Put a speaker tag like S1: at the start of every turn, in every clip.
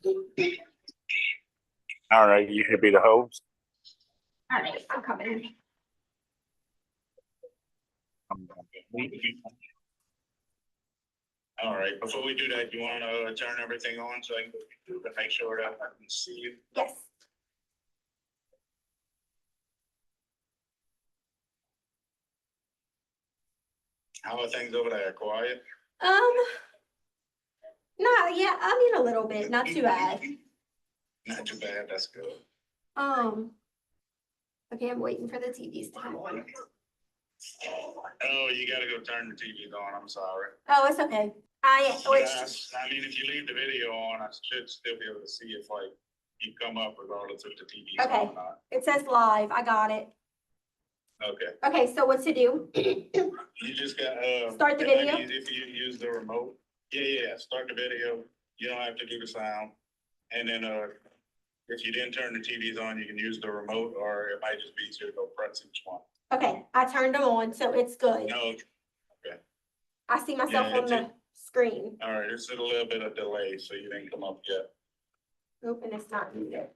S1: All right, you should be the host.
S2: All right, I'm coming.
S1: All right, before we do that, you want to turn everything on so I can make sure that I can see you?
S2: Yes.
S1: How are things over there? Quiet?
S2: No, yeah, I mean a little bit, not too bad.
S1: Not too bad, that's good.
S2: Okay, I'm waiting for the TVs to come on.
S1: Oh, you gotta go turn the TV on, I'm sorry.
S2: Oh, it's okay. I
S1: Yes, I mean, if you leave the video on, I should still be able to see if like you come up regardless if the TV's on
S2: Okay.
S1: or not.
S2: It says live. I got it.
S1: Okay,
S2: Okay, so what to do?
S1: you just got,
S2: Start the
S1: it might
S2: video?
S1: be easy if you use the remote. Yeah, start the video. You don't have to do the sound. And then, if you didn't turn the TVs on, you can use the remote, or it might just be easier to go press each one.
S2: Okay, I turned them on, so it's good.
S1: No,
S2: I see myself
S1: Yeah,
S2: on the screen.
S1: all right, it's a little bit of delay, so you didn't come up yet.
S2: Oop, and it's not muted.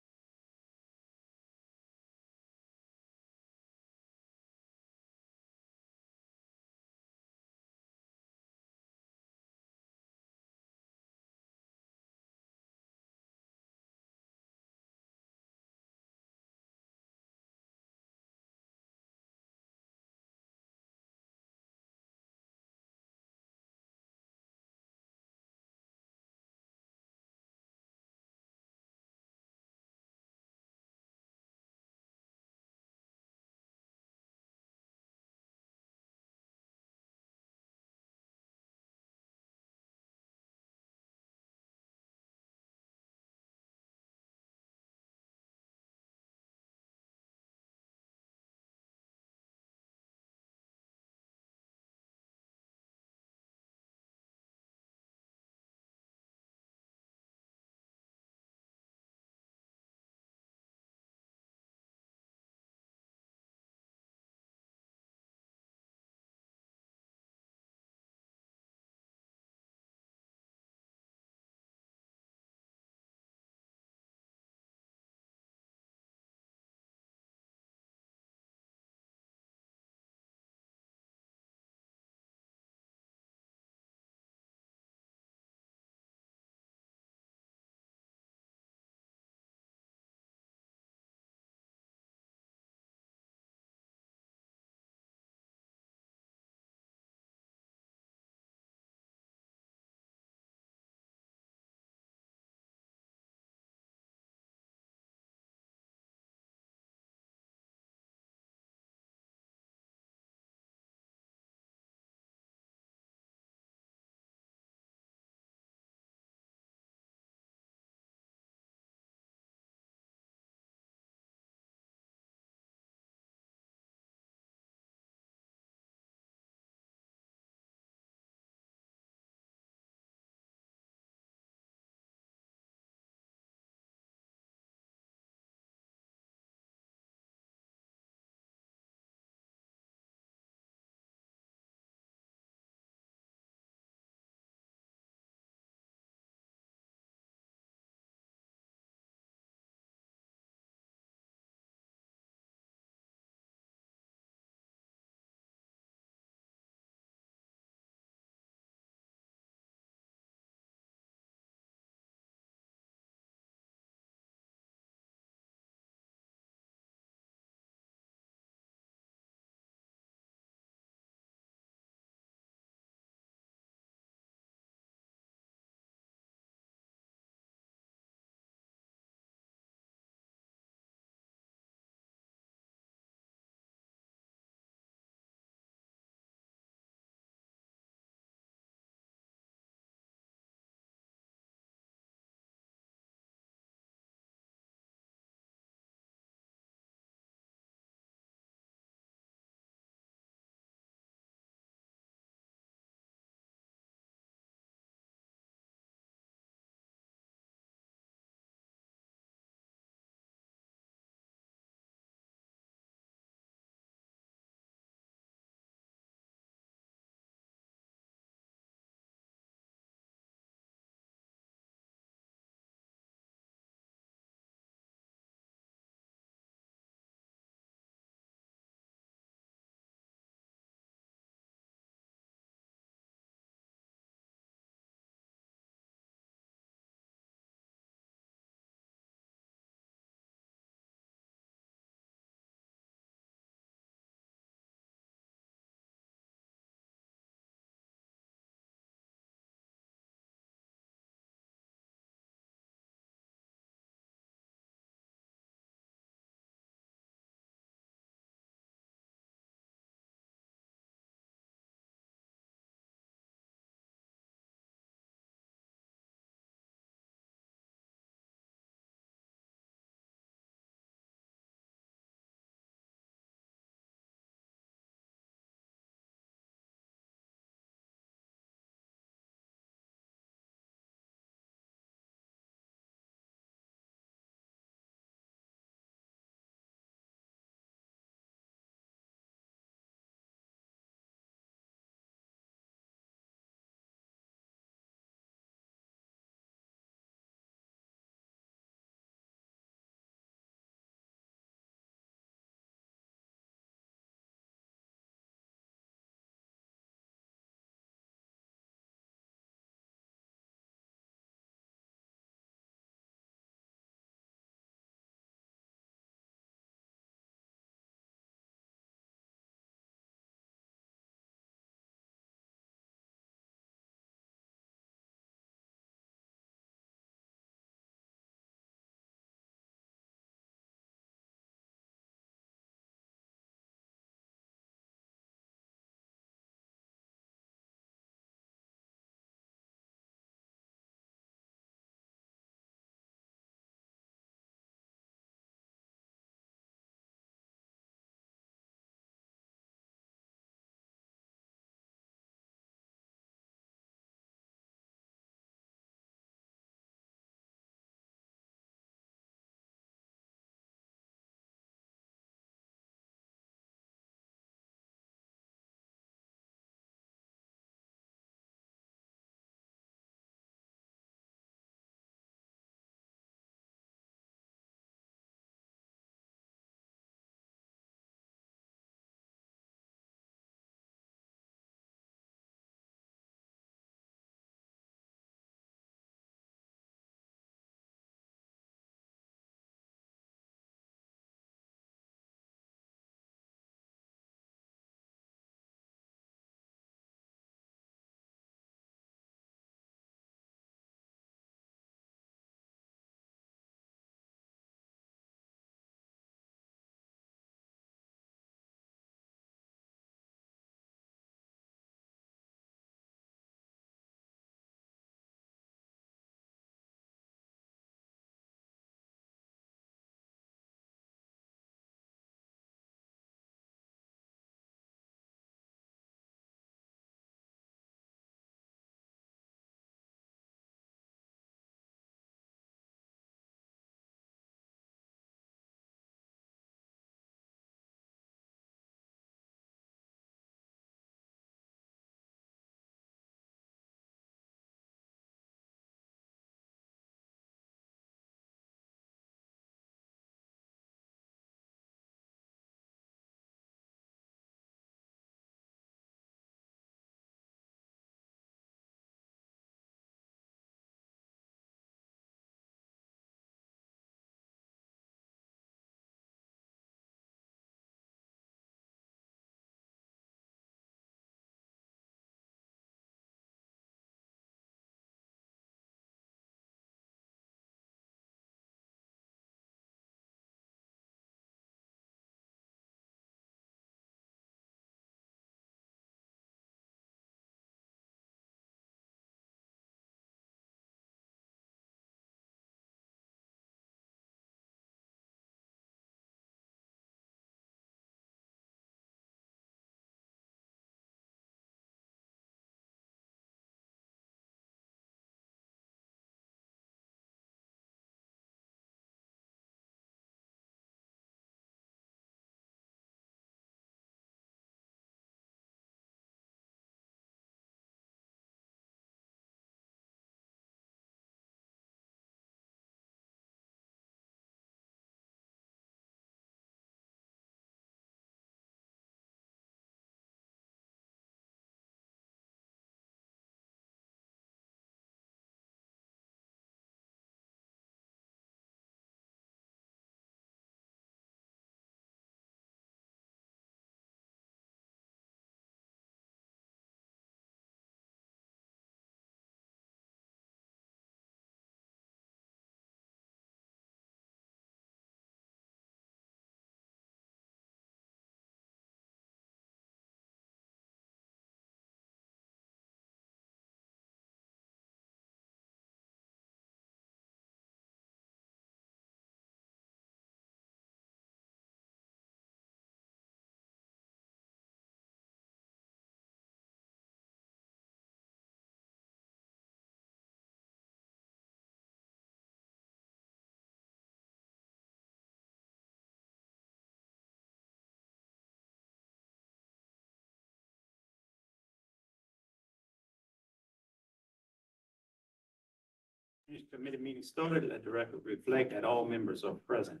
S3: Committee meeting started. Let the record reflect that all members are present.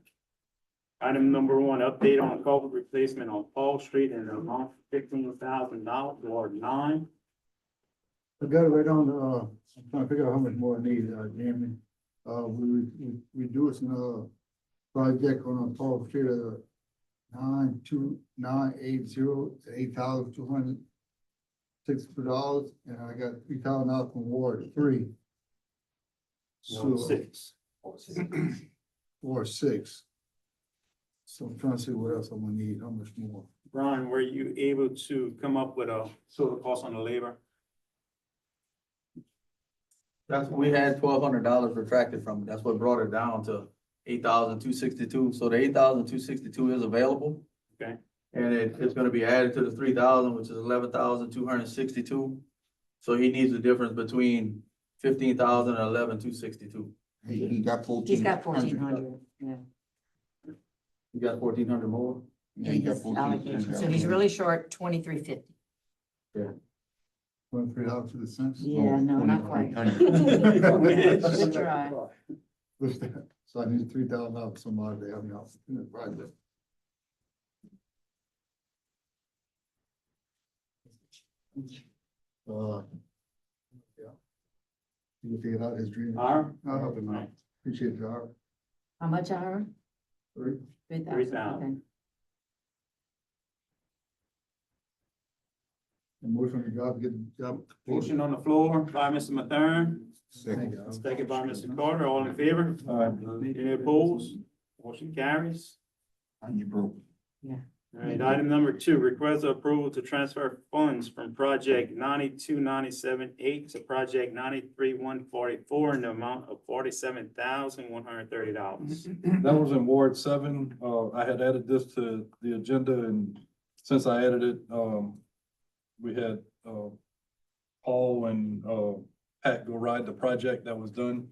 S3: Item number one, update on culvert replacement on Paul Street in the amount of $15,000, Ward 9.
S4: I got it right on, I'm trying to figure out how much more I need, Jamie. We reducing, project on Paul Street, 92980, $8,262, and I got $3,000 from Ward 3.
S3: Ward
S4: So,
S3: 6.
S4: Ward 6. So I'm trying to see what else I'm gonna need, how much more.
S3: Brian, were you able to come up with a sort of cost on the labor?
S5: That's, we had $1,200 retracted from it. That's what brought it down to 8,262. So the 8,262 is available.
S3: Okay.
S5: And it's gonna be added to the 3,000, which is 11,262. So he needs the difference between 15,000 and 11,262.
S4: He got 14.
S6: He's got 1,400, yeah.
S5: You got 1,400 more?
S6: In his allocation, so he's really short 2,350.
S4: $23 to the cents?
S6: Yeah, no, not quite. Good try.
S4: So I need $3,000 for somebody to help me out in the project. Yeah. You can figure out his dream.
S3: Our?
S4: I'll help him out. Appreciate it, Art.
S6: How much hour?
S4: Three.
S6: 3,000. Okay.
S4: And motion on the job, get the job.
S3: Motion on the floor by Mr. Mathern,
S4: Second.
S3: second by Mr. Carter. All in favor? Any opposed? Motion carries.
S4: You broke.
S3: All right, item number two, request approval to transfer funds from project 9297-8 to project 93-144 in the amount of $47,130.
S7: That was in Ward 7. I had added this to the agenda, and since I added it, we had, Paul and, Pat go ride the project that was done.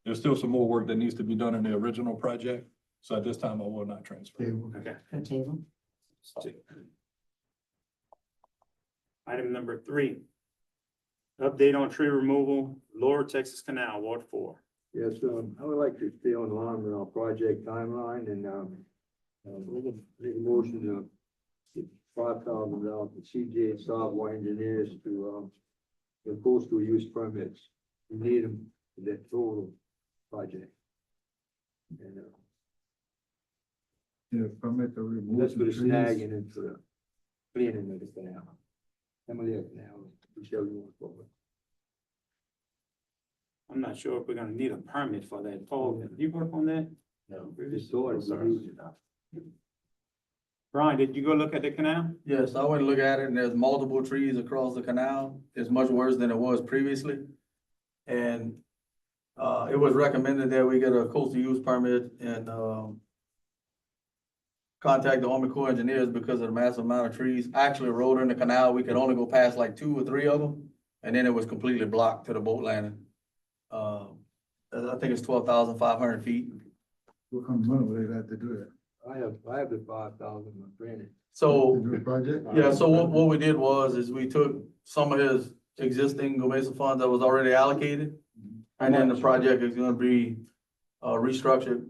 S7: There's still some more work that needs to be done in the original project, so at this time I will not transfer.
S3: Okay.
S6: Go table.
S3: Item number three, update on tree removal, Lower Texas Canal, Ward 4.
S8: Yes, I would like to stay on line with our project timeline and, make a motion to get $5,000 to CJ Software Engineers to, the coastal use permits. We need them for that total project. And,
S4: Yeah, permit to remove.
S8: that's for the
S4: some trees.
S8: snagging and for the cleaning of the canal. Emily Canal, whichever you want to call it.
S3: I'm not sure if we're gonna need a permit for that. Paul, did you work on that?
S8: No, it's sort of, we use it.
S3: Brian, did you go look at the canal?
S5: Yes, I went and looked at it, and there's multiple trees across the canal. It's much worse than it was previously. And it was recommended that we get a coastal use permit and contact the Army Corps of Engineers because of the massive amount of trees. Actually, a road in the canal, we could only go past like 2 or 3 of them, and then it was completely blocked to the boat landing. I think it's 12,500 feet.
S4: What kind of money would they have to do that?
S8: I have the 5,000, my friend.
S5: So.
S4: To do a project?
S5: Yeah, so what we did is we took some of his existing GOMESA funds that was already allocated. And then the project is gonna be restructured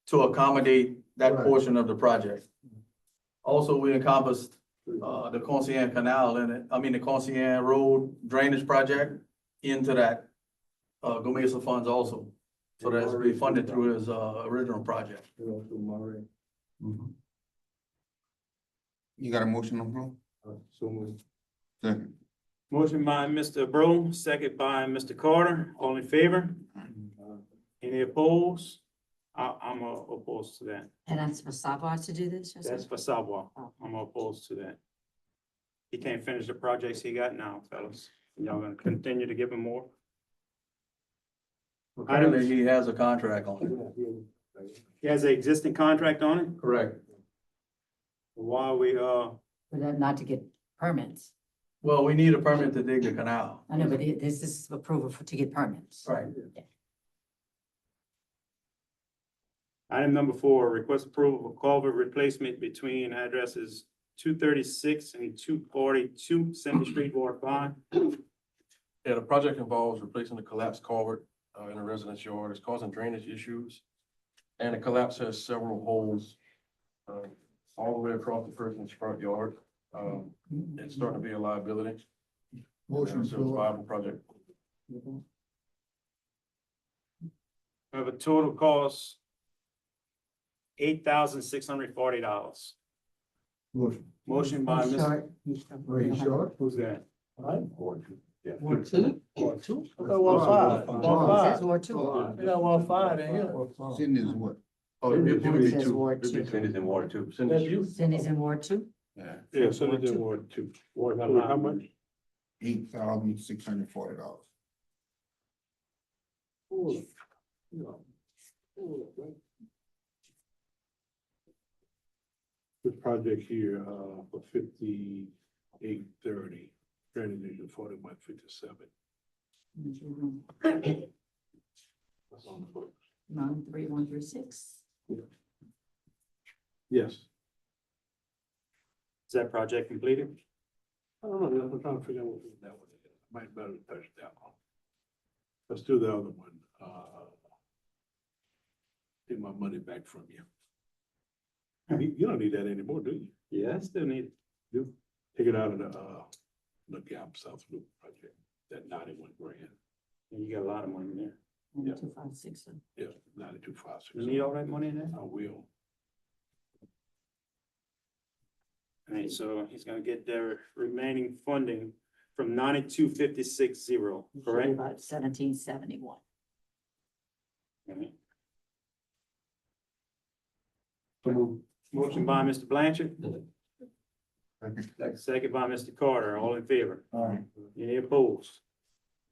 S5: to accommodate that
S4: Right.
S5: portion of the project. Also, we encompassed the Conscien Canal in it, the Conscien Road Drainage Project into that GOMESA funds also. So that's be funded through his original project.
S8: And also Murray,
S9: You got a motion on the floor?
S8: so much.
S9: Second.
S3: Motion by Mr. Bro, second by Mr. Carter. All in favor? Any opposed? I'm opposed to that.
S6: And that's for Sabah to do this? you said?
S3: That's for Sabwa. I'm opposed to that. He can't finish the projects he got now, fellas. Y'all gonna continue to give him more?
S5: Apparently, he has a contract on it.
S3: He has an existing contract on it?
S5: Correct.
S3: Why are we,
S6: For that not to get permits.
S5: Well, we need a permit to dig the canal.
S6: I know, but this is approval to get permits.
S5: Right.
S3: item number 4, request approval of culvert replacement between addresses 236 and 242 Center Street, Ward 5.
S7: Yeah, the project involves replacing the collapsed culvert,
S10: in a residence yard. It's causing drainage issues. And the collapse has several holes, all the way across the person's front yard. It's starting to be a liability.
S4: Motion
S10: So it's a
S4: to,
S10: viable project.
S3: We have a total cost $8,640.
S4: motion.
S3: Motion by Mr.
S4: Wait, you sure?
S3: Who's that?
S8: Ward two?
S5: Ward two?
S8: Ward two?
S5: Okay, Ward five. Ward five.
S8: Ward two.
S5: We got Ward five in here.
S9: Cindy is what?
S10: Oh, it would be
S6: Says
S10: two.
S6: Ward
S10: It'd be
S6: two.
S10: Cindy's in Ward two.
S5: That's
S10: Cindy's,
S5: you.
S6: Cindy's in Ward two?
S9: Yeah,
S3: Yeah, so they did Ward two. Ward two, how much?
S9: $8,640.
S11: This project here, for 5830, drainage is 4157. That's on the books.
S6: 93136.
S11: Yes.
S3: Is that project completed?
S11: I don't know, I'm trying to figure out what that one is. Might better touch that one. Let's do the other one. Get my money back from you. You don't need that anymore, do you?
S3: Yeah, I still need it.
S11: Do, take it out of the Gap South Loop project, that 91 grand.
S3: And you got a lot of money in there.
S6: 9256.
S11: Yeah, 9256.
S3: You need all that money in there?
S11: I will.
S3: All right, so he's gonna get the remaining funding from 92,560, correct?
S6: About 1771.
S3: Okay. Motion by Mr. Blanchard, second by Mr. Carter, all in favor? Any opposed?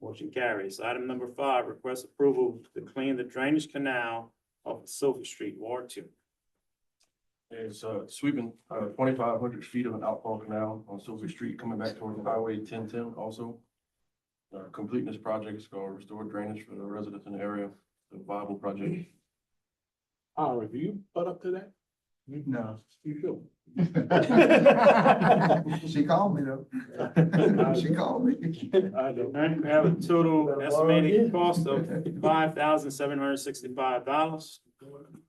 S3: Motion carries. Item number 5, request approval to clean the drainage canal off of Sophie Street, Ward 2.
S10: it's, sweeping, 2,500 feet of an outfall canal on Silver Street coming back towards Highway 1010 also. Completing this project is going to restore drainage for the residents in the area, a viable project.
S11: Have you butt up to that?
S4: No.
S11: You should.
S4: She called me though. She called me.
S11: I don't.
S3: All right, we have a total estimated cost of $5,765.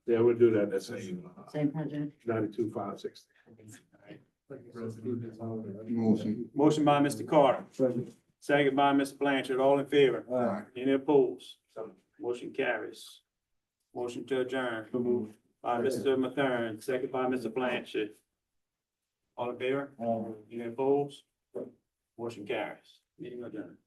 S11: Yeah, we'll do that, that's same,
S6: Same project.
S11: 92,560.
S9: Motion.
S3: Motion by Mr. Carter, second by Mr. Blanchard, all in favor?
S4: Aye.
S3: Any opposed? Motion carries. Motion to adjourn. By Mr. Mathern, second by Mr. Blanchard. All in favor? Any opposed? Motion carries. Meeting adjourned.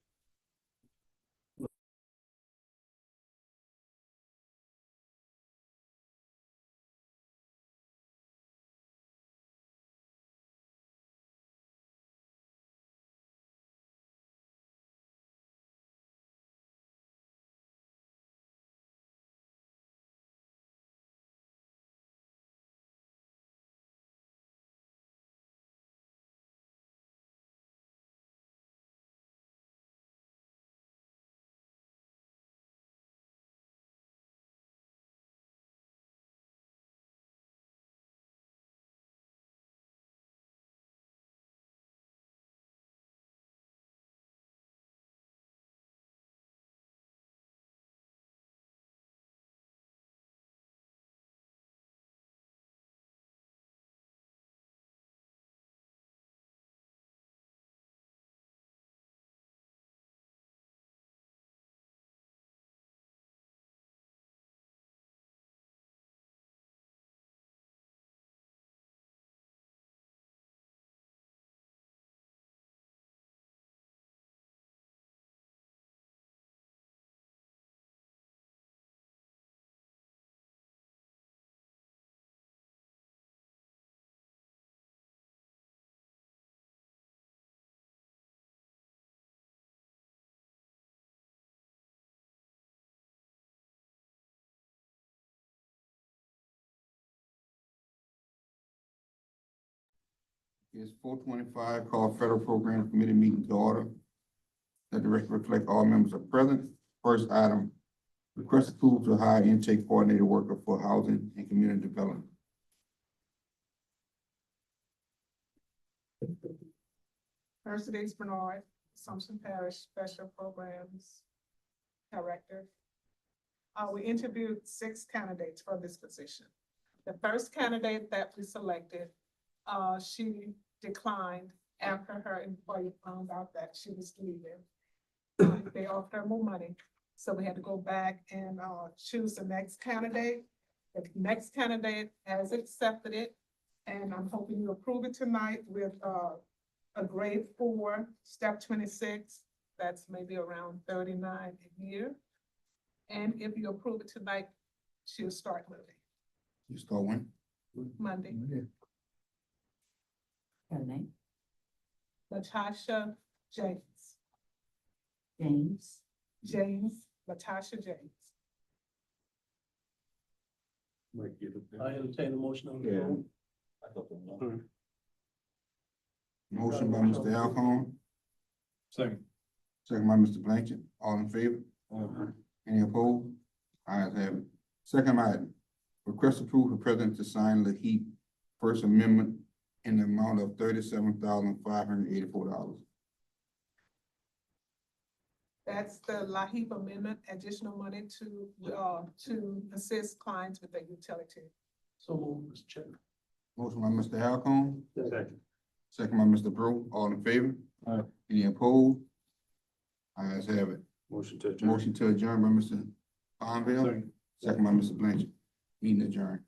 S9: It's 4:25, call Federal Program Committee meeting to order. Let the record reflect all members are present. First item, request approval to hire intake coordinator worker for housing and community development.
S12: Mercedes Bernard, Assumption Parish Special Programs Director. We interviewed 6 candidates for this position. The first candidate that we selected, she declined after her employer found out that she was leaving. They offered her more money, so we had to go back and, choose the next candidate. The next candidate has accepted it, and I'm hoping you approve it tonight with, a grade 4, step 26. That's maybe around 39 a year. And if you approve it tonight, she'll start Monday.
S9: You start when?
S12: Monday.
S6: Her name,
S12: Latasha James.
S6: James.
S12: Latasha James.
S11: Might get it.
S5: I entertain a motion on the
S8: Yeah.
S5: floor.
S9: Motion by Mr. Alcone,
S7: Second.
S9: second by Mr. Blanchard, all in favor? Any opposed? Ayes have it. Second item, request approval for president to sign the HEAP First Amendment in the amount of $37,584.
S12: That's the LAHEAP amendment, additional money to assist clients with their utility.
S5: So move, Mr. Chairman.
S9: Motion by Mr. Alcone,
S11: Second.
S9: second by Mr. Brew, all in favor?
S7: Aye.
S9: Any opposed? Ayes have it.
S11: Motion to adjourn.
S9: Motion to adjourn by Mr. Bonville,
S7: Second.
S9: second by Mr. Blanchard. Meeting adjourned.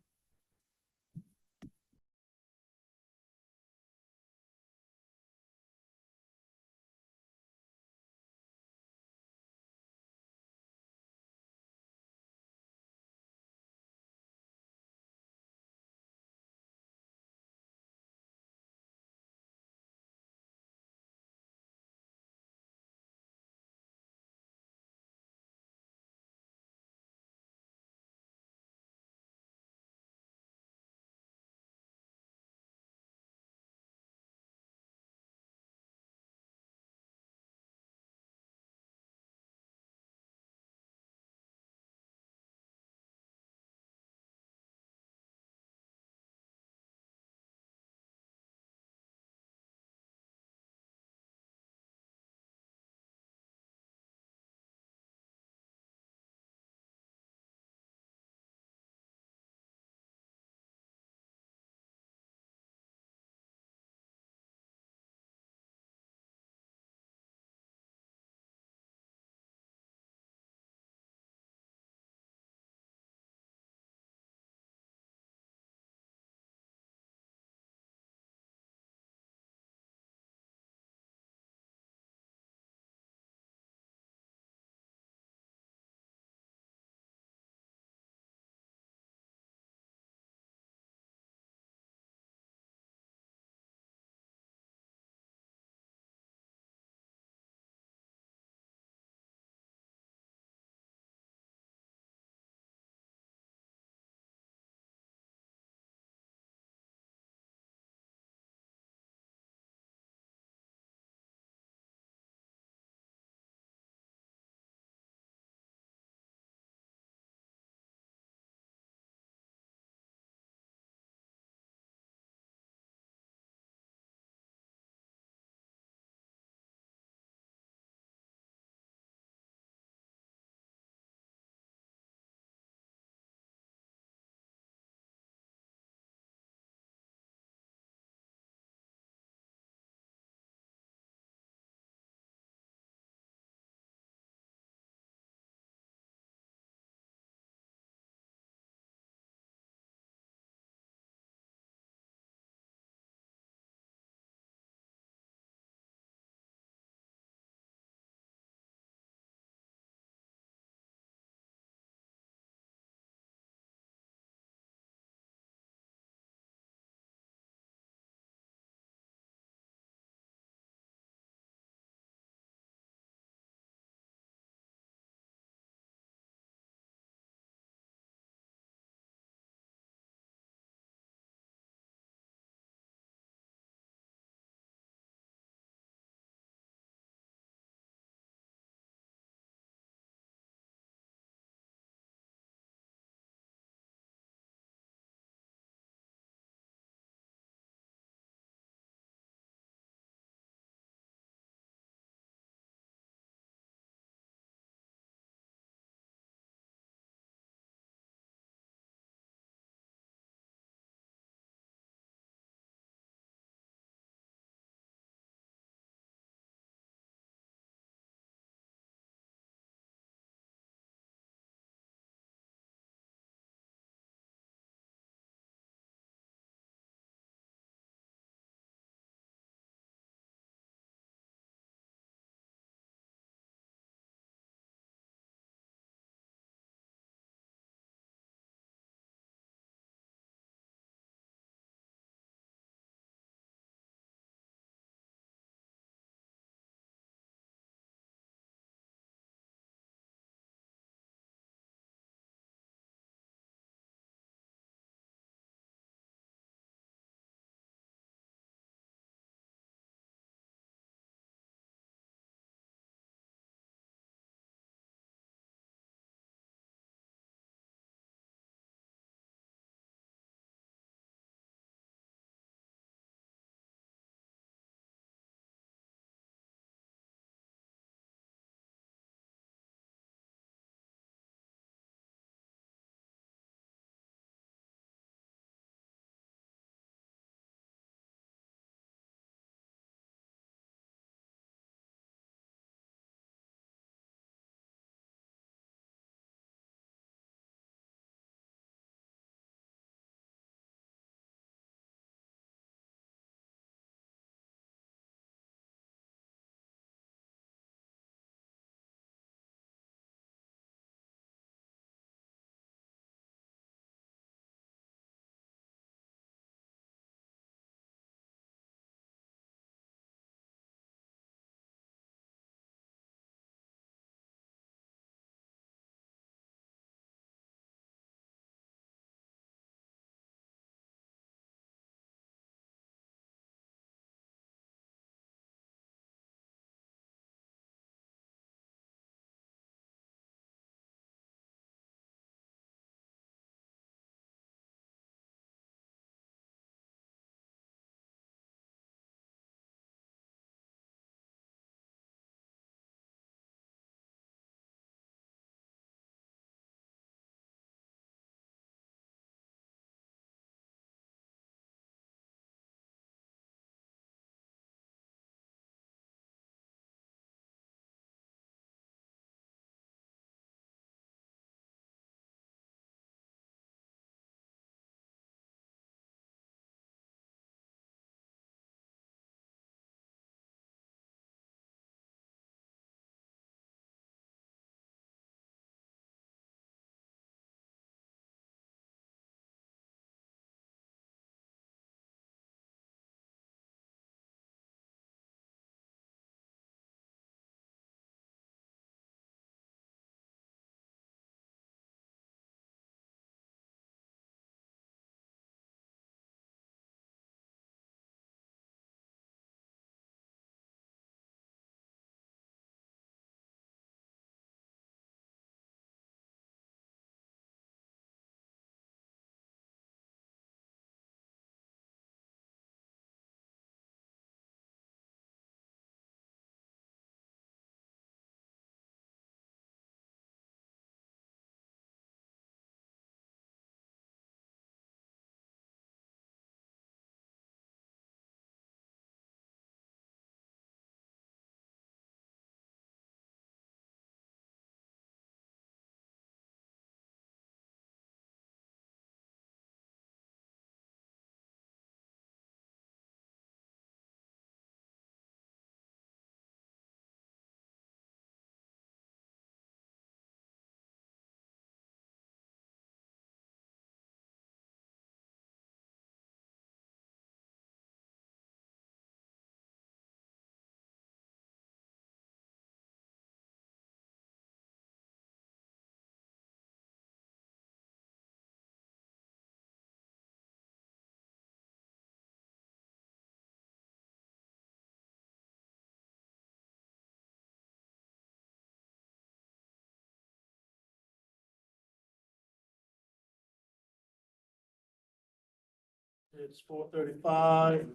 S11: It's 4:35.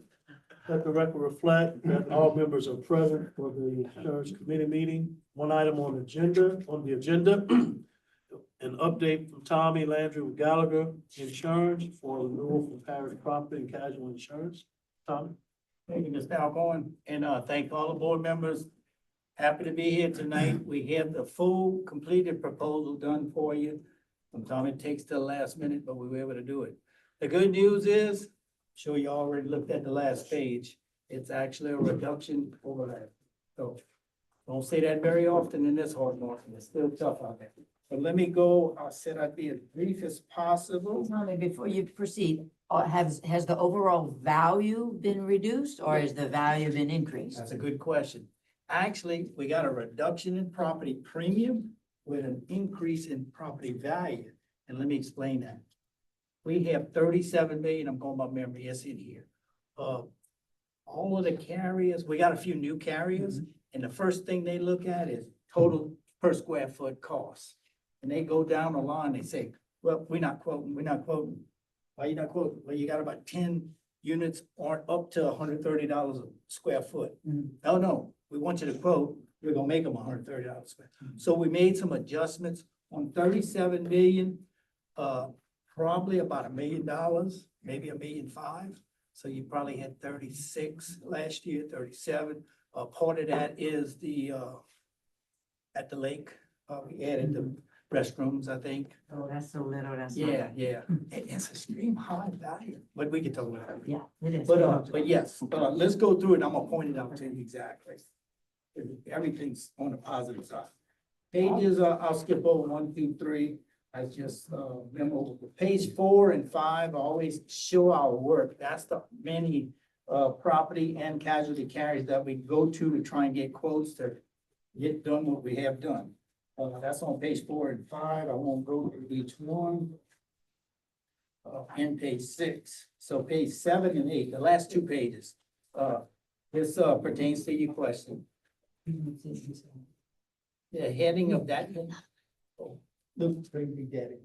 S11: Let the record reflect that all members are present for the insurance committee meeting. One item on the agenda, an update from Tommy Landry with Gallagher Insurance for renewal for Parish property and casualty insurance. Tommy?
S13: Thank you, Mr. Alcorn, and thank all the board members. Happy to be here tonight. We have the full completed proposal done for you. Sometimes it takes till the last minute, but we were able to do it. The good news is, I'm sure you already looked at the last page. It's actually a reduction over that. So don't say that very often in this hard market. It's still tough out there. But let me go, I said I'd be as brief as possible.
S6: Tommy, before you proceed, has the overall value been reduced or has the value been increased?
S13: That's a good question. Actually, we got a reduction in property premium with an increase in property value. And let me explain that. We have 37 million, I'm going by memory, it's in here. All of the carriers, we got a few new carriers, and the first thing they look at is total per square foot cost. And they go down the line, they say, well, we're not quoting. Why you not quoting? Well, you got about 10 units aren't up to $130 a square foot. No, we want you to quote, we're gonna make them $130 a square. So we made some adjustments on 37 million, probably about $1 million, maybe $1.5 million. So you probably had 36 last year, 37. Part of that is the, at the lake, we added the restrooms, I think.
S6: Oh, that's so little, that's.
S13: Yeah. It's extreme high value, but we can talk about it.
S6: Yeah, it is.
S13: But yes, let's go through it. I'm gonna point it out to you exactly. Everything's on the positive side. Pages, I'll skip over 1, 2, 3. I just, memo, page 4 and 5 always show our work. That's the many, property and casualty carriers that we go to try and get quotes to get done what we have done. That's on page 4 and 5. I won't go through each one. And page 6. So page 7 and 8, the last 2 pages. This pertains to your question. The heading of that. Oh, look, bring me daddy.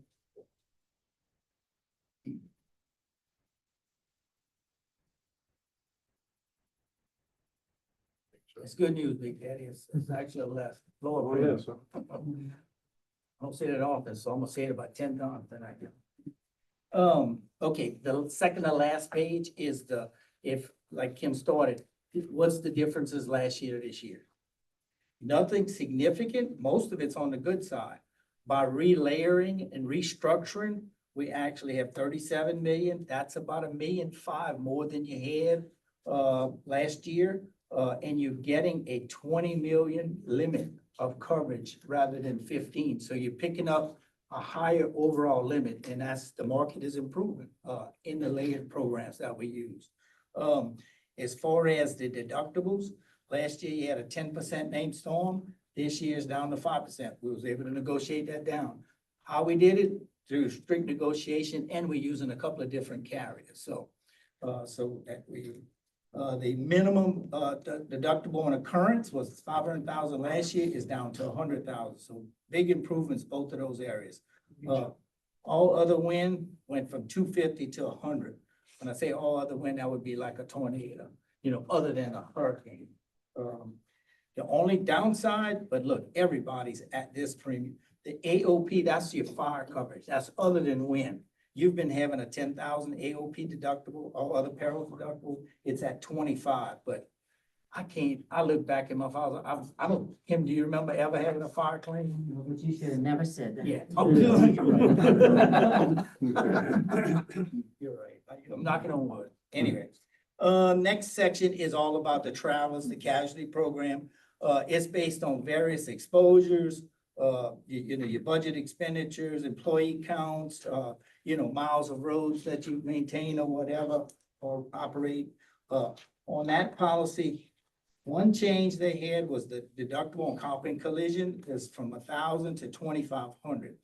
S13: It's good news, Big Daddy. It's actually a left.
S11: Oh, yes, sir.
S13: I don't say that often, so I'm gonna say it about 10 times tonight. Okay, the second to last page is if, like Kim started, what's the differences last year to this year? Nothing significant, most of it's on the good side. By relayering and restructuring, we actually have 37 million. That's about $1.5 million more than you had last year. And you're getting a 20 million limit of coverage rather than 15. So you're picking up a higher overall limit, and that's the market is improving in the layered programs that we use. As far as the deductibles, last year you had a 10% named storm. This year is down to 5%. We was able to negotiate that down. How we did it? Through strict negotiation, and we're using a couple of different carriers. So that we. The minimum deductible on occurrence was 500,000 last year, is down to 100,000. So big improvements both of those areas. All other wind went from 250 to 100. When I say all other wind, that would be like a tornado, other than a hurricane. The only downside, but look, everybody's at this premium. The AOP, that's your fire coverage. That's other than wind. You've been having a 10,000 AOP deductible, all other perils deductible, it's at 25, but I look back in my father, I don't, Kim, do you remember ever having a fire claim?
S6: No, but you should have never said that.
S13: Yeah. Oh, good. You're right. You're right. I'm knocking on wood. Anyways, next section is all about the travelers, the casualty program. It's based on various exposures, your budget expenditures, employee counts, miles of roads that you maintain or whatever, or operate. On that policy, one change they had was the deductible on comp and collision is from 1,000 to 2,500.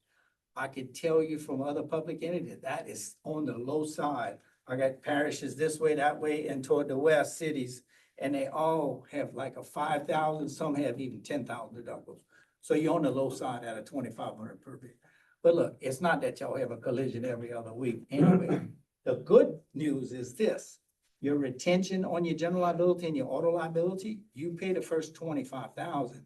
S13: I could tell you from other public entities, that is on the low side. I got parishes this way, that way, and toward the west cities, and they all have like a 5,000, some have even 10,000 deductibles. So you're on the low side at a 2,500 per bit. But look, it's not that y'all have a collision every other week anyway. The good news is this, your retention on your general liability and your auto liability, you pay the first 25,000.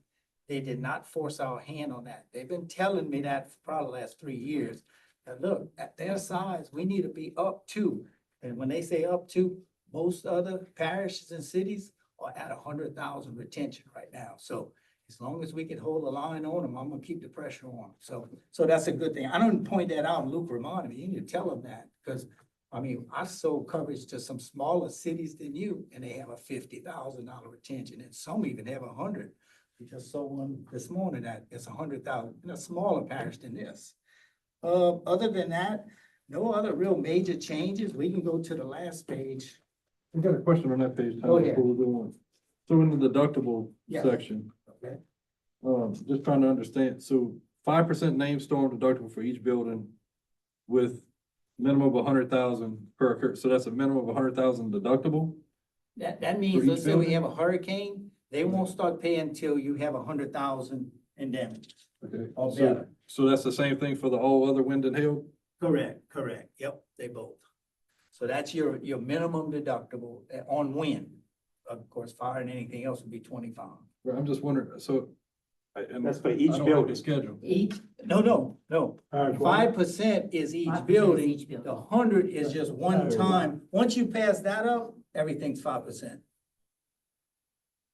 S13: They did not force our hand on that. They've been telling me that for probably the last 3 years. That look, at their size, we need to be up to, and when they say up to, most other parishes and cities are at 100,000 retention right now. So as long as we can hold the line on them, I'm gonna keep the pressure on. So that's a good thing. I don't point that out, Luke reminded me, you need to tell them that, because I mean, I sold coverage to some smaller cities than you, and they have a $50,000 retention, and some even have 100. We just sold one this morning that it's 100,000 in a smaller parish than this. Other than that, no other real major changes. We can go to the last page.
S7: I've got a question on that page, Tom,
S13: Go ahead.
S7: before we go on. So in the deductible
S13: Yeah.
S7: section,
S13: Okay.
S7: just trying to understand, so 5% name storm deductible for each building with minimum of 100,000 per occur, so that's a minimum of 100,000 deductible?
S13: That means,
S7: For each
S13: let's say we
S7: building?
S13: have a hurricane, they won't start paying until you have 100,000 in damages.
S7: Okay,
S13: Or
S7: so,
S13: better.
S7: so that's the same thing for the all other wind and hail?
S13: Correct. Yep, they both. So that's your minimum deductible on wind. Of course, fire and anything else would be 25.
S7: Well, I'm just wondering, so. and
S3: That's for
S7: I
S3: each
S7: don't have
S3: building.
S7: the schedule.
S13: Each, no.
S11: Parish
S13: 5% is each
S6: 5% is
S13: building.
S6: each building.
S13: The 100 is just one time. Once you pass that up, everything's 5%.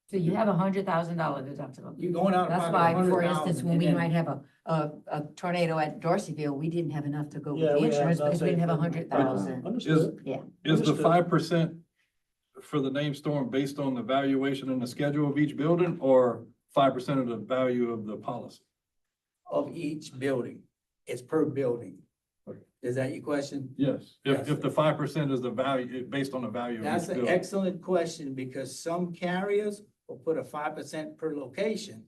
S6: So you have $100,000 deductible.
S13: You're going out of
S6: That's
S13: pocket
S6: why, for
S13: 100,000,
S6: instance, when
S13: and
S6: we
S13: then-
S6: might have a tornado at Dorseyville, we didn't have enough to go with
S11: Yeah,
S6: the
S11: we have
S6: insurance because we didn't have
S11: nothing.
S6: 100,000.
S11: Understood.
S6: Yeah.
S7: Is the
S11: Understood.
S7: 5% for the name storm based on the valuation and the schedule of each building, or 5% of the value of the policy?
S13: Of each building. It's per building.
S7: Okay.
S13: Is that your question?
S7: Yes.
S13: Yes.
S7: If the 5% is the value, based on the value of
S13: That's
S7: each
S13: an
S7: building.
S13: excellent question, because some carriers will put a 5% per location.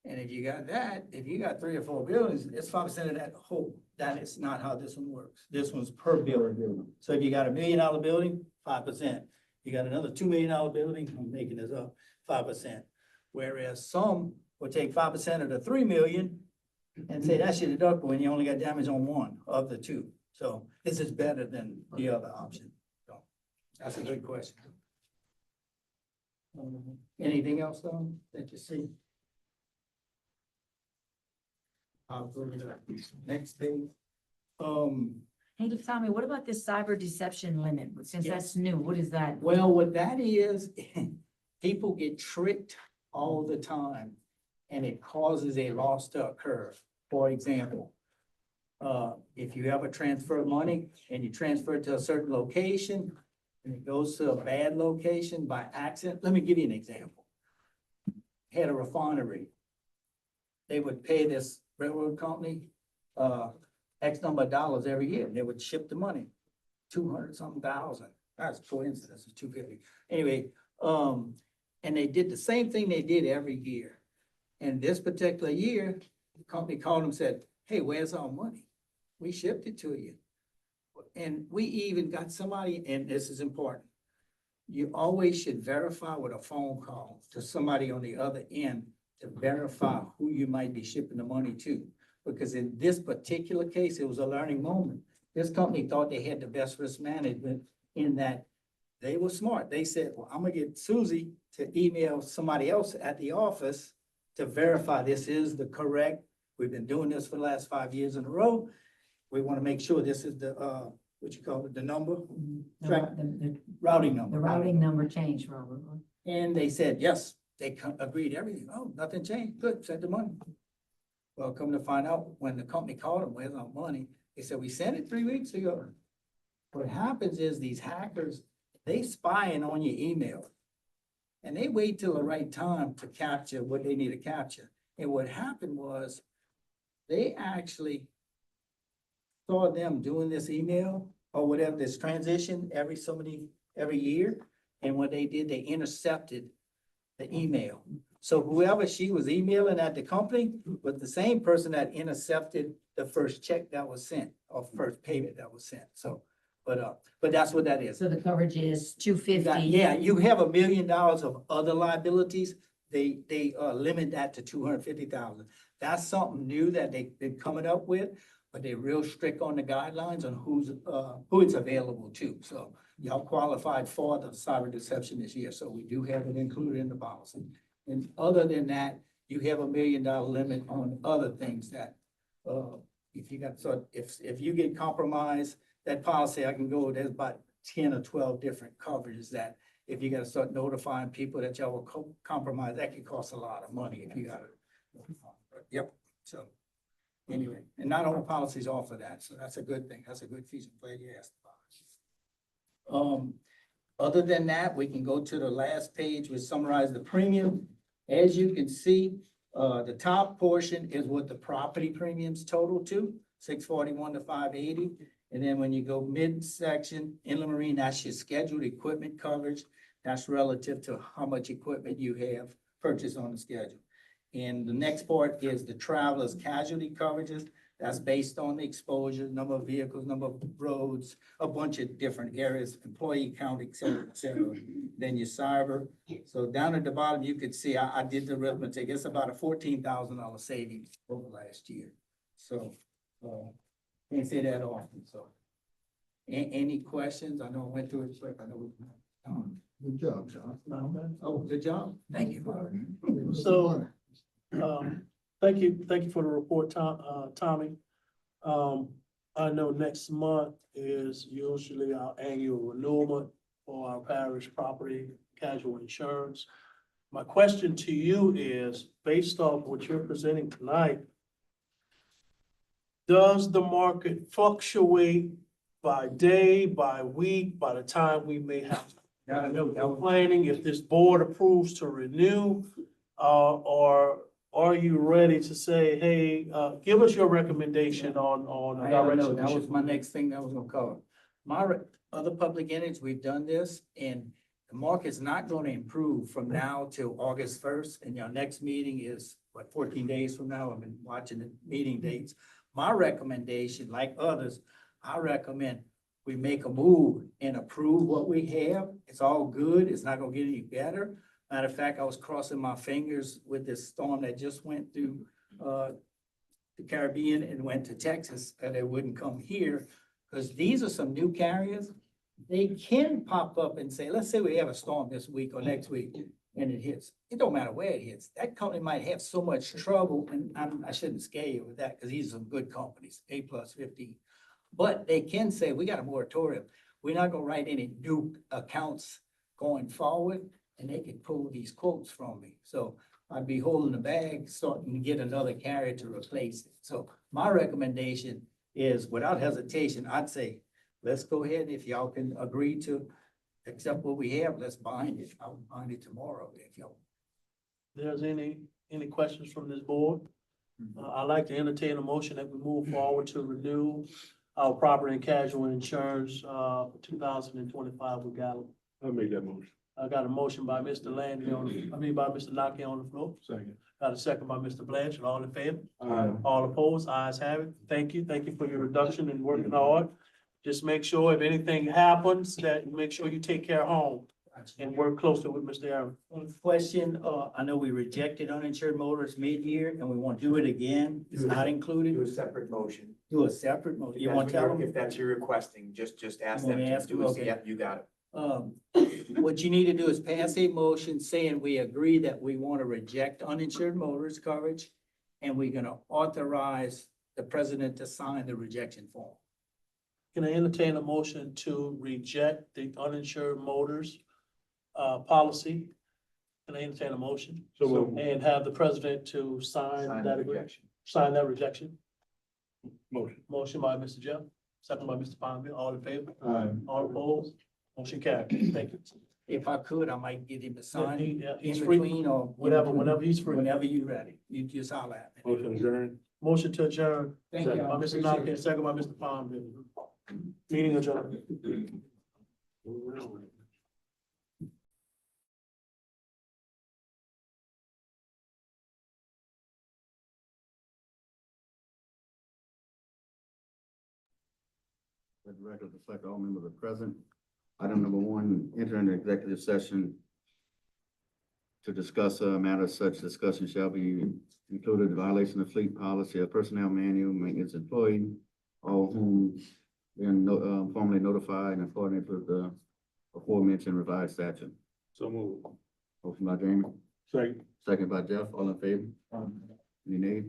S13: And if you got that, if you got 3 or 4 buildings, it's 5% of that whole. That is not how this one works. This one's per building. So if you got $1 million building, 5%. You got another $2 million building, I'm making this up, 5%. Whereas some will take 5% of the 3 million and say that's your deductible, and you only got damage on one of the 2. So this is better than the other option. So that's a good question. Anything else though that you see? I'll go to the next page.
S6: Hey, Tommy, what about this cyber deception limit? Since
S13: Yeah.
S6: that's new, what is that?
S13: Well, what that is, people get tricked all the time, and it causes a loss to occur. For example, if you ever transfer money and you transfer it to a certain location and it goes to a bad location by accident, let me give you an example. Had a refinery. They would pay this railroad company, X number of dollars every year. They would ship the money, 200-something thousand. That's a coincidence, it's 250. Anyway, and they did the same thing they did every year. And this particular year, the company called and said, hey, where's our money? We shipped it to you. And we even got somebody, and this is important. You always should verify with a phone call to somebody on the other end to verify who you might be shipping the money to. Because in this particular case, it was a learning moment. This company thought they had the best risk management in that they were smart. They said, well, I'm gonna get Susie to email somebody else at the office to verify this is the correct. We've been doing this for the last 5 years in a row. We want to make sure this is the, what you call it, the number, routing number.
S6: The routing number changed, Robert.
S13: And they said, yes, they agreed to everything. Oh, nothing changed. Good, send the money. Well, come to find out, when the company called them, where's our money? They said, we sent it 3 weeks ago. What happens is these hackers, they spying on your email. And they wait till the right time to capture what they need to capture. And what happened was, they actually saw them doing this email or whatever, this transition every year. And what they did, they intercepted the email. So whoever she was emailing at the company was the same person that intercepted the first check that was sent or first payment that was sent. So, but that's what that is.
S6: So the coverage is $250.
S13: Yeah, you have $1 million of other liabilities. They limit that to 250,000. That's something new that they've been coming up with. but they're real strict on the guidelines on who it's available to. So y'all qualified for the cyber deception this year, so we do have it included in the policy. And other than that, you have $1 million limit on other things that, if you got, so if you get compromised, that policy, I can go, there's about 10 or 12 different coverages that if you gotta start notifying people that y'all will compromise, that could cost a lot of money if you gotta. Yep, so anyway, and not all policies offer that, so that's a good thing. That's a good feature. I'm glad you asked about it. Other than that, we can go to the last page, which summarize the premium. As you can see, the top portion is what the property premiums total to, 641 to 580. And then when you go midsection, inland marine, that's your scheduled equipment coverage. That's relative to how much equipment you have purchased on the schedule. And the next part is the traveler's casualty coverages. That's based on the exposure, number of vehicles, number of roads, a bunch of different areas, employee count, et cetera, et cetera. Then your cyber. So down at the bottom, you could see, I did the arithmetic. It's about a $14,000 savings over last year. So, can't say that often, so. Any questions? I know I went through it quick. I know.
S4: Good job, John.
S13: Oh, good job. Thank you.
S11: So, thank you for the report, Tommy. I know next month is usually our annual renewal for our parish property casualty insurance. My question to you is, based off what you're presenting tonight, does the market fluctuate by day, by week, by the time we may have planning, if this board approves to renew, or are you ready to say, hey, give us your recommendation on the
S13: I don't know,
S11: direction?
S13: that was my next thing that I was gonna cover. Other public entities, we've done this, and the market's not gonna improve from now till August 1st, and your next meeting is, 14 days from now? I've been watching the meeting dates. My recommendation, like others, I recommend we make a move and approve what we have. It's all good. It's not gonna get any better. Matter of fact, I was crossing my fingers with this storm that just went through the Caribbean and went to Texas, and it wouldn't come here. Because these are some new carriers. They can pop up and say, let's say we have a storm this week or next week, and it hits. It don't matter where it hits. That company might have so much trouble, and I shouldn't scare you with that, because these are some good companies, A+15. But they can say, we got a moratorium. We're not gonna write any new accounts going forward, and they can pull these quotes from me. So I'd be holding the bag, starting to get another carrier to replace it. So my recommendation is, without hesitation, I'd say, let's go ahead. If y'all can agree to accept what we have, let's bind it. I'll bind it tomorrow if y'all.
S11: There's any questions from this board? I'd like to entertain a motion that we move forward to renew our property and casualty insurance, for 2025 with Gallup.
S7: I'll make that motion.
S11: I got a motion by Mr. Landry by Mr. Naki on the floor.
S7: Second.
S11: Got a second by Mr. Blanchard. All in favor?
S7: Aye.
S11: All opposed? Ayes have it. Thank you. Thank you for your reduction and working hard. Just make sure if anything happens, that you make sure you take care of home and work closely with Mr. Aaron.
S13: Question, I know we rejected uninsured motorists mid-year and we want to do it again. It's not included.
S14: Do a separate motion.
S13: Do a separate motion. You
S14: If
S13: want to
S14: that's
S13: tell
S14: what you're-
S13: them?
S14: If that's you're requesting, just ask
S13: You
S14: them
S13: want me to
S14: to
S13: ask
S14: do
S13: them?
S14: it.
S13: Okay.
S14: Yep, you got it.
S13: What you need to do is pass a motion saying we agree that we want to reject uninsured motorist coverage, and we're gonna authorize the president to sign the rejection form.
S11: Can I entertain a motion to reject the uninsured motors, policy? Can I entertain a motion?
S7: So moved.
S11: And have the president to sign
S14: Sign
S11: that
S14: the
S11: agreement?
S14: rejection.
S11: Sign that rejection?
S7: Motion.
S11: Motion by Mr. Jeff, second by Mr. Palmer. All in favor?
S7: Aye.
S11: All opposed? Motion carried. Thank you.
S13: If I could, I might get him to sign
S11: Yeah,
S13: in
S11: he's free.
S13: between or.
S11: Whenever he's free.
S13: Whenever you're ready. You just holler at me.
S7: Motion adjourned.
S11: Motion to adjourn.
S13: Thank you.
S11: Second by Mr. Naki, second by Mr. Palmer. Meeting adjourned.
S9: Let the record reflect all members are present. Item number 1, enter into executive session
S15: to discuss a matter such discussion shall be included violation of fleet policy, a personnel manual, maintenance employee, all whom been formally notified and according to the aforementioned revised statute.
S3: So move.
S15: Motion by Jamie,
S3: Second.
S15: second by Jeff, all in favor? Any nays?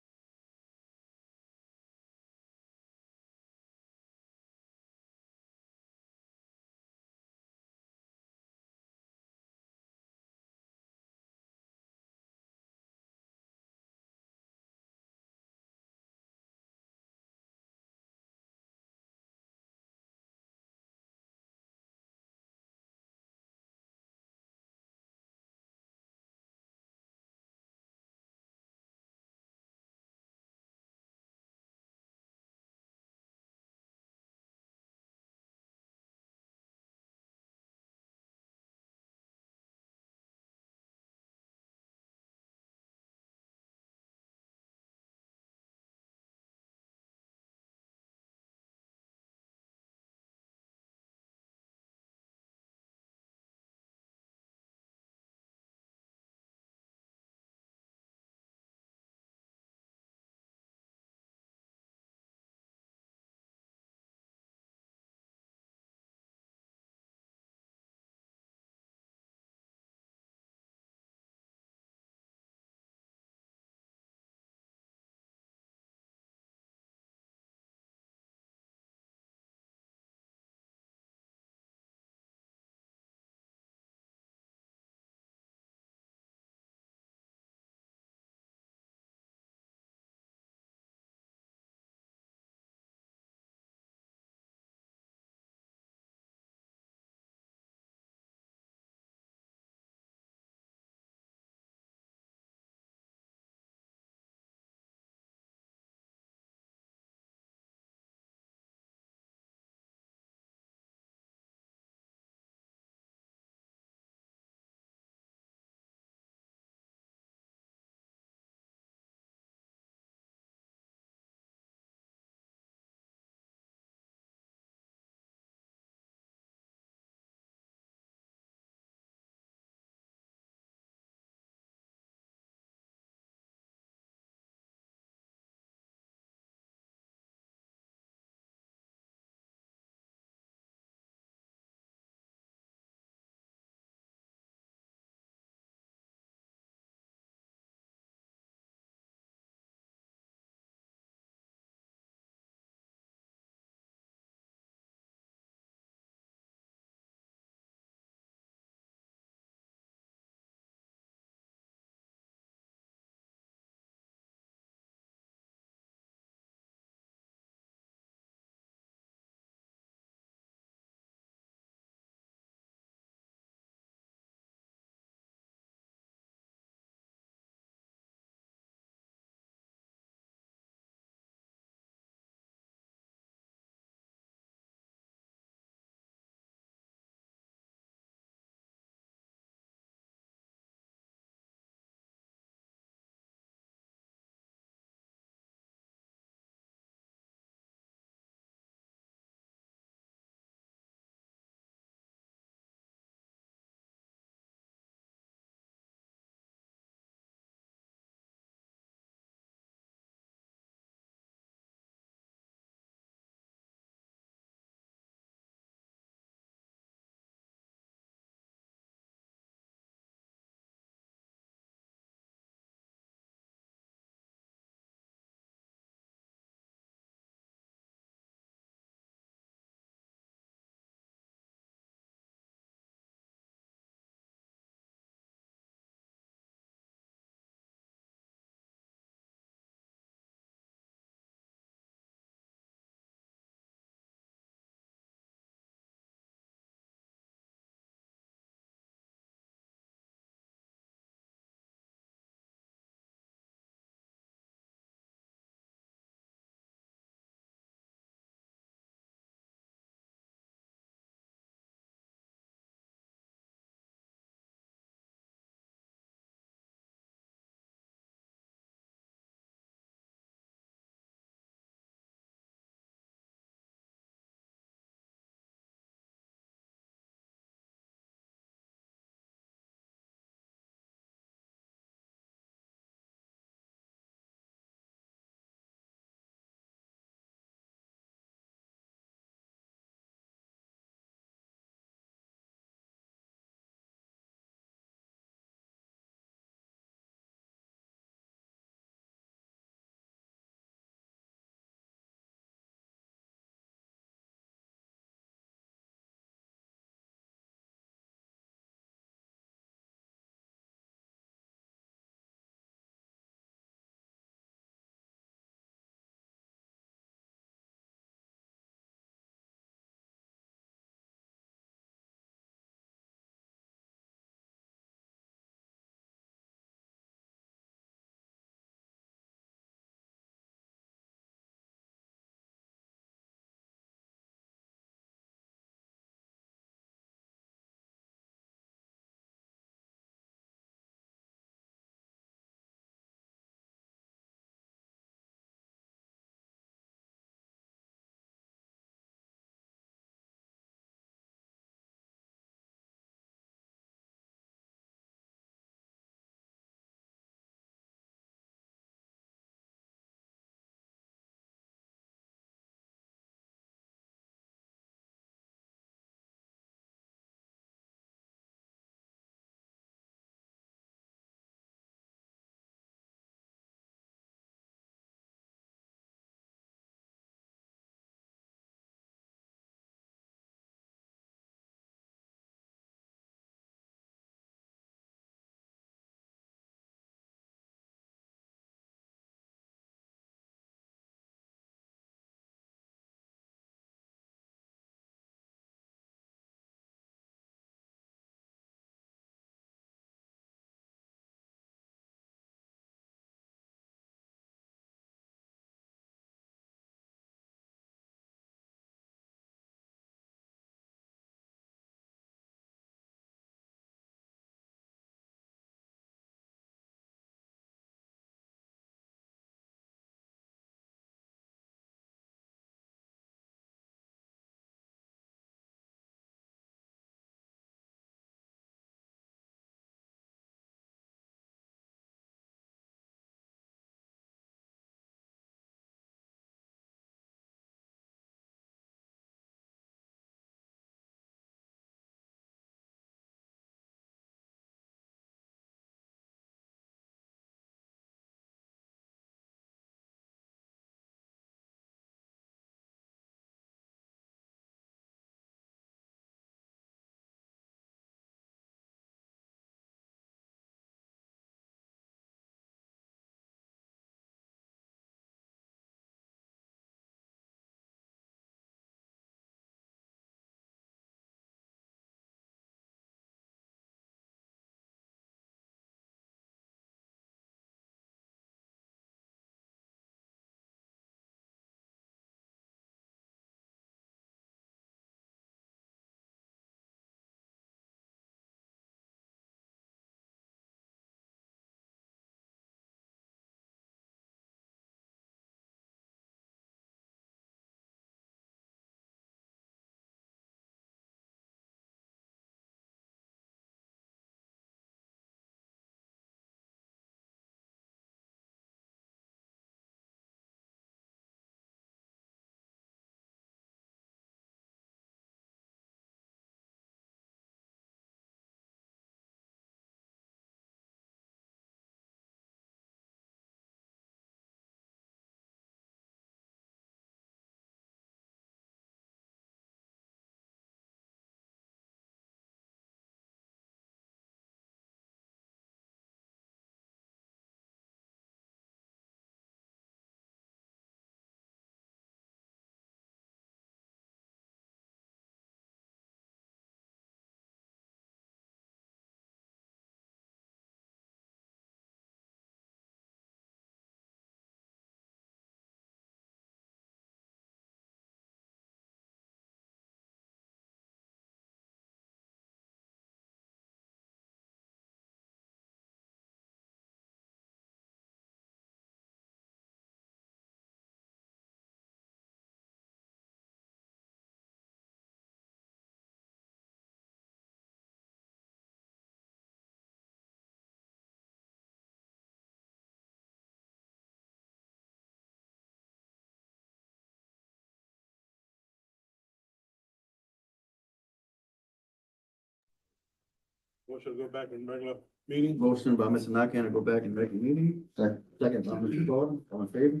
S11: Motion to go back in regular meeting.
S15: Motion by Mr. Nakane to go back in regular meeting. Second by Mr. Gordon, all in favor?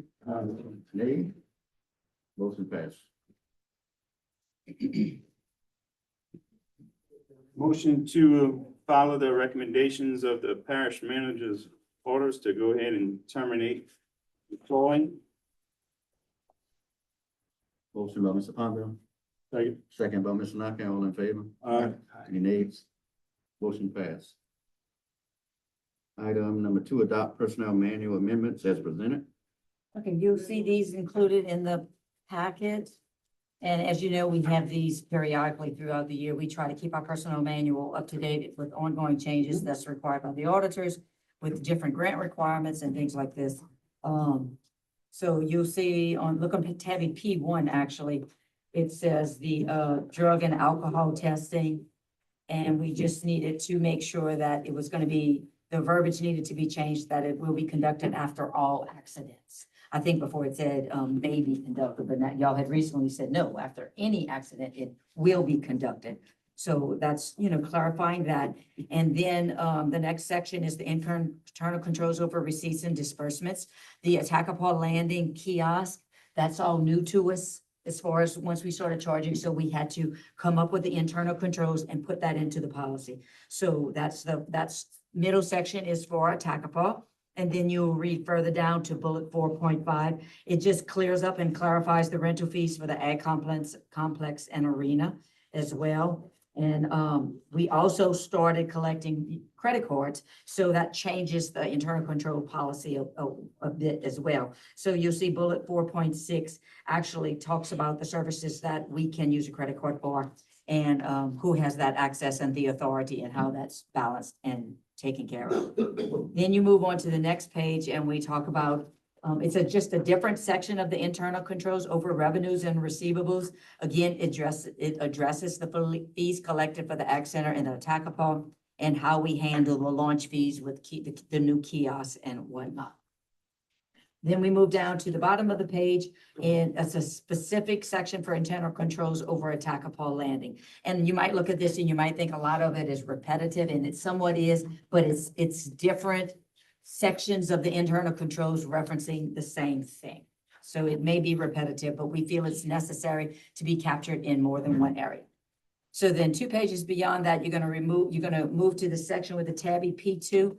S15: Nay. Motion passed.
S3: Motion to follow the recommendations of the parish manager's orders to go ahead and terminate employing.
S15: Motion by Mr. Palmville,
S11: Second.
S15: second by Mr. Nakane, all in favor? Any nays? Motion passed. Item number 2, adopt personnel manual amendments as presented.
S6: Okay, you'll see these included in the packet. And as you know, we have these periodically throughout the year. We try to keep our personnel manual up to date with ongoing changes that's required by the auditors with different grant requirements and things like this. So you'll see look on tab P1, actually, it says the drug and alcohol testing. And we just needed to make sure that it was going to be, the verbiage needed to be changed, that it will be conducted after all accidents. I think before it said may be conducted, but now y'all had recently said no, after any accident, it will be conducted. So that's, clarifying that. And then the next section is the internal controls over receipts and disbursements. The Attakapaw Landing kiosk, that's all new to us as far as once we started charging. So we had to come up with the internal controls and put that into the policy. So that's middle section is for Attakapaw. And then you'll read further down to bullet 4.5. It just clears up and clarifies the rental fees for the ag complex and arena as well. And we also started collecting credit cards, so that changes the internal control policy a bit as well. So you'll see bullet 4.6 actually talks about the services that we can use a credit card for and who has that access and the authority and how that's balanced and taken care of. Then you move on to the next page and we talk about, it's just a different section of the internal controls over revenues and receivables. Again, it addresses the fees collected for the Ag Center and the Attakapaw and how we handle the launch fees with the new kiosks and whatnot. Then we move down to the bottom of the page, and it's a specific section for internal controls over Attakapaw Landing. And you might look at this and you might think a lot of it is repetitive, and it somewhat is, but it's different sections of the internal controls referencing the same thing. So it may be repetitive, but we feel it's necessary to be captured in more than one area. So then 2 pages beyond that, you're gonna move to the section with the tabby P2.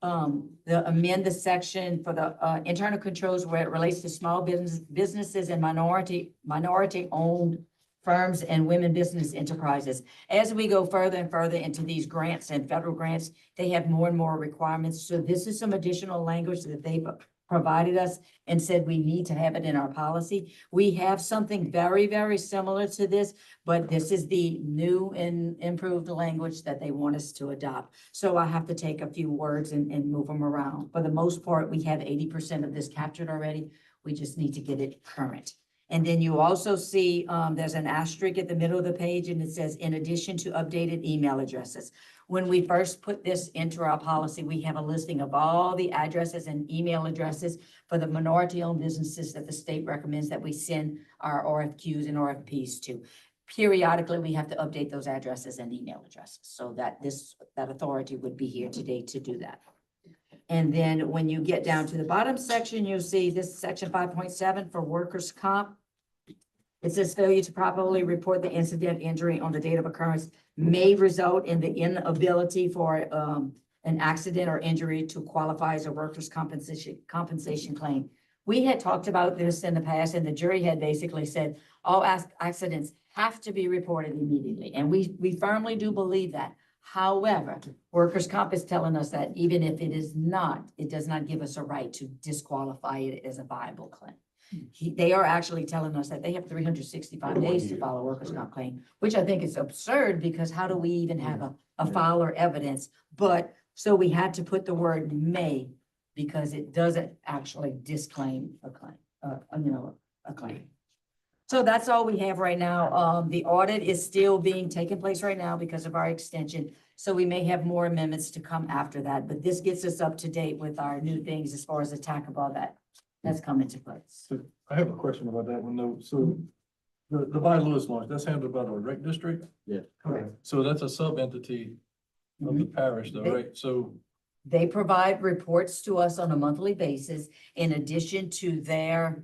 S6: Amend the section for the internal controls where it relates to small businesses and minority-owned firms and women business enterprises. As we go further and further into these grants and federal grants, they have more and more requirements. So this is some additional language that they've provided us and said we need to have it in our policy. We have something very, very similar to this, but this is the new and improved language that they want us to adopt. So I have to take a few words and move them around. For the most part, we have 80% of this captured already. We just need to get it current. And then you also see there's an asterisk at the middle of the page and it says, in addition to updated email addresses. When we first put this into our policy, we have a listing of all the addresses and email addresses for the minority-owned businesses that the state recommends that we send our RFQs and RFPs to. Periodically, we have to update those addresses and email addresses so that that authority would be here today to do that. And then when you get down to the bottom section, you'll see this section 5.7 for workers' comp. It says failure to properly report the incident injury on the date of occurrence may result in the inability for an accident or injury to qualify as a workers' compensation claim. We had talked about this in the past, and the jury had basically said all accidents have to be reported immediately, and we firmly do believe that. However, workers' comp is telling us that even if it is not, it does not give us a right to disqualify it as a viable claim. They are actually telling us that they have 365 days to file a workers' comp claim, which I think is absurd because how do we even have a file or evidence? But so we had to put the word may because it doesn't actually disclaim a claim, a claim. So that's all we have right now. The audit is still being taken place right now because of our extension. So we may have more amendments to come after that, but this gets us up to date with our new things as far as Attakapaw that's come into place.
S7: So I have a question about that one though. So the By Lewis launch, that's handled by the rec district?
S15: Yeah.
S7: Correct. So that's a sub entity of the parish though,
S6: They-
S7: right? So,
S6: They provide reports to us on a monthly basis in addition to their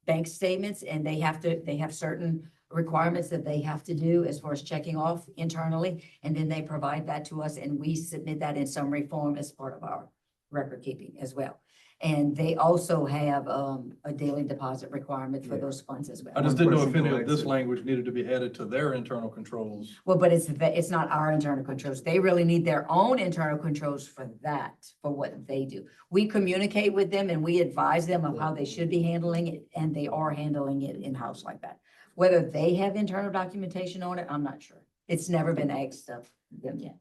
S6: bank statements, and they have certain requirements that they have to do as far as checking off internally, and then they provide that to us, and we submit that in summary form as part of our record keeping as well. And they also have a daily deposit requirement for those funds as well.
S7: I just didn't know if
S15: person
S7: any of
S15: collects
S7: this
S15: it.
S7: language needed to be added to their internal controls.
S6: Well, but it's not our internal controls. They really need their own internal controls for that, for what they do. We communicate with them and we advise them of how they should be handling it, and they are handling it in-house like that. Whether they have internal documentation on it, I'm not sure. It's never been asked of them yet.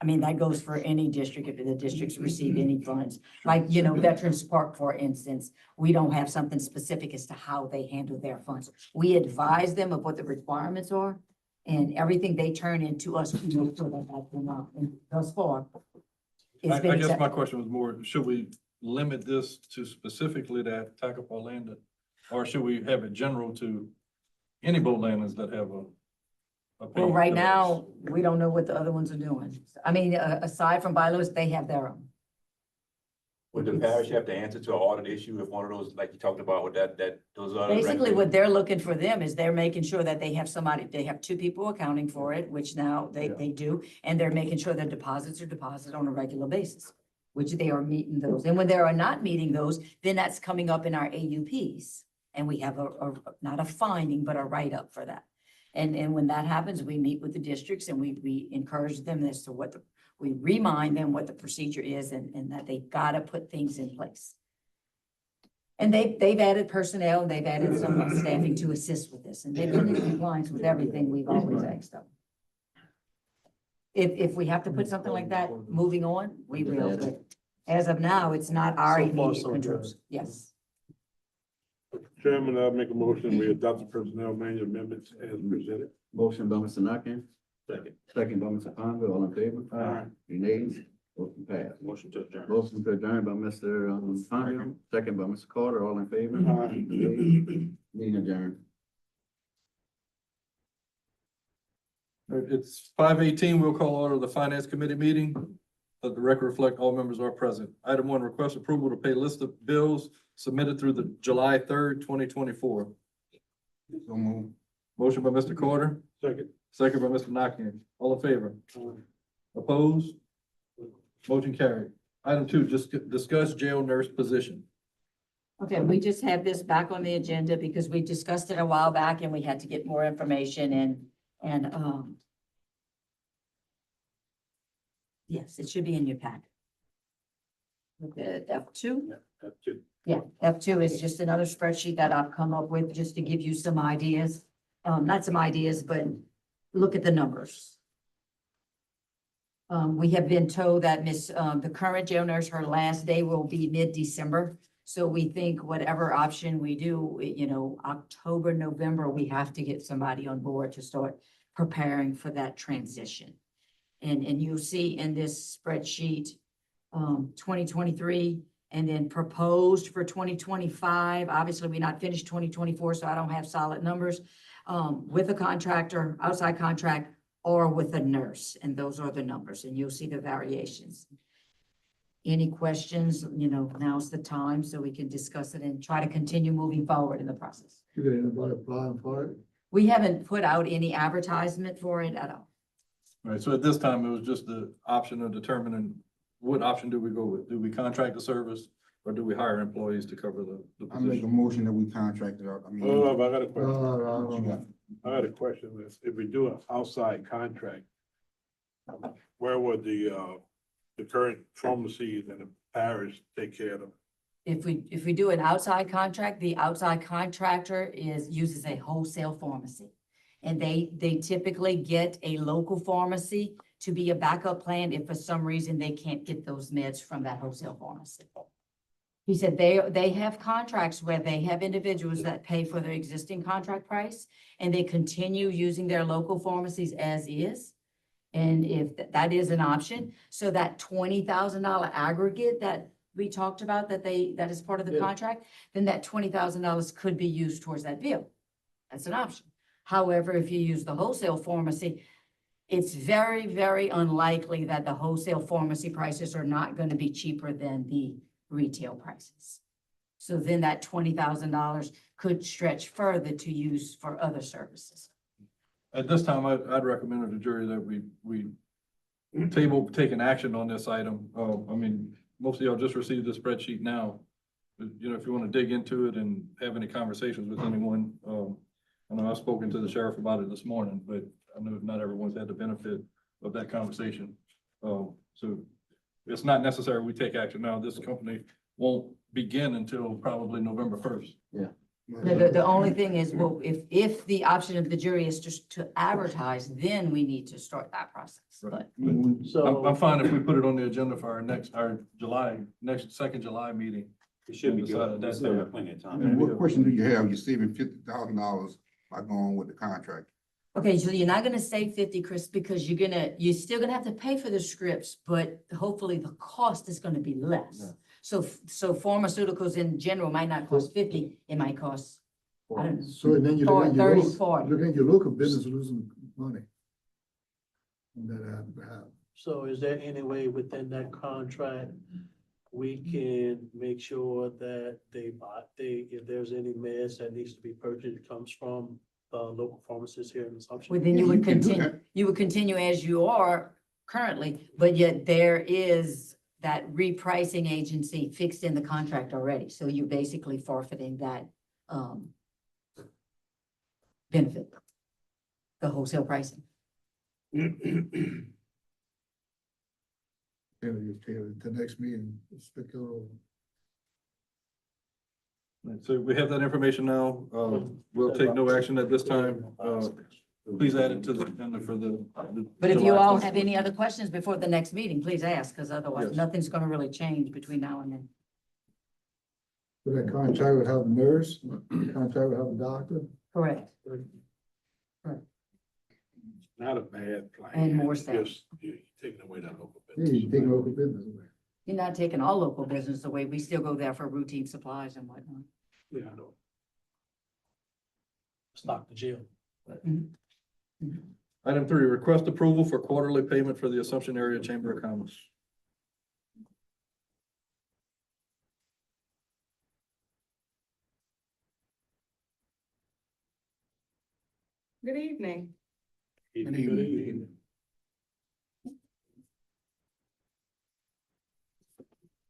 S6: I mean, that goes for any district, if the districts receive any funds. Like, Veterans Park, for instance, we don't have something specific as to how they handle their funds. We advise them of what the requirements are, and everything they turn into us, we make sure that that's enough. And thus far, it's
S7: I
S6: been
S7: guess my
S6: accepted.
S7: question was more, should we limit this to specifically that Tacopah land? Or should we have it general to any boat landings that have a
S6: Well,
S7: payment
S6: right
S7: to us?
S6: now, we don't know what the other ones are doing. I mean, aside from bylaws, they have their own.
S16: Would the parish have to answer to an audit issue if one of those, like you talked about with those other?
S6: Basically, what they're looking for them is they're making sure that they have somebody, they have two people accounting for it, which now they do. And they're making sure their deposits are deposited on a regular basis, which they are meeting those. And when they are not meeting those, then that's coming up in our AUPs. And we have not a finding, but a write-up for that. And when that happens, we meet with the districts and we encourage them as to we remind them what the procedure is and that they've got to put things in place. And they've added personnel, they've added some staffing to assist with this, and they've been in compliance with everything we've always asked them. If we have to put something like that moving on, we will, but as of now, it's not our
S11: So far,
S6: immediate
S11: so good.
S6: controls. Yes.
S11: Chairman, I make a motion, we adopt the personnel manual amendments as presented.
S15: Motion by Mr. Nakane,
S11: Second.
S15: second by Mr. Conville, all in favor?
S11: Aye.
S15: Any nays? Motion passed.
S11: Motion to adjourn.
S15: Motion to adjourn by Mr. Conville, second by Mr. Carter, all in favor?
S11: Aye.
S15: Meeting adjourned.
S7: It's 5:18. We'll call order the Finance Committee meeting. Let the record reflect all members are present. Item 1, request approval to pay list of bills submitted through the July 3rd, 2024.
S9: So move.
S7: Motion by Mr. Carter,
S11: Second.
S7: second by Mr. Nakane. All in favor? Opposed? Motion carried. Item 2, just discuss jail nurse position.
S6: Okay, we just have this back on the agenda because we discussed it a while back and we had to get more information and yes, it should be in your packet. Look at F2.
S11: That's it.
S6: Yeah, F2 is just another spreadsheet that I've come up with just to give you some ideas. Not some ideas, but look at the numbers. We have been told that the current jail nurse, her last day will be mid-December. So we think whatever option we do, October, November, we have to get somebody on board to start preparing for that transition. And you'll see in this spreadsheet, 2023, and then proposed for 2025. Obviously, we not finished 2024, so I don't have solid numbers. With a contractor, outside contract, or with a nurse, and those are the numbers, and you'll see the variations. Any questions, now's the time, so we can discuss it and try to continue moving forward in the process.
S4: You got anybody applying for it?
S6: We haven't put out any advertisement for it at all.
S7: All right, so at this time, it was just the option of determining what option do we go with? Do we contract the service or do we hire employees to cover the
S9: I make a
S7: position?
S9: motion that we contract it out. I mean.
S11: I got a question.
S9: What you got?
S11: I had a question. If we do an outside contract, where would the current pharmacies and the parish take care of them?
S6: If we do an outside contract, the outside contractor uses a wholesale pharmacy. And they typically get a local pharmacy to be a backup plan if for some reason they can't get those meds from that wholesale pharmacy. He said they have contracts where they have individuals that pay for their existing contract price and they continue using their local pharmacies as is. And if that is an option, so that $20,000 aggregate that we talked about that is part of the contract, then that $20,000 could be used towards that bill. That's an option. However, if you use the wholesale pharmacy, it's very, very unlikely that the wholesale pharmacy prices are not gonna be cheaper than the retail prices. So then that $20,000 could stretch further to use for other services.
S7: At this time, I'd recommend to the jury that we table taking action on this item. I mean, most of y'all just received the spreadsheet now. But, you know, if you want to dig into it and have any conversations with anyone, I know I've spoken to the sheriff about it this morning, but I know not everyone's had the benefit of that conversation. So it's not necessary we take action now. This company won't begin until probably November 1st.
S6: The only thing is, well, if the option of the jury is just to advertise, then we need to start that process, but.
S7: I'm fine if we put it on the agenda for our second July meeting.
S16: It should be
S7: Decide
S16: good.
S7: that
S16: Still
S7: day.
S16: have plenty of time.
S9: And what question do you have? You're saving $50,000 by going with the contract.
S6: Okay, so you're not gonna save 50, Chris, because you're still gonna have to pay for the scripts, but hopefully the cost is gonna be less. So pharmaceuticals in general might not cost 50, it might cost, I don't know.
S4: So then you
S6: Or
S4: look at your
S6: 30,
S4: local,
S6: 40.
S4: look at your local business losing money. On that behalf.
S11: So is there any way within that contract, we can make sure that if there's any meds that needs to be purchased, it comes from local pharmacists here in Assumption?
S6: Well, then you
S9: Yeah,
S6: would
S9: you can do
S6: continue,
S9: that.
S6: you would continue as you are currently, but yet there is that repricing agency fixed in the contract already. So you're basically forfeiting that, benefit, the wholesale pricing.
S4: Then you tell it the next meeting, stick it over.
S7: So we have that information now. We'll take no action at this time. Please add it to the agenda for the.
S6: But if you
S7: July
S6: all
S7: 1st.
S6: have any other questions before the next meeting, please ask, because otherwise
S7: Yes.
S6: nothing's gonna really change between now and then.
S4: So that contract would have a nurse, contract would have a doctor.
S6: Correct.
S10: Not a bad plan.
S6: And more
S10: It's
S6: staff.
S10: just, you're taking away that local
S4: Yeah,
S10: business.
S4: you take local business away.
S6: You're not taking all local business away. We still go there for routine supplies and whatnot.
S11: Yeah, I know. Stock the jail.
S7: Item 3, request approval for quarterly payment for the Assumption Area Chamber of Commerce.
S17: Good evening.
S4: Good evening.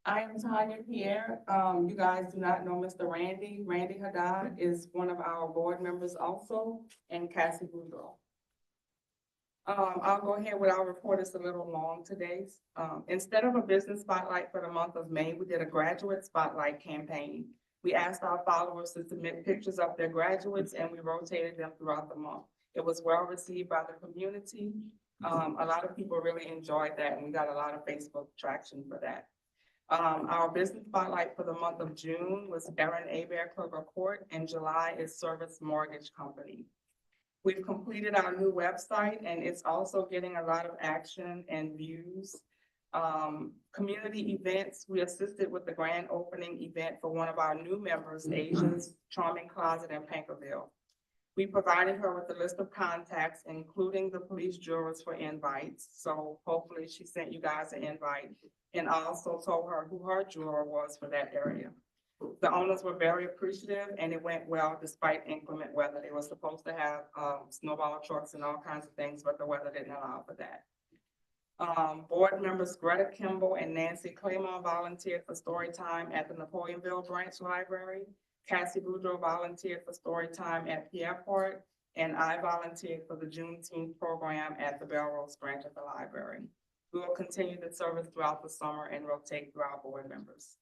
S17: I am Tanya Pierre. You guys do not know Mr. Randy. Randy Haddad is one of our board members also, and Cassie Boudreaux. I'll go ahead with our report. It's a little long today. Instead of a business spotlight for the month of May, we did a graduate spotlight campaign. We asked our followers to submit pictures of their graduates and we rotated them throughout the month. It was well received by the community. A lot of people really enjoyed that and we got a lot of Facebook traction for that. Our business spotlight for the month of June was Erin Abear Clerk of Court, and July is Service Mortgage Company. We've completed our new website and it's also getting a lot of action and views. Community events, we assisted with the grand opening event for one of our new members, Asia's Charming Closet in Pankerville. We provided her with a list of contacts, including the police jurors for invites. So hopefully she sent you guys an invite. And I also told her who her juror was for that area. The owners were very appreciative and it went well despite inclement weather. They were supposed to have snowball trucks and all kinds of things, but the weather didn't allow for that. Board members Greta Kimball and Nancy Claymore volunteered for story time at the Napoleonville Branch Library. Cassie Boudreaux volunteered for story time at Pierreport, and I volunteered for the Juneteenth program at the Belrose branch of the library. We will continue the service throughout the summer and rotate through our board members.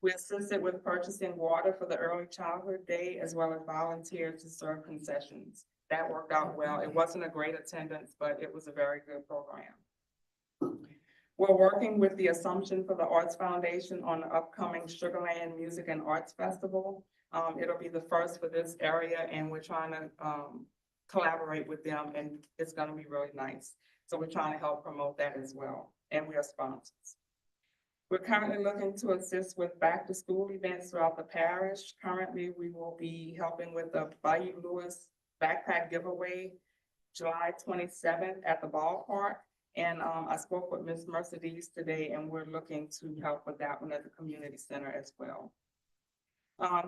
S17: We assisted with purchasing water for the Early Childhood Day, as well as volunteered to serve concessions. That worked out well. It wasn't a great attendance, but it was a very good program. We're working with the Assumption for the Arts Foundation on the upcoming Sugarland Music and Arts Festival. It'll be the first for this area and we're trying to collaborate with them and it's gonna be really nice. So we're trying to help promote that as well, and we are sponsors. We're currently looking to assist with back to school events throughout the parish. Currently, we will be helping with the Bayou Lewis backpack giveaway, July 27th at the ballpark. And I spoke with Ms. Mercedes today, and we're looking to help with that one at the community center as well.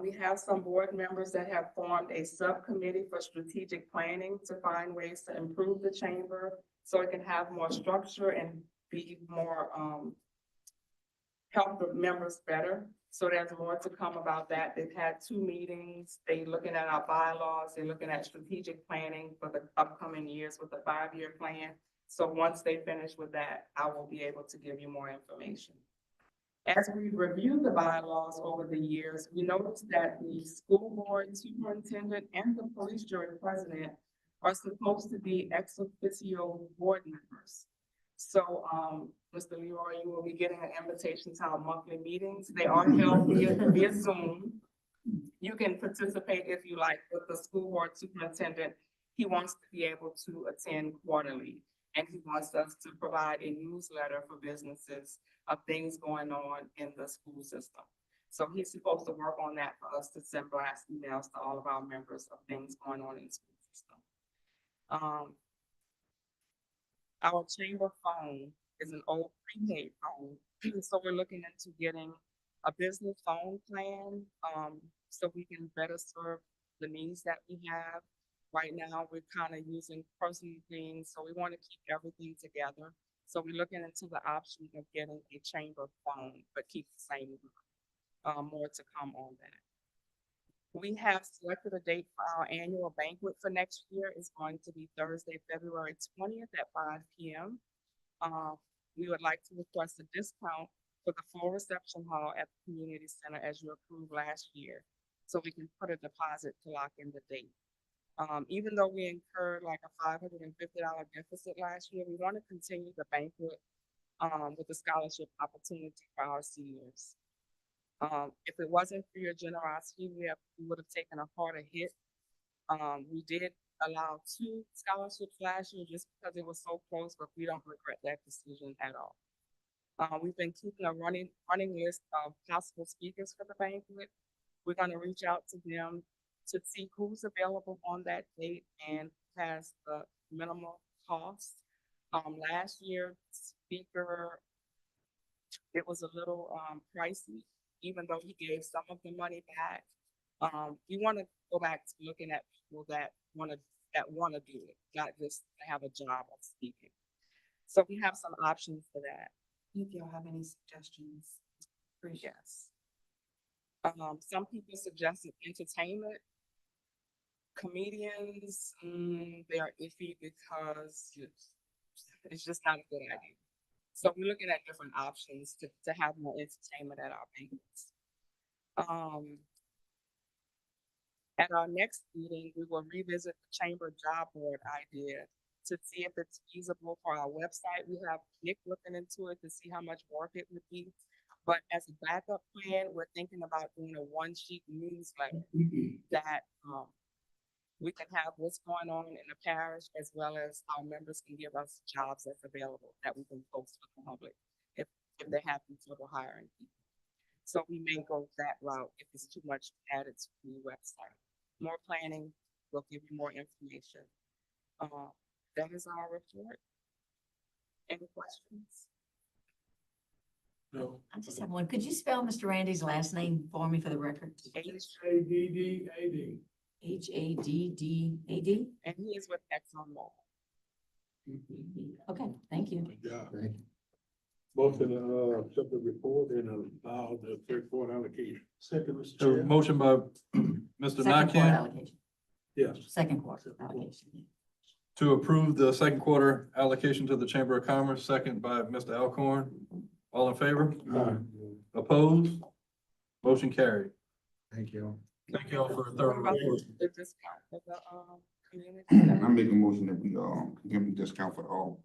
S17: We have some board members that have formed a subcommittee for strategic planning to find ways to improve the chamber so it can have more structure and be more, help the members better. So there's more to come about that. They've had 2 meetings. They're looking at our bylaws. They're looking at strategic planning for the upcoming years with the 5-year plan. So once they finish with that, I will be able to give you more information. As we review the bylaws over the years, we noticed that the school board superintendent and the police jury president are supposed to be ex officio board members. So, Mr. Leroy, you will be getting an invitation to our monthly meetings. They are held via Zoom. You can participate if you like, but the school board superintendent, he wants to be able to attend quarterly. And he wants us to provide a newsletter for businesses of things going on in the school system. So he's supposed to work on that for us to send blast emails to all of our members of things going on in the school system. Our chamber phone is an old prepaid phone. So we're looking into getting a business phone plan, so we can better serve the needs that we have. Right now, we're kind of using personal things, so we want to keep everything together. So we're looking into the option of getting a chamber phone, but keep the same. More to come on that. We have selected a date for our annual banquet for next year. It's going to be Thursday, February 20th at 5 p.m. We would like to request a discount for the full reception hall at the community center as you approved last year, so we can put a deposit to lock in the date. Even though we incurred like a $550 deficit last year, we want to continue the banquet with the scholarship opportunity for our seniors. If it wasn't for your generosity, we would have taken a harder hit. We did allow 2 scholarships last year just because it was so close, but we don't regret that decision at all. We've been keeping a running list of possible speakers for the banquet. We're going to reach out to them to see who's available on that date and has the minimal cost. Last year, speaker, it was a little pricey, even though he gave some of the money back. We want to go back to looking at people that want to do it, not just have a job of speaking. So we have some options for that. If y'all have any suggestions, yes. Some people suggested entertainment. Comedians, they are iffy because it's just not a good idea. So we're looking at different options to have more entertainment at our banquets. At our next meeting, we will revisit the chamber job board idea to see if it's feasible for our website. We have Nick looking into it to see how much work it would be. But as a backup plan, we're thinking about doing a 1-sheet newsletter that we can have what's going on in the parish, as well as our members can give us jobs that's available that we can post for the public if they're having trouble hiring people. So we may go that route if it's too much added to the website. More planning will give you more information. That is our report. Any questions?
S11: No.
S6: I just have one. Could you spell Mr. Randy's last name for me for the record?
S11: H-A-D-D-A-D.
S6: H-A-D-D-A-D?
S17: And he is with ExxonMobil.
S6: Okay, thank you.
S11: Good job.
S4: Thank you.
S11: Motion to accept the report and allow the third quarter allocation. Second, Mr.
S7: So
S11: Chair.
S7: motion by Mr.
S6: Second quarter
S7: Nakane
S6: allocation.
S11: Yes.
S6: Second quarter allocation.
S7: to approve the second quarter allocation to the Chamber of Commerce, second by Mr. Alcorn. All in favor? Opposed? Motion carried.
S4: Thank you.
S7: Thank you all for a
S17: What
S7: thorough
S17: about
S7: report.
S17: the discount for the community
S9: I
S17: center?
S9: make a motion that we, give them discount for all.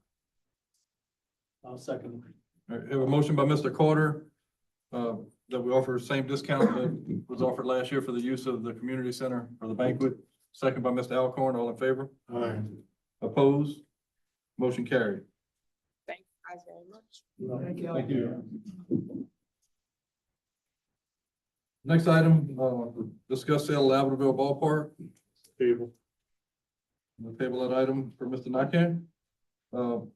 S11: I'll second.
S7: All right, we have a motion by Mr. Carter, that we offer same discount that was offered last year for the use of the community center for the banquet. Second by Mr. Alcorn, all in favor?
S11: Aye.
S7: Opposed? Motion carried.
S17: Thank you guys very much.
S11: Thank you.
S7: Thank you. Next item, discuss sale of Albertville Ballpark.
S11: Table.
S7: We'll table that item for Mr. Nakane.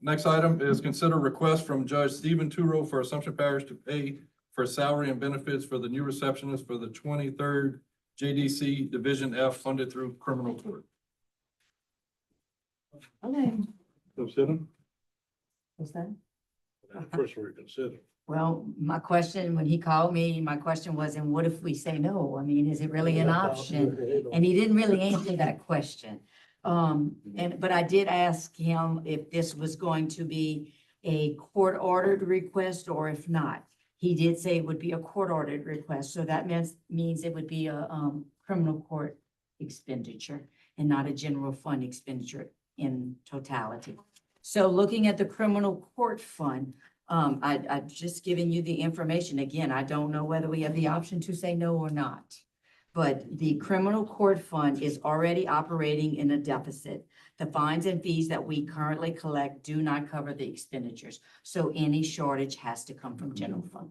S7: Next item is consider request from Judge Stephen Turo for Assumption Parish to pay for salary and benefits for the new receptionist for the 23rd JDC Division F funded through criminal court.
S6: Okay.
S11: Consider,
S6: What's that?
S11: first we consider.
S6: Well, my question, when he called me, my question was, and what if we say no? I mean, is it really an option? And he didn't really answer that question. But I did ask him if this was going to be a court-ordered request or if not. He did say it would be a court-ordered request, so that means it would be a, criminal court expenditure and not a general fund expenditure in totality. So looking at the criminal court fund, I've just given you the information. Again, I don't know whether we have the option to say no or not. But the criminal court fund is already operating in a deficit. The fines and fees that we currently collect do not cover the expenditures. So any shortage has to come from general fund.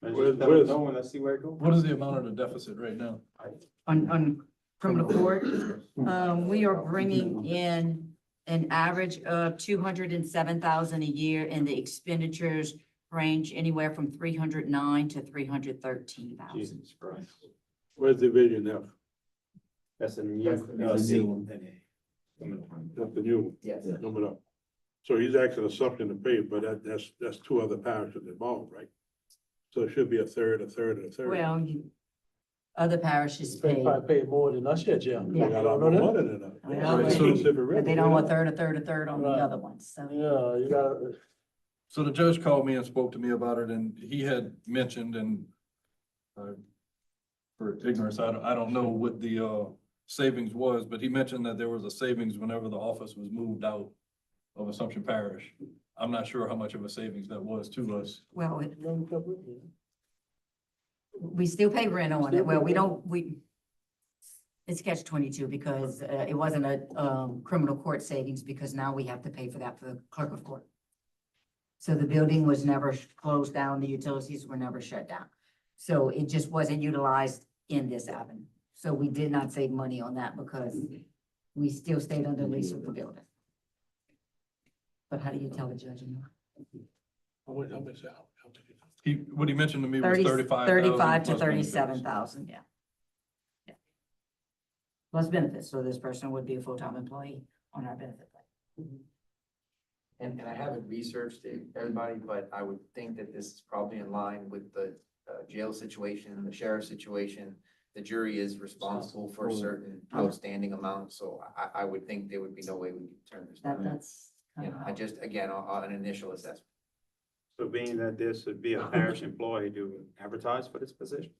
S3: Let's see where it goes.
S7: What is the amount of the deficit right now?
S6: On criminal court, we are bringing in an average of 207,000 a year, and the expenditures range anywhere from 309 to 313,000.
S3: Jesus Christ.
S11: Where's Division F?
S3: That's a new,
S14: That's the new one.
S11: That's the new one.
S14: Yes.
S11: Number up. So he's asking assumption to pay, but that's two other parishes involved, right? So it should be a third, and a third.
S6: Well, other parishes pay,
S11: Pay more than us yet, Jim.
S6: Yeah.
S11: They got a lot more money than us.
S6: Well,
S11: Right,
S6: but they don't want a third on the
S11: Right.
S6: other ones, so.
S11: Yeah, you gotta.
S7: So the judge called me and spoke to me about it, and he had mentioned, and for ignorance, I don't know what the savings was, but he mentioned that there was a savings whenever the office was moved out of Assumption Parish. I'm not sure how much of a savings that was to us.
S6: Well, we still pay rent on it. Well, it's catch 22 because it wasn't a criminal court savings because now we have to pay for that for the clerk of court. So the building was never closed down, the utilities were never shut down. So it just wasn't utilized in this avenue. So we did not save money on that because we still stayed under lease with the building. But how do you tell the judge?
S7: What he mentioned to me was
S6: 30
S7: 35,000.
S6: 35 to
S7: plus benefits.
S6: 37,000, yeah. Yeah. Plus benefits, so this person would be a full-time employee on our benefit plan.
S14: And I haven't researched it, everybody, but I would think that this is probably in line with the jail situation, the sheriff's situation. The jury is responsible for certain outstanding amounts, so I would think there would be no way we could turn this down.
S6: That's kind
S14: Yeah,
S6: of
S14: I just, again, on an initial assessment.
S3: So being that this would be a parish employee, do we advertise for this position?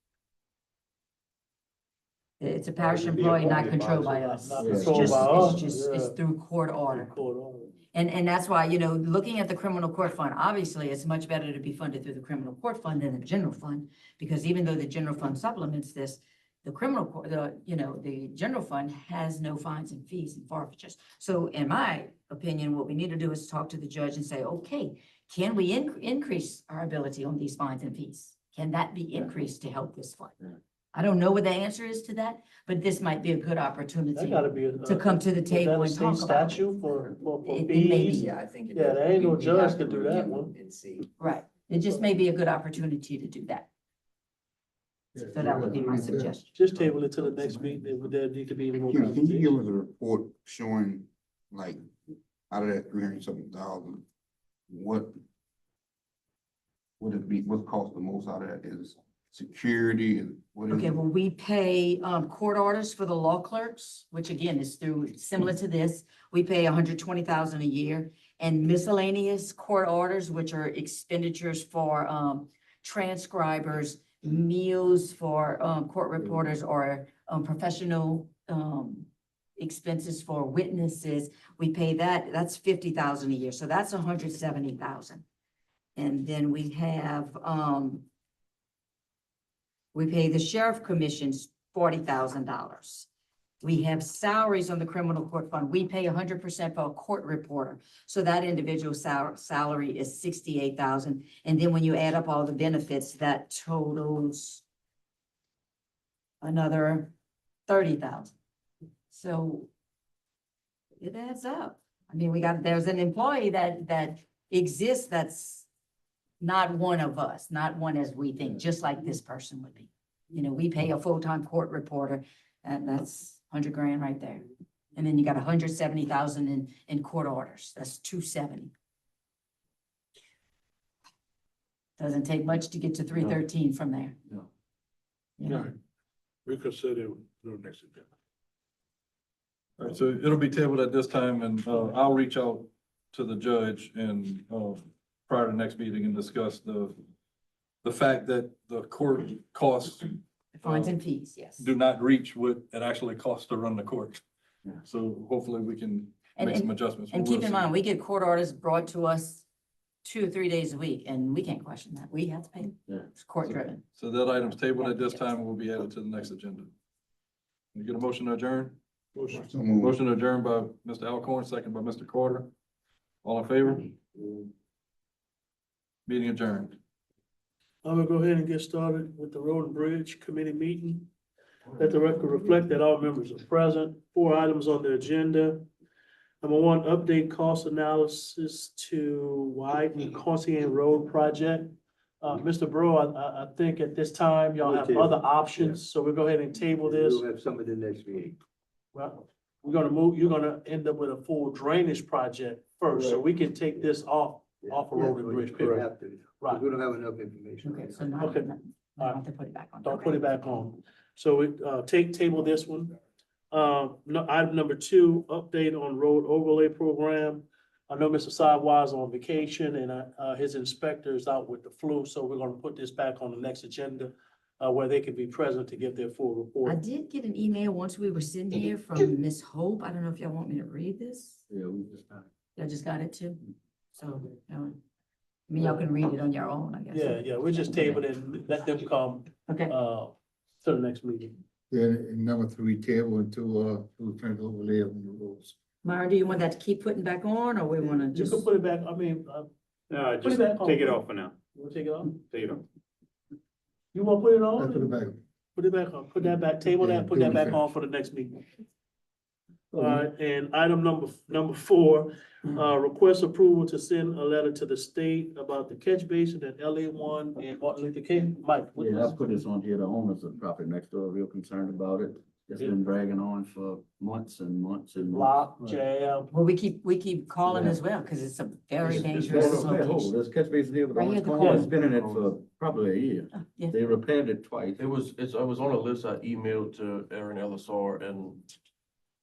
S6: it's a parish
S11: It would be
S6: employee not
S11: appointed by
S6: controlled
S11: us,
S6: by
S11: not-
S6: us.
S11: not
S6: It's
S11: controlled
S6: just,
S11: by
S6: it's
S11: us,
S6: just, it's
S11: yeah.
S6: through court order. And that's why, looking at the criminal court fund, obviously, it's much better to be funded through the criminal court fund than the general fund. Because even though the general fund supplements this, the criminal court, the general fund has no fines and fees and forfeitures. So in my opinion, what we need to do is talk to the judge and say, okay, can we increase our ability on these fines and fees? Can that be increased to help this fund? I don't know what the answer is to that, but this might be a good opportunity
S11: That gotta be.
S6: to come to the table and talk about it.
S11: Statute for
S6: It may
S11: fees.
S6: be.
S14: Yeah, I think.
S11: Yeah, there ain't no
S14: we
S11: judge
S14: have
S11: could
S14: to
S11: do that
S14: review
S11: one.
S14: And see.
S6: Right. It just may be a good opportunity to do that. So that would be my suggestion.
S11: Just table it till the next meeting, would there need to be any more
S9: Can you
S11: conversation?
S9: give us a report showing, like, out of that 300-something thousand, what would it be, what cost the most out of that is security and what is?
S6: Okay, well, we pay court orders for the law clerks, which again is similar to this. We pay 120,000 a year, and miscellaneous court orders, which are expenditures for transcribers, meals for court reporters, or professional expenses for witnesses. We pay that. That's 50,000 a year, so that's 170,000. And then we have we pay the sheriff commissions $40,000. We have salaries on the criminal court fund. We pay 100% for a court reporter. So that individual salary is 68,000. And then when you add up all the benefits, that totals another 30,000. So it adds up. I mean, there's an employee that exists that's not one of us, not one as we think, just like this person would be. You know, we pay a full-time court reporter, and that's 100 grand right there. And then you got 170,000 in court orders. That's 270. Doesn't take much to get to 313 from there.
S15: No.
S6: You know?
S11: Right. We consider the next agenda.
S7: All right, so it'll be tabled at this time, and I'll reach out to the judge and prior to next meeting and discuss the fact that the court costs
S6: Fines and fees, yes.
S7: do not reach what it actually costs to run the court.
S15: Yeah.
S7: So hopefully we can
S6: And-
S7: make some adjustments.
S6: And
S7: We'll
S6: keep in
S7: see.
S6: mind, we get court orders brought to us 2 or 3 days a week, and we can't question that. We have to pay.
S15: Yeah.
S6: It's court driven.
S7: So that item's tabled at this time and will be added to the next agenda. Can you get a motion to adjourn?
S11: Motion.
S9: So moved.
S7: Motion adjourned by Mr. Alcorn, second by Mr. Carter. All in favor? Meeting adjourned.
S11: I'm gonna go ahead and get started with the Road and Bridge Committee meeting. Let the record reflect that all members are present. 4 items on the agenda. Number 1, update cost analysis to widen Conscien Road project. Mr. Bro, I think at this time, y'all have other options, so we'll go ahead and table this.
S8: We'll have some of the next meeting.
S11: Well, you're gonna end up with a full drainage project first, so we can take this off of Road and Bridge, period.
S8: Have to.
S11: Right.
S8: We don't have enough information.
S6: Okay, so now,
S11: Okay.
S6: I have to put it back on.
S11: Don't put it back on. So we, table this one. No, item number 2, update on road overlay program. I know Mr. Sidewise on vacation and, his inspector is out with the flu, so we're gonna put this back on the next agenda, where they can be present to give their full
S6: I
S11: report.
S6: did get an email once we were sitting here from Miss Hope. I don't know if y'all want me to read this.
S15: Yeah, we just got it.
S6: Y'all just got it too? So, I mean, y'all can read it on your own, I guess.
S11: Yeah, we just table it and let them come,
S6: Okay.
S11: to the next meeting.
S4: Then in number 3, table until, we turn it overlay on the rules.
S6: Myron, do you want that to keep putting back on, or we wanna
S11: You
S6: just?
S11: can put it back, I mean,
S3: No,
S11: just take it
S3: off for now.
S11: you wanna take it off?
S3: Take it off.
S11: You wanna put it
S4: Let's put
S11: on?
S4: it back.
S11: Put it back on, put that back, table that, put that back on for the next meeting. All right, and item number 4, request approval to send a letter to the state about the catch basin at LA1 and Martin Luther King. Mike, what
S15: Yeah, I'll
S11: is?
S15: put this on here. The owners of the property next door are real concerned about it. It's been dragging on for months and months and months.
S11: Block, jam,
S6: Well, we keep calling as well, because it's a very dangerous
S15: There's
S6: location.
S15: There's catch basin here, but
S6: Right here at the
S15: corner. It's
S11: corner.
S15: been in it for probably a year.
S6: Oh, yeah.
S15: They repaired it twice.
S10: It was on a list I emailed to Aaron Elisar and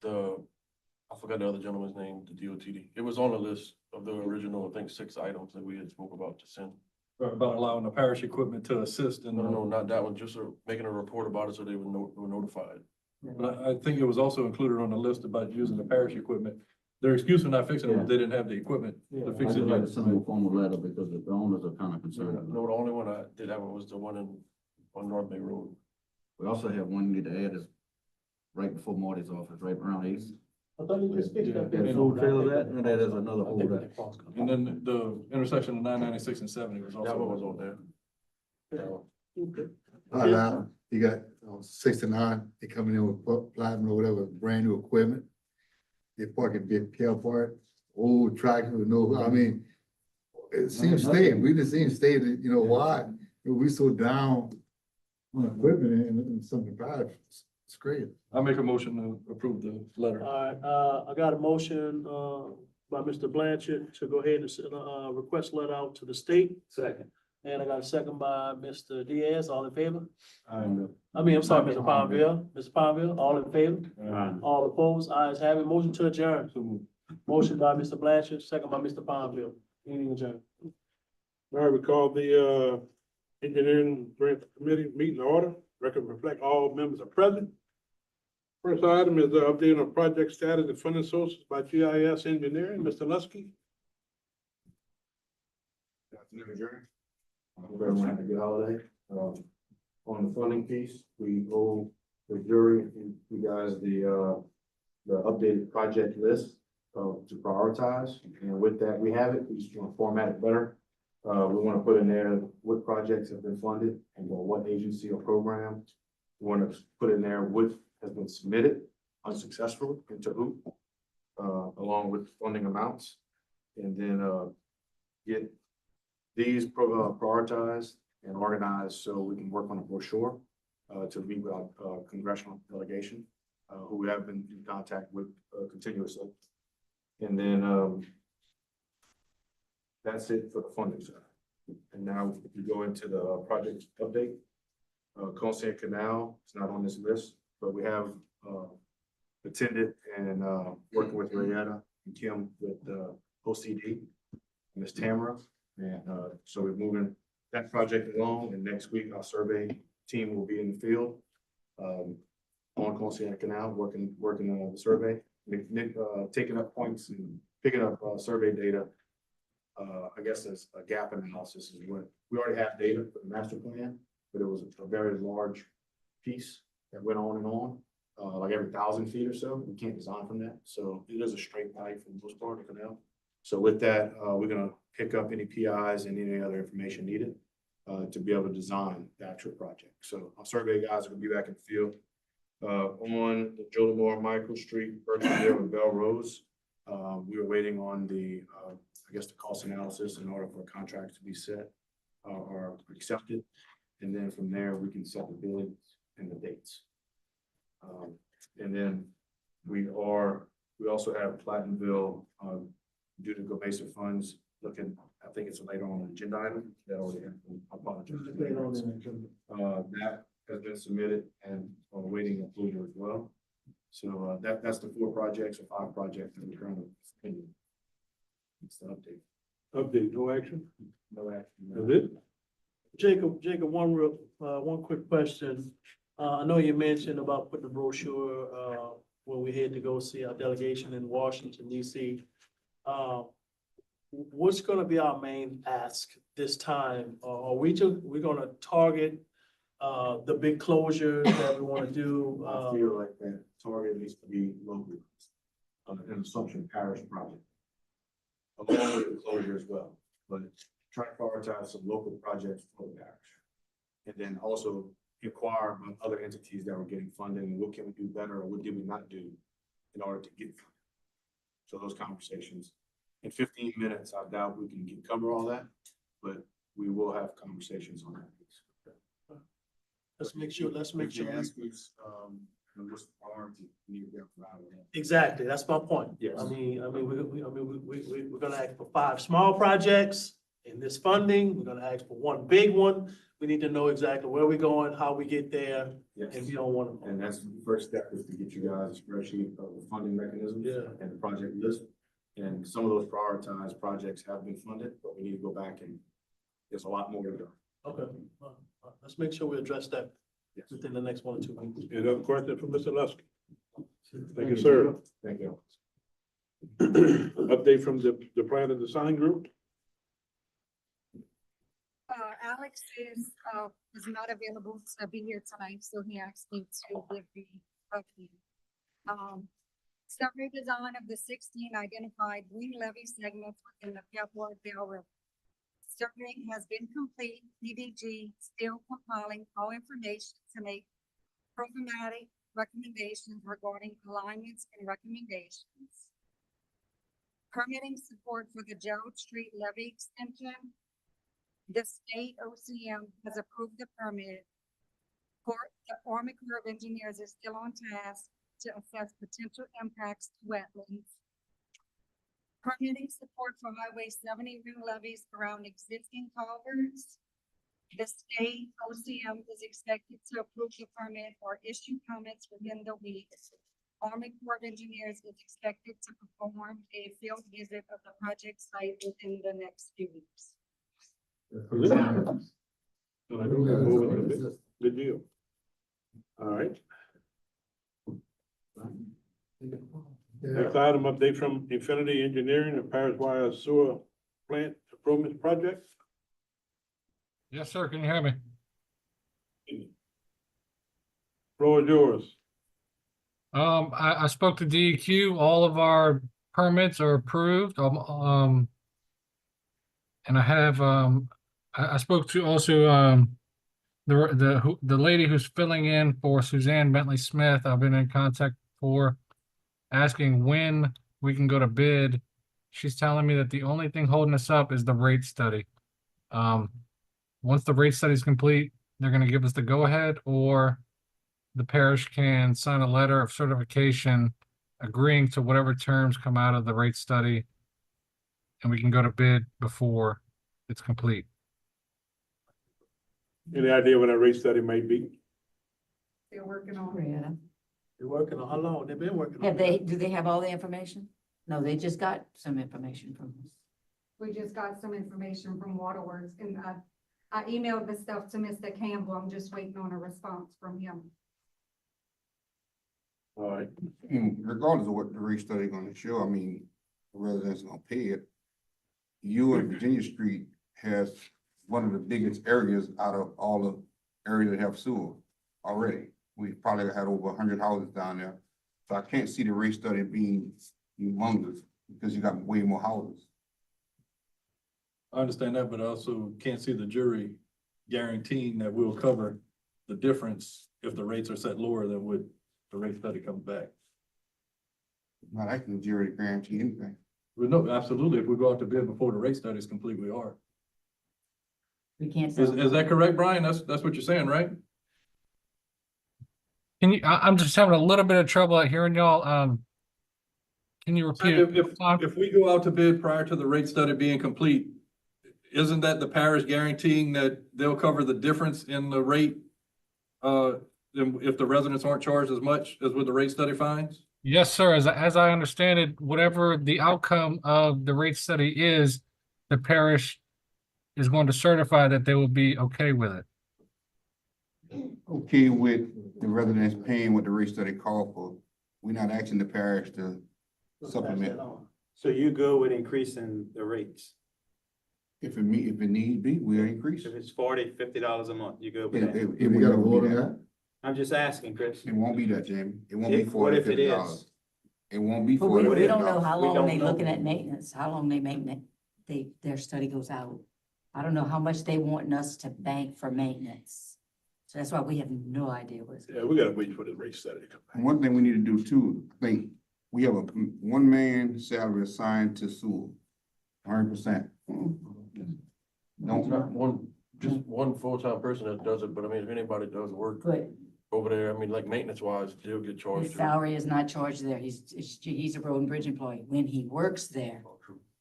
S10: I forgot the other gentleman's name, the DOTD. It was on the list of the original, I think, 6 items that we had spoke about to send.
S7: About allowing the parish equipment to assist in.
S10: No, not that one, just making a report about it so they were notified.
S7: But I think it was also included on the list about using the parish equipment. Their excuse for not fixing it was they didn't have the equipment
S11: Yeah.
S7: to
S15: I
S7: fix
S15: just
S7: it.
S15: like to send them a formal letter because the owners are kind of concerned. about it.
S10: No, the only one I did have was the one on North Bay Road.
S15: We also have one need to add is right before Marty's office, right around East.
S11: I thought you just fixed that.
S15: That food trailer that, and that is another
S11: I
S15: hole
S11: think
S15: that.
S11: that cross comes.
S7: And then the intersection of 996 and 70 was also.
S10: That one was on there.
S4: You got 69, they coming in with platinum or whatever, brand new equipment. They parking big tail part, old tractor with no, I mean, it seems stable. We just seem stable, you know, why? We so down on equipment and something private. It's great.
S7: I make a motion to approve the letter.
S11: All right, I got a motion, by Mr. Blanchard to go ahead and send a, request letter out to the state.
S3: Second.
S11: And I got a second by Mr. Diaz, all in favor?
S7: And
S11: I'm sorry, Mr. Palmville, all in favor?
S3: Aye.
S11: All opposed, ayes have it, motion to adjourn.
S7: so moved.
S11: Motion by Mr. Blanchard, second by Mr. Palmville, meeting adjourned.
S18: All right, we call the engineering grant committee meeting to order. Record reflect all members are present. First item is the update on project status and funding sources by GIS Engineering. Mr. Lusky.
S19: Good afternoon, Jerry. I hope everyone had a good holiday. On the funding piece, we owe the jury and you guys the updated project list to prioritize. And with that, we have it. We just want to format it better. We want to put in there what projects have been funded and what agency or program. We want to put in there what has been submitted unsuccessful into who, along with funding amounts. And then, get these prioritized and organized so we can work on a brochure, to meet with our congressional delegation, who we have been in contact with, continuously. And then, that's it for the funding side. And now we go into the project update. Constant Canal is not on this list, but we have, attended and, working with Rayetta and Kim with, OCD, Ms. Tamara. And, so we're moving that project along, and next week our survey team will be in the field, on Constant Canal, working on the survey, taking up points and picking up, survey data. I guess as a gap analysis is what, we already have data for the master plan, but it was a very large piece that went on and on, like every 1,000 feet or so. We can't design from that. So it is a straight line for the most part of the canal. So with that, we're gonna pick up any PIs and any other information needed, to be able to design the actual project. So our survey guys are gonna be back in the field, on the Joe Lamar, Michael Street, Burkeville, and Bell Rose. We were waiting on the, I guess, the cost analysis in order for contracts to be set, or accepted. And then from there, we can set the billing and the dates. And then we also have Platinville, due to Go-Mesa funds, looking, I think it's later on the agenda item. That already happened. I apologize. That has been submitted and we're waiting approval as well. So, that's the 4 projects or 5 projects that we're currently spending. It's the update.
S18: Update, no action?
S19: No action.
S18: That's it?
S11: Jacob, one quick question. I know you mentioned about putting the brochure, when we had to go see our delegation in Washington, DC. What's gonna be our main ask this time? We're gonna target, the big closures that we wanna do?
S19: I feel like that target needs to be local, an Assumption Parish project. Along with the closure as well, but try to prioritize some local projects for the parish. And then also inquire about other entities that were getting funding, and what can we do better, or what did we not do in order to get funding. So those conversations, in 15 minutes, I doubt we can cover all that, but we will have conversations on that piece.
S11: Let's make sure.
S19: If you ask us, what's the priority, we need to get out of that.
S11: Exactly, that's my point.
S19: Yes.
S11: We're gonna ask for 5 small projects in this funding. We're gonna ask for 1 big one. We need to know exactly where we're going, how we get there,
S19: Yes.
S11: and we don't want to.
S19: And that's the first step, is to get you guys a spreadsheet of the funding mechanisms and the project list. And some of those prioritized projects have been funded, but we need to go back and there's a lot more to go.
S11: Okay, let's make sure we address that within the next 1 or 2 weeks.
S18: Any other question from Mr. Lusky? Thank you, sir.
S19: Thank you.
S18: Update from the plan and design group.
S20: Alex is not available to be here tonight, so he asked me to give the update. Survey design of the 16 identified green levee segments within the Pepper Bell River. Surveying has been complete. PDG still compiling all information to make programmatic recommendations regarding alignments and recommendations. Permitting support for the Gerald Street levee extension. The state OCM has approved the permit. The Army Corps of Engineers is still on task to assess potential impacts to wetlands. Permitting support for Highway 70 rim levees around existing culverts. The state OCM is expected to approve the permit or issue comments within the week. Army Corps of Engineers is expected to perform a field visit of the project site within the next few weeks.
S18: Good deal. All right. Next item, update from Infinity Engineering and Parish Wire Sewer Plant Improvement Project.
S21: Yes, sir. Can you hear me?
S18: Floor is yours.
S21: I spoke to DEQ. All of our permits are approved. And I have, I spoke to also, the lady who's filling in for Suzanne Bentley Smith. I've been in contact before, asking when we can go to bid. She's telling me that the only thing holding us up is the rate study. Once the rate study is complete, they're gonna give us the go-ahead, or the parish can sign a letter of certification agreeing to whatever terms come out of the rate study, and we can go to bid before it's complete.
S18: Any idea what that rate study may be?
S12: They're working on it.
S6: Yeah.
S11: They're working on, how long? They've been working on
S6: Have
S11: it.
S6: do they have all the information? No, they just got some information from us.
S20: We just got some information from Waterworks and I emailed the stuff to Mr. Campbell. I'm just waiting on a response from him.
S18: All right,
S9: And regardless of what the rate study gonna show, I mean, the residents gonna pay it. You and Virginia Street has one of the biggest areas out of all the areas that have sewer already. We probably had over 100 houses down there. So I can't see the rate study being humongous because you got way more houses.
S7: I understand that, but I also can't see the jury guaranteeing that we'll cover the difference if the rates are set lower than what the rate study comes back.
S9: Not asking the jury to guarantee anything.
S7: Well, no, absolutely. If we go out to bid before the rate study is complete, we are.
S6: We can't.
S7: Is that correct, Brian? That's what you're saying, right?
S21: Can you, I'm just having a little bit of trouble at hearing y'all. Can you repeat it?
S7: If we go out to bid prior to the rate study being complete, isn't that the parish guaranteeing that they'll cover the difference in the rate? If the residents aren't charged as much as with the rate study fines?
S21: Yes, sir. As I understand it, whatever the outcome of the rate study is, the parish is going to certify that they will be okay with it.
S9: Okay with the residents paying what the rate study called for. We're not asking the parish to supplement.
S3: So you go with increasing the rates?
S9: If it need be, we'll increase.
S3: If it's $40, $50 a month, you go with
S9: If,
S3: that?
S9: if we gotta vote on that,
S3: I'm just asking, Chris.
S9: it won't be that, Jamie. It won't be
S3: What if it
S9: $40, $50.
S3: is?
S9: It won't be
S6: But we
S9: $40,
S6: don't know
S9: $50.
S6: how
S3: We
S6: long
S3: don't
S6: they
S3: know.
S6: looking at maintenance, how long they their study goes out. I don't know how much they wanting us to bank for maintenance. So that's why we have no idea what it's.
S18: yeah, we gotta wait for the rate study to come back.
S9: One thing we need to do too, I think, we have a one-man salary assigned to sewer, 100%.
S10: It's not just one full-time person that does it, but I mean, if anybody does work
S6: Good,
S10: over there, I mean, like maintenance wise, they'll get
S6: his
S10: charged.
S6: salary is not charged there, he's a road and bridge employee. When he works there,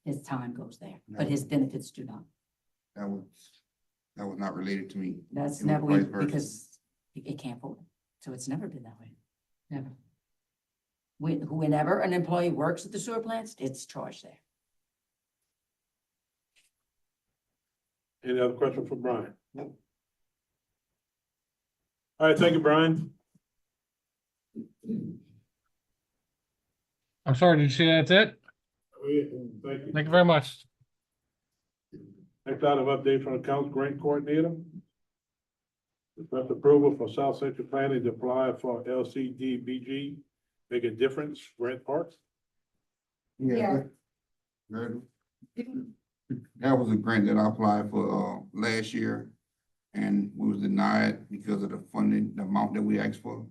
S6: his time goes there, but his benefits do not.
S9: That was not related to me.
S6: That's
S9: It was
S6: never,
S9: vice versa.
S6: because it can't afford it, so it's never been that way, never. Whenever an employee works at the sewer plants, it's charged there.
S18: Any other question for Brian? All right, thank you, Brian.
S21: I'm sorry, did you see that's it?
S18: Thank you.
S21: Thank you very much.
S18: Next item, update from the council grant coordinator. Request approval for South Central Planning to apply for LCDBG, Make a Difference Grant Parks.
S9: Yeah. That was a grant that I applied for, last year, and we was denied because of the funding, the amount that we asked for.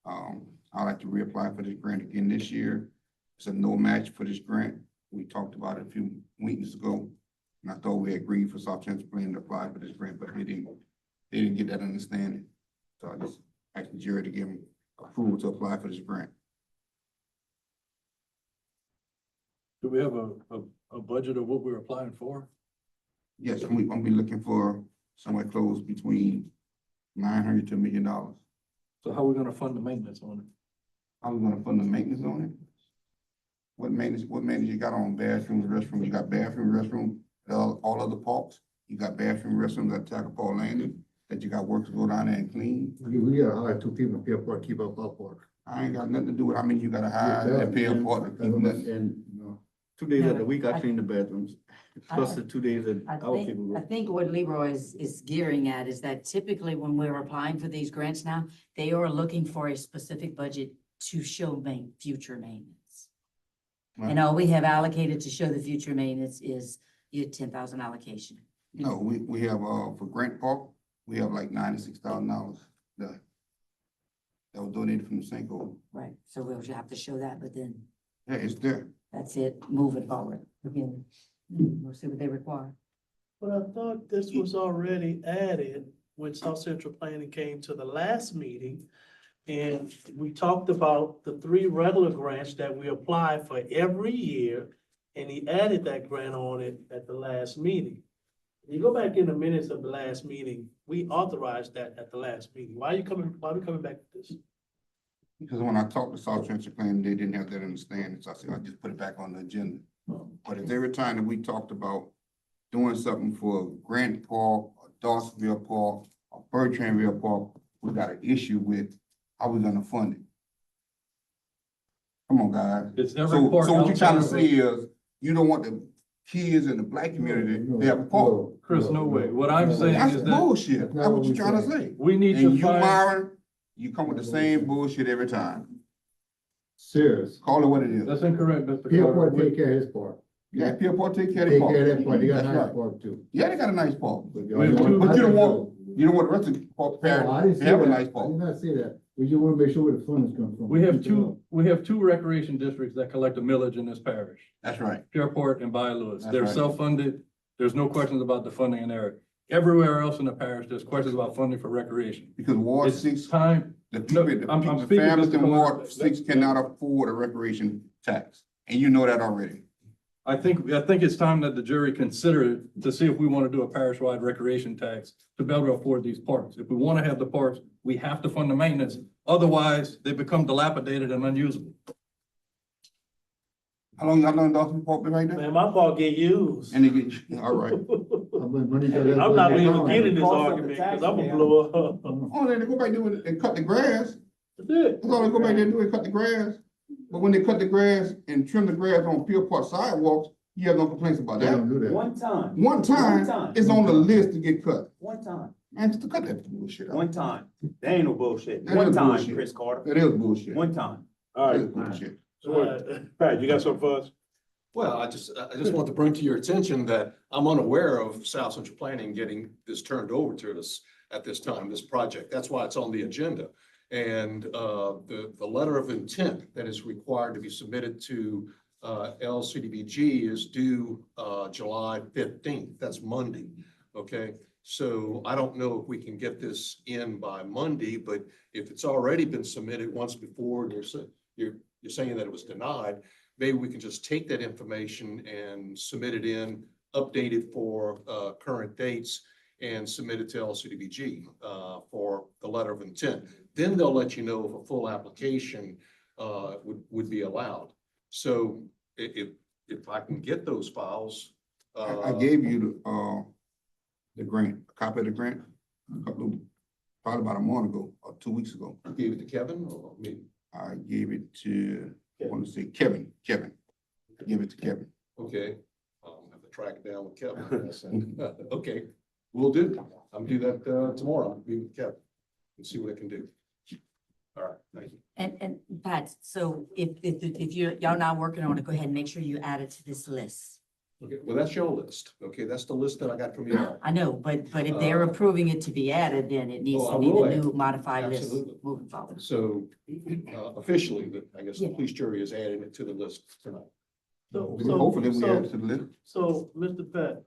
S9: I'd like to reapply for this grant again this year. It's a no match for this grant. We talked about it a few meetings ago, and I thought we agreed for South Central Planning to apply for this grant, but they didn't get that understanding. So I just asked the jury to give them approval to apply for this grant.
S7: Do we have a budget of what we're applying for?
S9: Yes, I'm gonna be looking for somewhere close between $900 to $1 million.
S7: So how are we gonna fund the maintenance on it?
S9: How we gonna fund the maintenance on it? What maintenance you got on bathrooms, restrooms? You got bathroom, restroom, all other parks? You got bathroom, restrooms at Tacopah Landing that you got work to go down there and clean?
S4: We gotta hire 2 people to pay up, keep up our park.
S9: I ain't got nothing to do with, I mean, you gotta hire and pay a part to keep nothing.
S15: And 2 days of the week, I clean the bathrooms, plus the 2 days that our people
S6: I
S15: go.
S6: think what Leroy is gearing at is that typically when we're applying for these grants now, they are looking for a specific budget to show future maintenance. And all we have allocated to show the future maintenance is your 10,000 allocation.
S9: No, we have, for Grant Park, we have like $96,000 done. that was donated from the sinkhole.
S6: Right, so we'll have to show that, but then
S9: Yeah, it's there.
S6: that's it, moving forward. Again, we'll see what they require.
S11: But I thought this was already added when South Central Planning came to the last meeting. And we talked about the 3 regular grants that we apply for every year. And he added that grant on it at the last meeting. You go back in the minutes of the last meeting, we authorized that at the last meeting. Why are we coming back to this?
S9: Because when I talked to South Central Planning, they didn't have that understanding, so I said, I'll just put it back on the agenda. But it's every time that we talked about doing something for Grant Park, or Dawsonville Park, or Bertrandville Park, we got an issue with how we gonna fund it. Come on, guys.
S7: It's every
S9: So
S7: park
S9: what you're trying to
S7: outside
S9: say
S7: of-
S9: is, you don't want the kids in the black community to have a park.
S7: Chris, no way. What I'm saying
S9: That's
S7: is that
S9: bullshit. That's what you're trying to say.
S7: we need to
S9: And you,
S7: find,
S9: Myron, you come with the same bullshit every time.
S4: Serious.
S9: Call it what it is.
S7: that's incorrect, Mr.
S4: Pierpont
S7: Carter.
S4: take care of his part.
S9: Yeah, Pierpont take care of
S4: Take
S9: the park.
S4: care of that part, they got a
S9: That's
S4: nice
S9: right.
S4: park too.
S9: Yeah, they got a nice park.
S4: But
S7: We have two-
S9: But you don't want the rest of the park
S4: Oh, I didn't
S9: to
S4: say
S9: have a
S4: that.
S9: nice
S4: I
S9: park.
S4: did not say that. We just wanna make sure where the funds come from.
S7: We have two recreation districts that collect a millage in this parish,
S9: That's right.
S7: Pierpont and Bayou Lewis.
S9: That's
S7: They're
S9: right.
S7: self-funded. There's no questions about the funding in there. Everywhere else in the parish, there's questions about funding for recreation.
S9: Because Ward
S7: It's
S9: 6,
S7: time,
S9: the people,
S7: I'm
S9: the
S7: speaking,
S9: families
S7: Mr.
S9: in
S7: Carter.
S9: Ward 6 cannot afford a recreation tax. And you know that already.
S7: I think it's time that the jury consider it to see if we want to do a parish-wide recreation tax to be able to afford these parks. If we want to have the parks, we have to fund the maintenance. Otherwise, they become dilapidated and unusable.
S9: How long Dawson Park been right there?
S11: Man, my park get used.
S9: And they get, all right.
S11: I'm not even getting this argument because I'm gonna blow up.
S9: Oh, then they go back there and cut the grass.
S11: That's it.
S9: That's all they go back there and do is cut the grass. But when they cut the grass and trim the grass on Pierpont sidewalks, you have no complaints about
S4: They
S9: that.
S4: don't do that.
S8: One time.
S9: One time, it's on the list to get cut.
S8: One time.
S9: Man, just to cut that bullshit out.
S8: One time. That ain't no bullshit.
S9: That
S8: One
S9: is
S8: time,
S9: bullshit.
S8: Chris Carter.
S9: That is bullshit.
S8: One time.
S18: All
S9: That
S18: right,
S9: is bullshit.
S18: so what, Pat, you got something for us?
S1: Well, I just want to bring to your attention that I'm unaware of South Central Planning getting this turned over to us at this time, this project. That's why it's on the agenda. And the letter of intent that is required to be submitted to LCDBG is due July 15th. That's Monday. Okay, so I don't know if we can get this in by Monday, but if it's already been submitted once before, and you're saying that it was denied, maybe we can just take that information and submit it in, update it for current dates, and submit it to LCDBG for the letter of intent. Then they'll let you know if a full application would be allowed. So if I can get those files.
S9: I gave you the grant, a copy of the grant, probably about a month ago or 2 weeks ago.
S1: You gave it to Kevin or me?
S9: I gave it to, I want to say Kevin. Give it to Kevin.
S1: Okay, I'll have to track it down with Kevin. Okay, we'll do. I'll do that tomorrow. I'll be with Kevin and see what I can do. All right, thank you.
S6: And Pat, so if y'all not working on it, go ahead and make sure you add it to this list.
S1: Okay, well, that's your list. Okay, that's the list that I got from you.
S6: I know, but if they're approving it to be added, then it needs
S1: Oh,
S6: to
S1: I
S6: be
S1: will
S6: the
S1: add.
S6: new modified list
S1: Absolutely.
S6: moving forward.
S1: So officially, I guess the
S6: Yeah.
S1: police jury is adding it to the list tonight.
S9: Hopefully we add it to the list.
S11: So, Mr. Pett,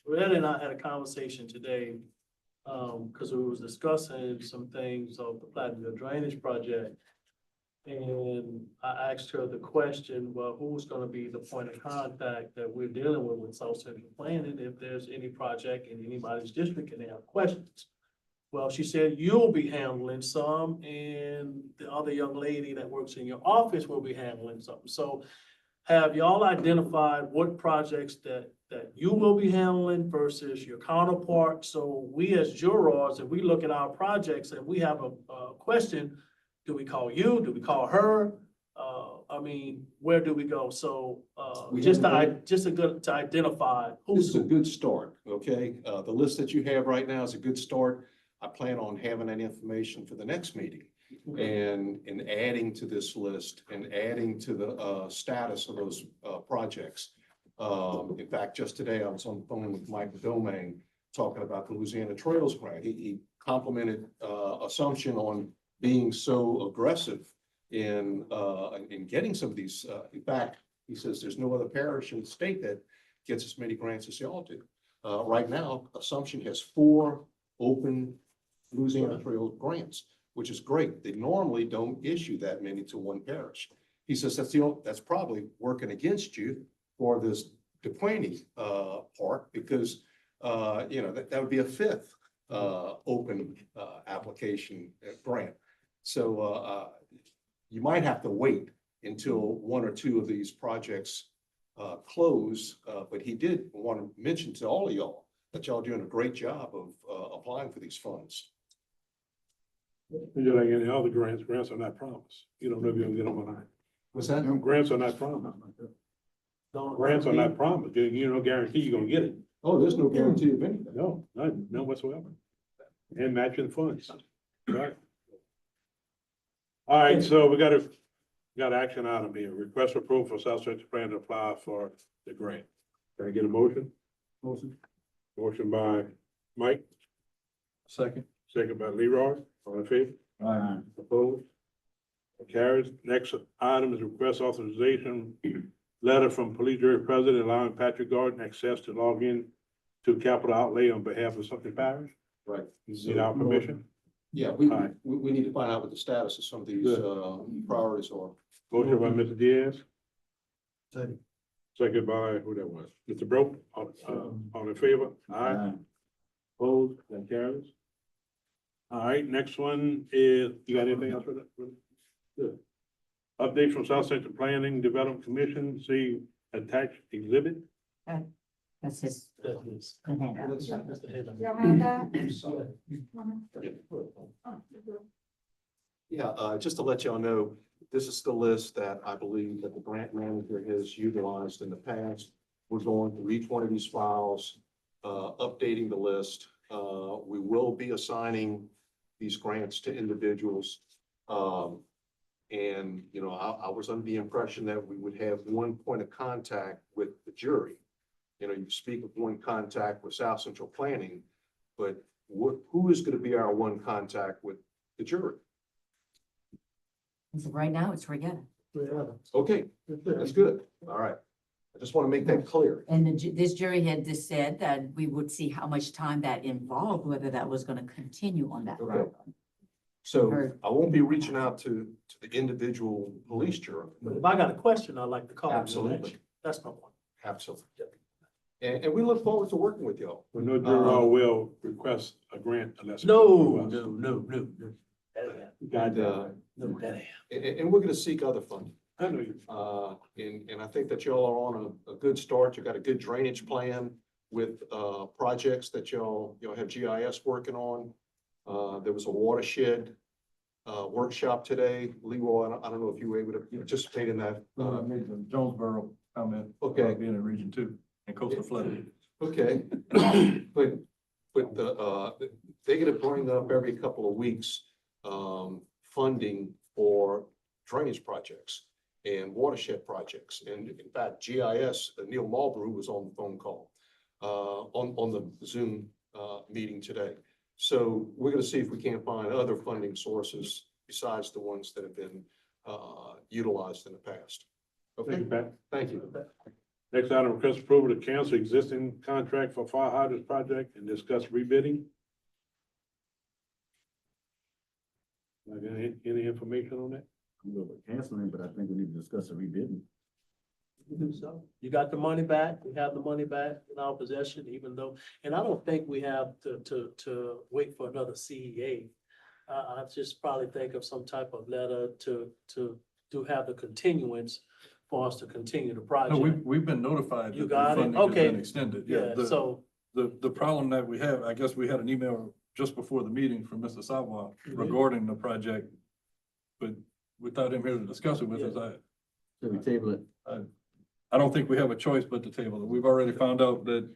S11: Red and I had a conversation today, because we was discussing some things of the Platteville Drainage Project. And I asked her the question, well, who's gonna be the point of contact that we're dealing with South Central Planning if there's any project in anybody's district and they have questions? Well, she said you'll be handling some and the other young lady that works in your office will be handling something. So have y'all identified what projects that you will be handling versus your counterpart? So we as jurors, if we look at our projects and we have a question, do we call you? Do we call her? I mean, where do we go? So to identify
S1: This is a
S11: who's.
S1: good start, okay? The list that you have right now is a good start. I plan on having that information for the next meeting. And adding to this list and adding to the status of those projects. In fact, just today I was on the phone with Mike Domingue talking about the Louisiana Trails Grant. He complimented Assumption on being so aggressive in getting some of these, in fact, he says there's no other parish in the state that gets as many grants as y'all do. Right now, Assumption has 4 open Louisiana Trail grants, which is great. They normally don't issue that many to one parish. He says that's probably working against you for this DeQuaney part, because that would be a 5th open application grant. So you might have to wait until 1 or 2 of these projects close, but he did want to mention to all of y'all that y'all doing a great job of applying for these funds.
S18: Just like any other grants are not promised. You don't know if you're gonna get them or not.
S1: What's that?
S18: Grants are not promised. Grants are not promised. You don't guarantee you're gonna get it.
S1: Oh, there's no guarantee of anything.
S18: No, none whatsoever. And matching funds. Right. All right, so we got action item here. Request approval for South Central Plan to apply for the grant. Can I get a motion?
S7: Motion.
S18: Motion by Mike,
S7: Second.
S18: second by Leroy. All in favor?
S7: Aye.
S18: Opposed? Carries. Next item is request authorization letter from police jury president allowing Patrick Gordon access to log in to capital outlay on behalf of Suffolk Parish.
S1: Right.
S18: Need our permission?
S1: Yeah,
S18: Aye.
S1: we need to find out what the status of some of these priorities are.
S18: Motion by Mr. Diaz,
S7: Second.
S18: second by, who that was? Mr. Broke, all in favor? Aye. Opposed? That carries. All right, next one is, you got anything else for that? Good. Update from South Central Planning Development Commission, see attached exhibit.
S6: That's his.
S11: Your
S1: Yeah, just to let y'all know, this is the list that I believe that the grant manager has utilized in the past. We're going through each one of these files, updating the list. We will be assigning these grants to individuals. And, I was under the impression that we would have one point of contact with the jury. You speak of one contact with South Central Planning, but who is going to be our one contact with the jury?
S6: As of right now, it's Regatta.
S1: Okay, that's good. All right. I just want to make that clear.
S6: And this jury had just said that we would see how much time that involved, whether that was going to continue on that.
S1: Okay. So I won't be reaching out to the individual police jury.
S11: But if I got a question, I'd like to call. you.
S1: Absolutely.
S11: That's my point.
S1: Absolutely. And we look forward to working with y'all.
S18: We know jury will request a grant unless.
S11: No.
S18: Got
S11: No, that ain't.
S1: And we're going to seek other funding.
S18: I know you.
S1: And I think that y'all are on a good start. You got a good drainage plan with projects that y'all have GIS working on. There was a watershed workshop today. Leroy, I don't know if you were able to participate in that.
S7: I made the Jonesboro comment.
S1: Okay.
S7: Being in region 2 and coastal flooding.
S1: Okay, but they're gonna bring up every couple of weeks, funding for drainage projects and watershed projects. And in fact, GIS, Neil Marlborough was on the phone call, on the Zoom, meeting today. So we're gonna see if we can't find other funding sources besides the ones that have been, utilized in the past.
S18: Thank
S1: Okay,
S18: you, Pat.
S1: thank you.
S18: Next item, request approval to cancel existing contract for fire hydrants project and discuss rebidding. Any information on that?
S15: I'm a little bit canceling, but I think we need to discuss a rebidding.
S11: You do so. You got the money back. We have the money back in our possession, even though, and I don't think we have to wait for another CEA. I just probably think of some type of letter to have the continuance for us to continue the
S7: No,
S11: project.
S7: we've been notified.
S11: You
S7: that the
S11: got it?
S7: funding has
S11: Okay.
S7: been extended.
S11: Yeah, so,
S7: The problem that we have, I guess we had an email just before the meeting from Mr. Sawa regarding the project. But without him here to discuss it with us,
S15: Should we table it?
S7: I don't think we have a choice but to table it. We've already found out that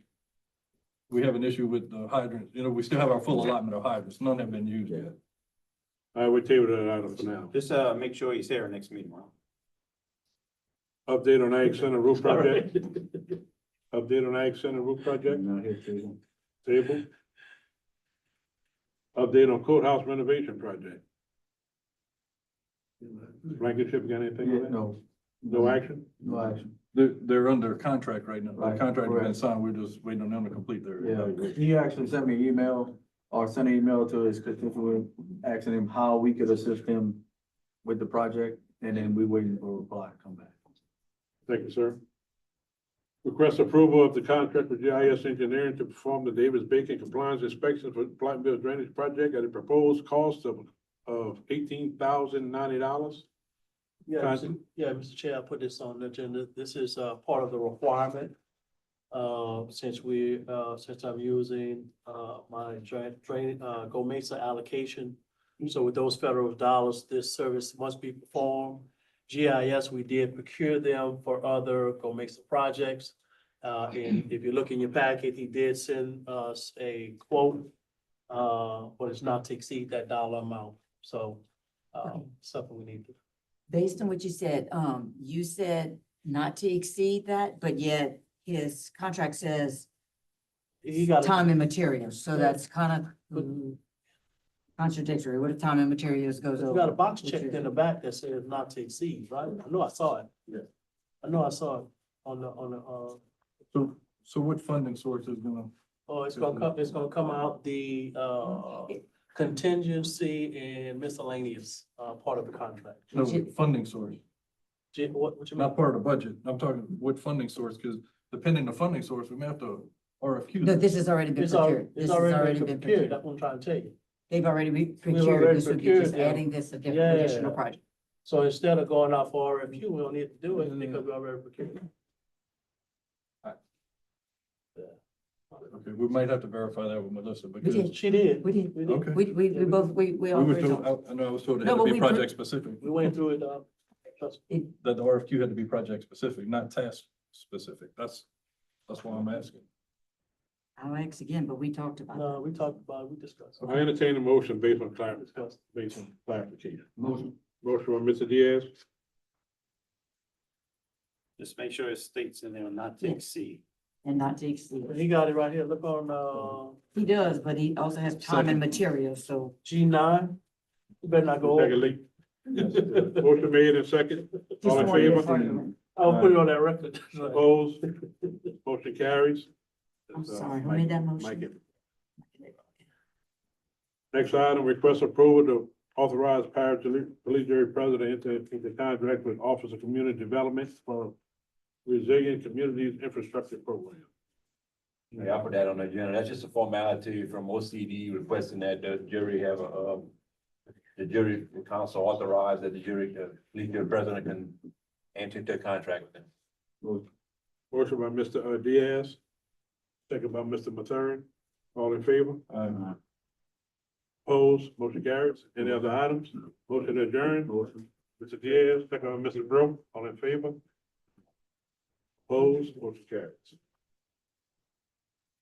S7: we have an issue with the hydrants. We still have our full allotment of hydrants. None have been used yet.
S18: All right, we'll table that item for now.
S3: Just, make sure he's here next meeting, Ron.
S18: Update on Ag Center roof project. Update on Ag Center roof project,
S15: Not here, table.
S18: table. Update on courthouse renovation project. Blankenship, got anything on that?
S5: No,
S18: No action?
S5: no action.
S7: They're under contract right now. The
S5: Right,
S7: contract has been
S5: correct.
S7: signed. We're just waiting on them to complete their
S5: Yeah,
S7: evaluation.
S5: he actually sent me an email or sent an email to his constituent asking him how we could assist him with the project, and then we waiting for a reply to come back.
S18: Thank you, sir. Request approval of the contract with GIS Engineering to perform the Davis-Bacon compliance inspection for Platteville Drainage Project at a proposed cost of $18,090.
S11: Yeah,
S18: Constance?
S11: Mr. Chair, I put this on the agenda. This is, part of the requirement. Since I'm using, my Go Mesa allocation. So with those federal dollars, this service must be performed. GIS, we did procure them for other Go Mesa projects. And if you look in your packet, he did send us a quote, but it's not to exceed that dollar amount. So, something we need to.
S6: Based on what you said not to exceed that, but yet his contract says
S11: He got.
S6: time and materials, so
S11: Yeah.
S6: that's kind of contradictory. What if time and materials goes over?
S11: You got a box checked in the back that says not to exceed, right? I know I saw it.
S7: Yeah.
S11: I know I saw it on the,
S7: So what funding source is gonna?
S11: oh, it's gonna come out the, contingency and miscellaneous, part of the contract.
S7: No, funding source,
S11: What you mean?
S7: not part of the budget. I'm talking what funding source, because depending on the funding source, we may have to RFQ.
S6: No, this has already been procured. This
S11: It's
S6: has
S11: already been procured, that's what I'm trying to tell you.
S6: They've already procured.
S11: already
S6: This would be
S11: procured
S6: just
S11: them.
S6: adding this
S11: Yeah.
S6: additional project.
S11: So instead of going out for RFQ, we don't need to do it because we already procured.
S7: Okay, we might have to verify that with Melissa because.
S6: did.
S11: She did.
S6: We did.
S7: Okay.
S6: We both, we all.
S7: We were
S6: agreed
S7: told,
S6: on.
S7: I know I was told it
S6: No,
S7: had
S6: but
S7: to be
S6: we
S7: project specific,
S11: We went through it,
S7: that the RFQ had to be project specific, not task specific. That's why I'm asking.
S6: I'll ask again, but we talked about it.
S11: no, we talked about it, we discussed.
S18: I entertain a motion based on
S11: Discussed.
S18: clarification.
S5: Motion.
S18: Motion by Mr. Diaz,
S3: Just make sure it states in there not to
S6: Yeah.
S3: exceed.
S6: And not to exceed.
S11: He got it right here, look on,
S6: He does, but he also has time and materials, so.
S11: G9. You better not go over.
S18: secondly. Motion made and second. All in
S6: Just wanted to
S18: favor?
S6: part of it.
S11: I'll put it on that record.
S18: Opposed? Motion carries.
S6: I'm sorry, who made that motion?
S18: Mike. Next item, request approval to authorize Parish Collegiate President into contract with Office of Community Development for Resilient Communities Infrastructure Program.
S16: Yeah, I put that on the agenda. That's just a formality from OCD requesting that the jury have the jury council authorize that the jury, the president can enter into a contract with them.
S18: Motion by Mr. Diaz, second by Mr. Mathern. All in favor? Opposed? Motion carries. Any other items? Motion adjourned.
S5: Motion.
S18: Mr. Diaz, second by Mr. Bro. All in favor? Opposed? Motion carries.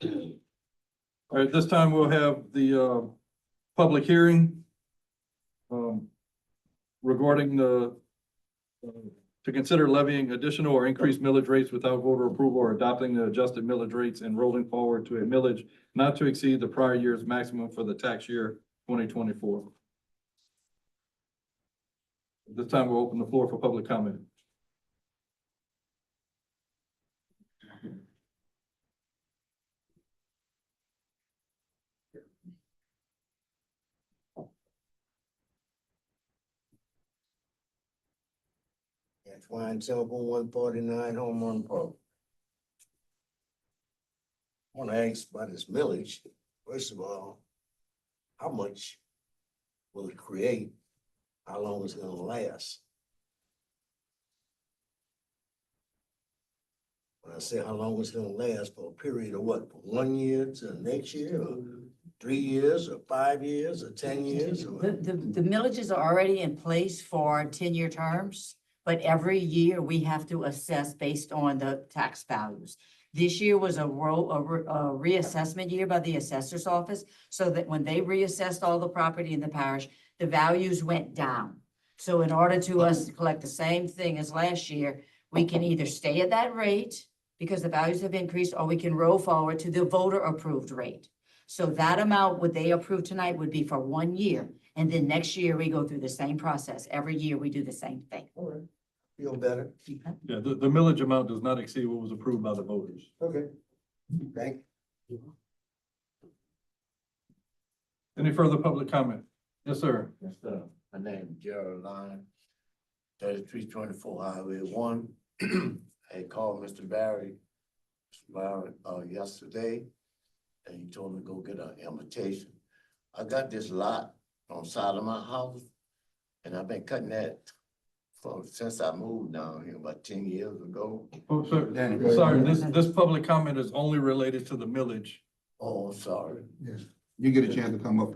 S7: All right, this time we'll have the public hearing regarding to consider levying additional or increased millage rates without voter approval or adopting the adjusted millage rates and rolling forward to a millage not to exceed the prior year's maximum for the tax year 2024. This time we'll open the floor for public comment.
S2: Twine Temple, 149 Home Run Park. I want to ask about this millage. First of all, how much will it create? How long is it gonna last? When I say how long it's gonna last, for a period of what, from 1 year to next year, or 3 years, or 5 years, or 10 years? Or
S6: The millages are already in place for 10-year terms, but every year we have to assess based on the tax values. This year was a reassessment year by the assessor's office, so that when they reassessed all the property in the parish, the values went down. So in order to us to collect the same thing as last year, we can either stay at that rate because the values have increased, or we can roll forward to the voter approved rate. So that amount, what they approved tonight would be for 1 year. And then next year, we go through the same process. Every year, we do the same thing.
S2: All right. Feel better?
S7: Yeah, the millage amount does not exceed what was approved by the voters.
S2: Okay. Thank you.
S7: Any further public comment? Yes, sir.
S2: Yes, sir. My name is Gerald Line, 3324 Highway 1. I called Mr. Barry yesterday, and he told me to go get an invitation. I got this lot on the side of my house, and I've been cutting that since I moved down here about 10 years ago.
S7: Oh, sir, sorry, this public comment is only related to the millage.
S2: Oh, sorry.
S4: Yes.
S9: You get a chance to come up.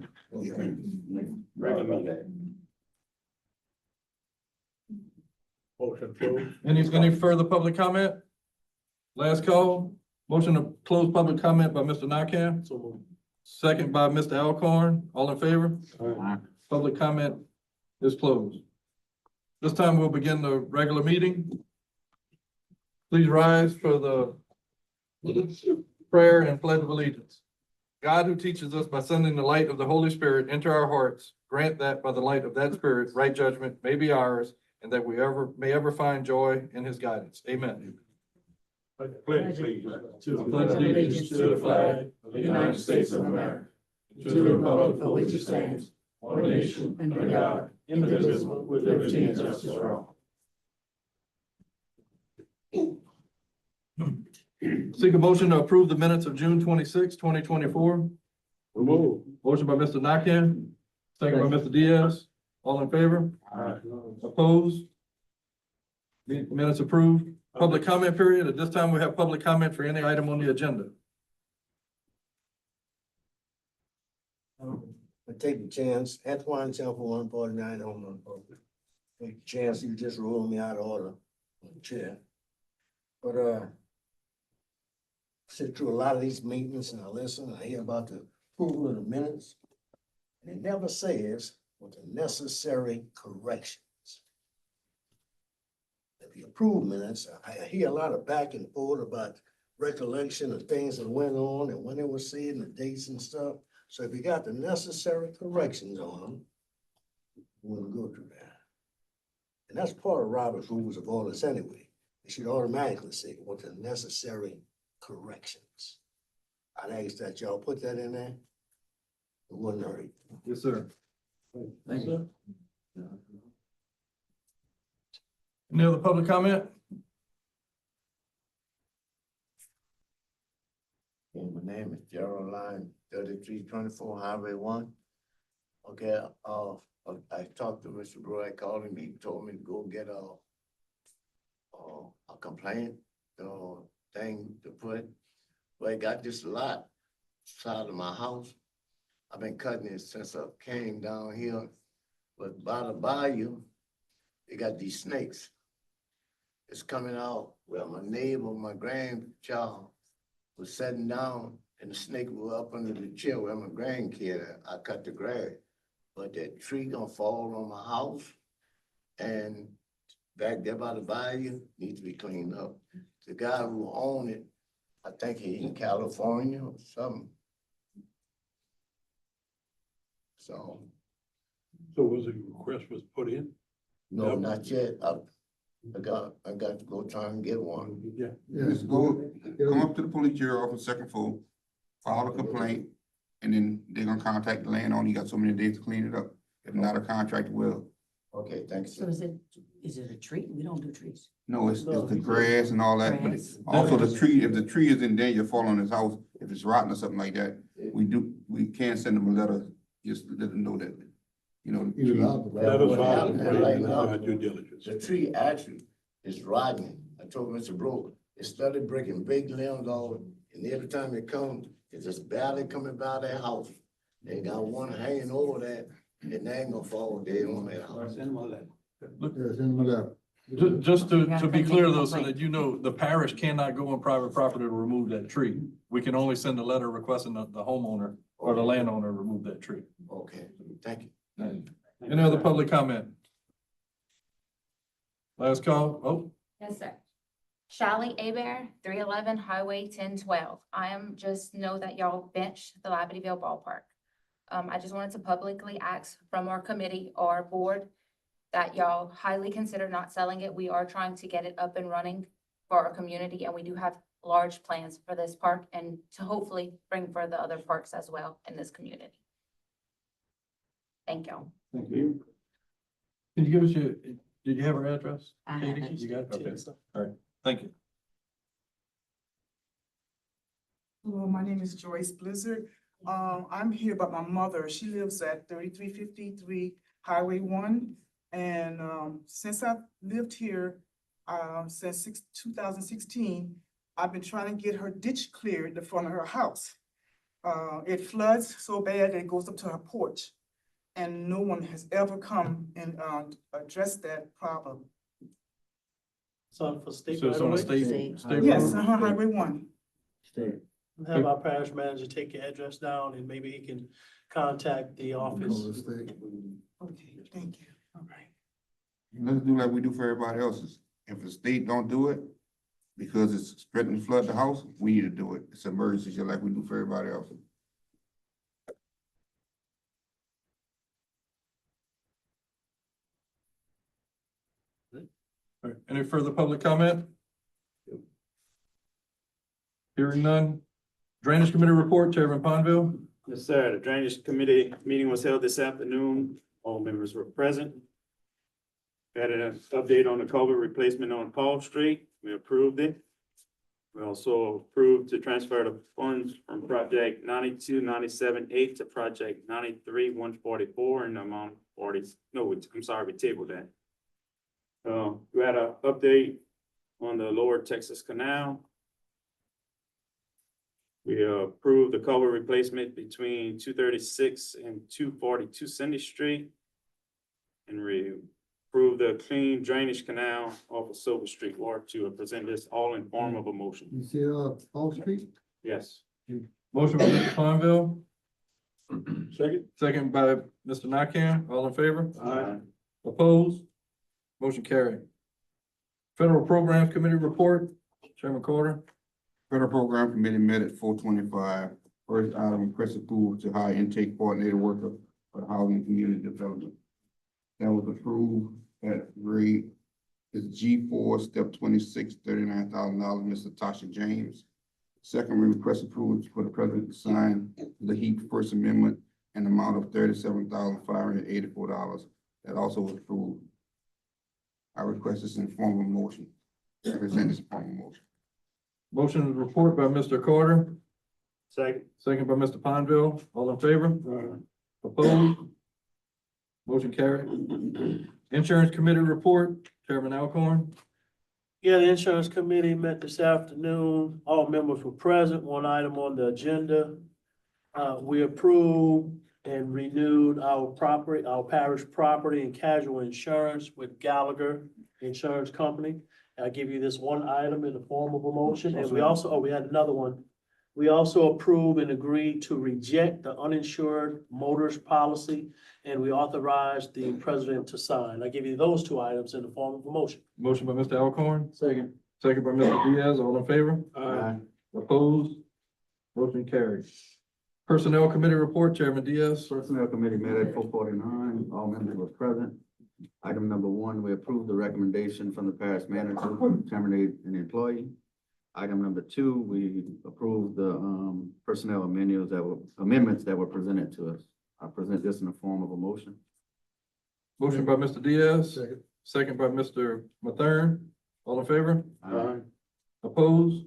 S18: Motion closed.
S7: Any further public comment? Last call, motion to close public comment by Mr. Nakam,
S18: So moved.
S7: second by Mr. Alcorn, all in favor? Public comment is closed. This time we'll begin the regular meeting. Please rise for the prayer and pledge of allegiance. God, who teaches us by sending the light of the Holy Spirit into our hearts, grant that by the light of that Spirit, right judgment may be ours, and that we may ever find joy in his guidance. Amen.
S18: Pledge, please.
S11: To
S7: pledge allegiance to the flag
S11: of the United States of America, to the republic for which it stands, one nation, under God, indivisible, with liberty and justice for all.
S7: Seek a motion to approve the minutes of June 26, 2024. Motion by Mr. Nakam, second by Mr. Diaz. All in favor? Opposed? Minutes approved. Public comment period. At this time, we have public comment for any item on the agenda.
S2: I take the chance, Antoine Temple, 149 on the take the chance, you just rolled me out of order on the chair. But sit through a lot of these meetings and I listen, I hear about the approval of the minutes. And it never says what the necessary corrections. If you approve minutes, I hear a lot of back and forth about recollection of things that went on and when it was said and the dates and stuff. So if you got the necessary corrections on them, we'll go through that. And that's part of Robert's Rules of Orders anyway. It should automatically say what the necessary corrections. I'd ask that y'all put that in there. It wouldn't hurt.
S7: Yes, sir.
S2: Thank you.
S7: Any other public comment?
S2: Okay, my name is Gerald Line, 3324 Highway 1. Okay, I talked to Mr. Brewer, I called him, he told me to go get a complaint, thing to put. Well, I got this lot side of my house. I've been cutting it since I came down here, but by the bayou, they got these snakes. It's coming out. Well, my neighbor, my grandchild was sitting down and the snake was up under the chair where my grandkid, I cut the grass. But that tree gonna fall on my house and back there by the bayou needs to be cleaned up. The guy who owned it, I think he in California or something. So,
S18: So was a request was put in?
S2: no, not yet. I got to go try and get one.
S18: Yeah.
S9: Just go, come up to the police jury office, second floor, file a complaint, and then they're gonna contact the landowner. You got so many days to clean it up. If not, a contractor will.
S2: Okay, thanks.
S6: So is it a tree? We don't do trees.
S9: No, it's the grass and all that, but
S6: Grass.
S9: also the tree, if the tree is in danger, fall on his house, if it's rotten or something like that, we can send them a letter, just to let them know that, you know. the
S4: You're
S9: tree-
S4: allowed to.
S18: That is
S2: What
S18: fine.
S2: happened right now,
S18: Due diligence.
S2: the tree actually is rotting. I told Mr. Broker, it started breaking big limbs off, and every time it comes, it's just barely coming by that house. They got one hanging over that, and they ain't gonna fall dead on that house.
S7: Look,
S4: Yeah, send them a letter.
S7: just to
S6: Yeah,
S7: be
S6: make
S7: clear
S6: a
S7: though, so
S6: complaint.
S7: that you know, the parish cannot go on private property to remove that tree. We can only send a letter requesting the homeowner or the landowner to remove that tree.
S2: Okay, thank you.
S7: Any other public comment? Last call, oh,
S6: Yes, sir.
S13: Shally Abear, 311 Highway 1012. I am just know that y'all benched the Libertyville ballpark. I just wanted to publicly ask from our committee or board that y'all highly consider not selling it. We are trying to get it up and running for our community, and we do have large plans for this park and to hopefully bring for the other parks as well in this community. Thank y'all.
S7: Thank you. Can you give us your, did you have her address?
S6: I have
S7: Katie?
S6: it.
S7: You got it? Okay, all right, thank you.
S22: Hello, my name is Joyce Blizzard. I'm here about my mother. She lives at 3353 Highway 1. And since I've lived here since 2016, I've been trying to get her ditch cleared in the front of her house. It floods so bad that it goes up to her porch. And no one has ever come and addressed that problem.
S11: So for state.
S7: So it's on the state. State
S22: Yes,
S7: road?
S22: Highway 1.
S11: Have our parish manager take your address down and maybe he can contact the office.
S22: Okay, thank you. All right.
S9: Let's do like we do for everybody else's. If the state don't do it, because it's threatening to flood the house, we need to do it. It's an emergency, just like we do for everybody else.
S7: All right, any further public comment? Hearing none. Drainage Committee report, Chairman Ponville.
S3: Yes, sir. The Drainage Committee meeting was held this afternoon. All members were present. We had an update on the culvert replacement on Paul Street. We approved it. We also approved to transfer the funds from project 9297-8 to project 93-144 in the amount of 40, no, I'm sorry, we tabled that. We had an update on the Lower Texas Canal. We approved the culvert replacement between 236 and 242 Cindy Street. And we approved the clean drainage canal off of Silver Street, Ward 2. I present this all in form of a motion.
S4: You see, Paul Street?
S3: Yes.
S7: Motion by Mr. Ponville,
S18: Second?
S7: second by Mr. Nakam. All in favor?
S3: Aye.
S7: Opposed? Motion carried. Federal Programs Committee report, Chairman Carter.
S9: Federal Program Committee met at 425. First item, request approval to hire intake coordinator worker for housing and community development. That was approved at grade is G4, step 26, $39,000, Mr. Tasha James. Second, we request approval for the president to sign the HEAP First Amendment an amount of $37,584. That also was approved. I request this in form of motion. I present this in form of motion.
S7: Motion to report by Mr. Carter,
S3: Second.
S7: second by Mr. Ponville. All in favor? Opposed? Motion carried. Insurance Committee report, Chairman Alcorn.
S11: Yeah, the insurance committee met this afternoon. All members were present. One item on the agenda. We approved and renewed our parish property and casual insurance with Gallagher Insurance Company. I'll give you this one item in the form of a motion, and we also, we had another one. We also approved and agreed to reject the uninsured motorist policy, and we authorized the president to sign. I give you those two items in the form of a motion.
S7: Motion by Mr. Alcorn. Second. Second by Mr. Diaz. All in favor?
S18: Aye.
S7: Opposed? Motion carried. Personnel Committee report, Chairman Diaz.
S15: Personnel Committee met at 4:49. All members were present. Item number 1, we approve the recommendation from the parish manager to terminate an employee. Item number 2, we approve the personnel amendments that were presented to us. I present this in the form of a motion.
S7: Motion by Mr. Diaz. Second by Mr. Mathern. All in favor?
S18: Aye.
S7: Opposed?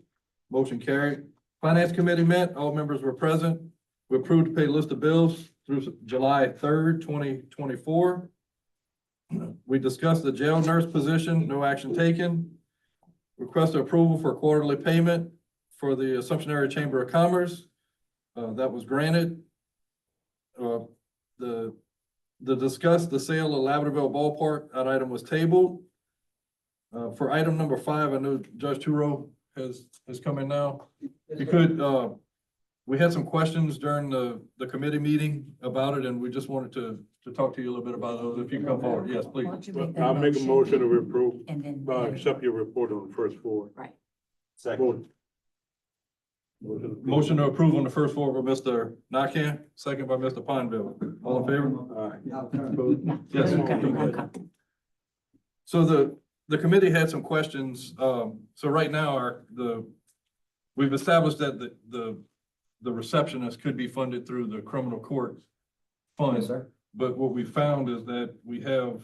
S7: Motion carried. Finance Committee met. All members were present. We approved to pay list of bills through July 3rd, 2024. We discussed the jail nurse position, no action taken. Request approval for quarterly payment for the Assumption Area Chamber of Commerce. That was granted. The discuss the sale of Labradorville Ballpark, that item was tabled. For item number 5, I know Judge Turo has come in now. If you could, we had some questions during the committee meeting about it, and we just wanted to talk to you a little bit about those. If you come forward, yes, please.
S6: Why don't you make that
S18: I'll make a motion to approve,
S6: And then.
S18: accept your report on the first floor.
S6: Right.
S3: Second.
S7: Motion to approve on the first floor by Mr. Nakam, second by Mr. Pondville. All in favor? Yes. So the committee had some questions. So right now, we've established that the receptionist could be funded through the criminal court fund.
S15: Yes, sir.
S7: But what we found is that we're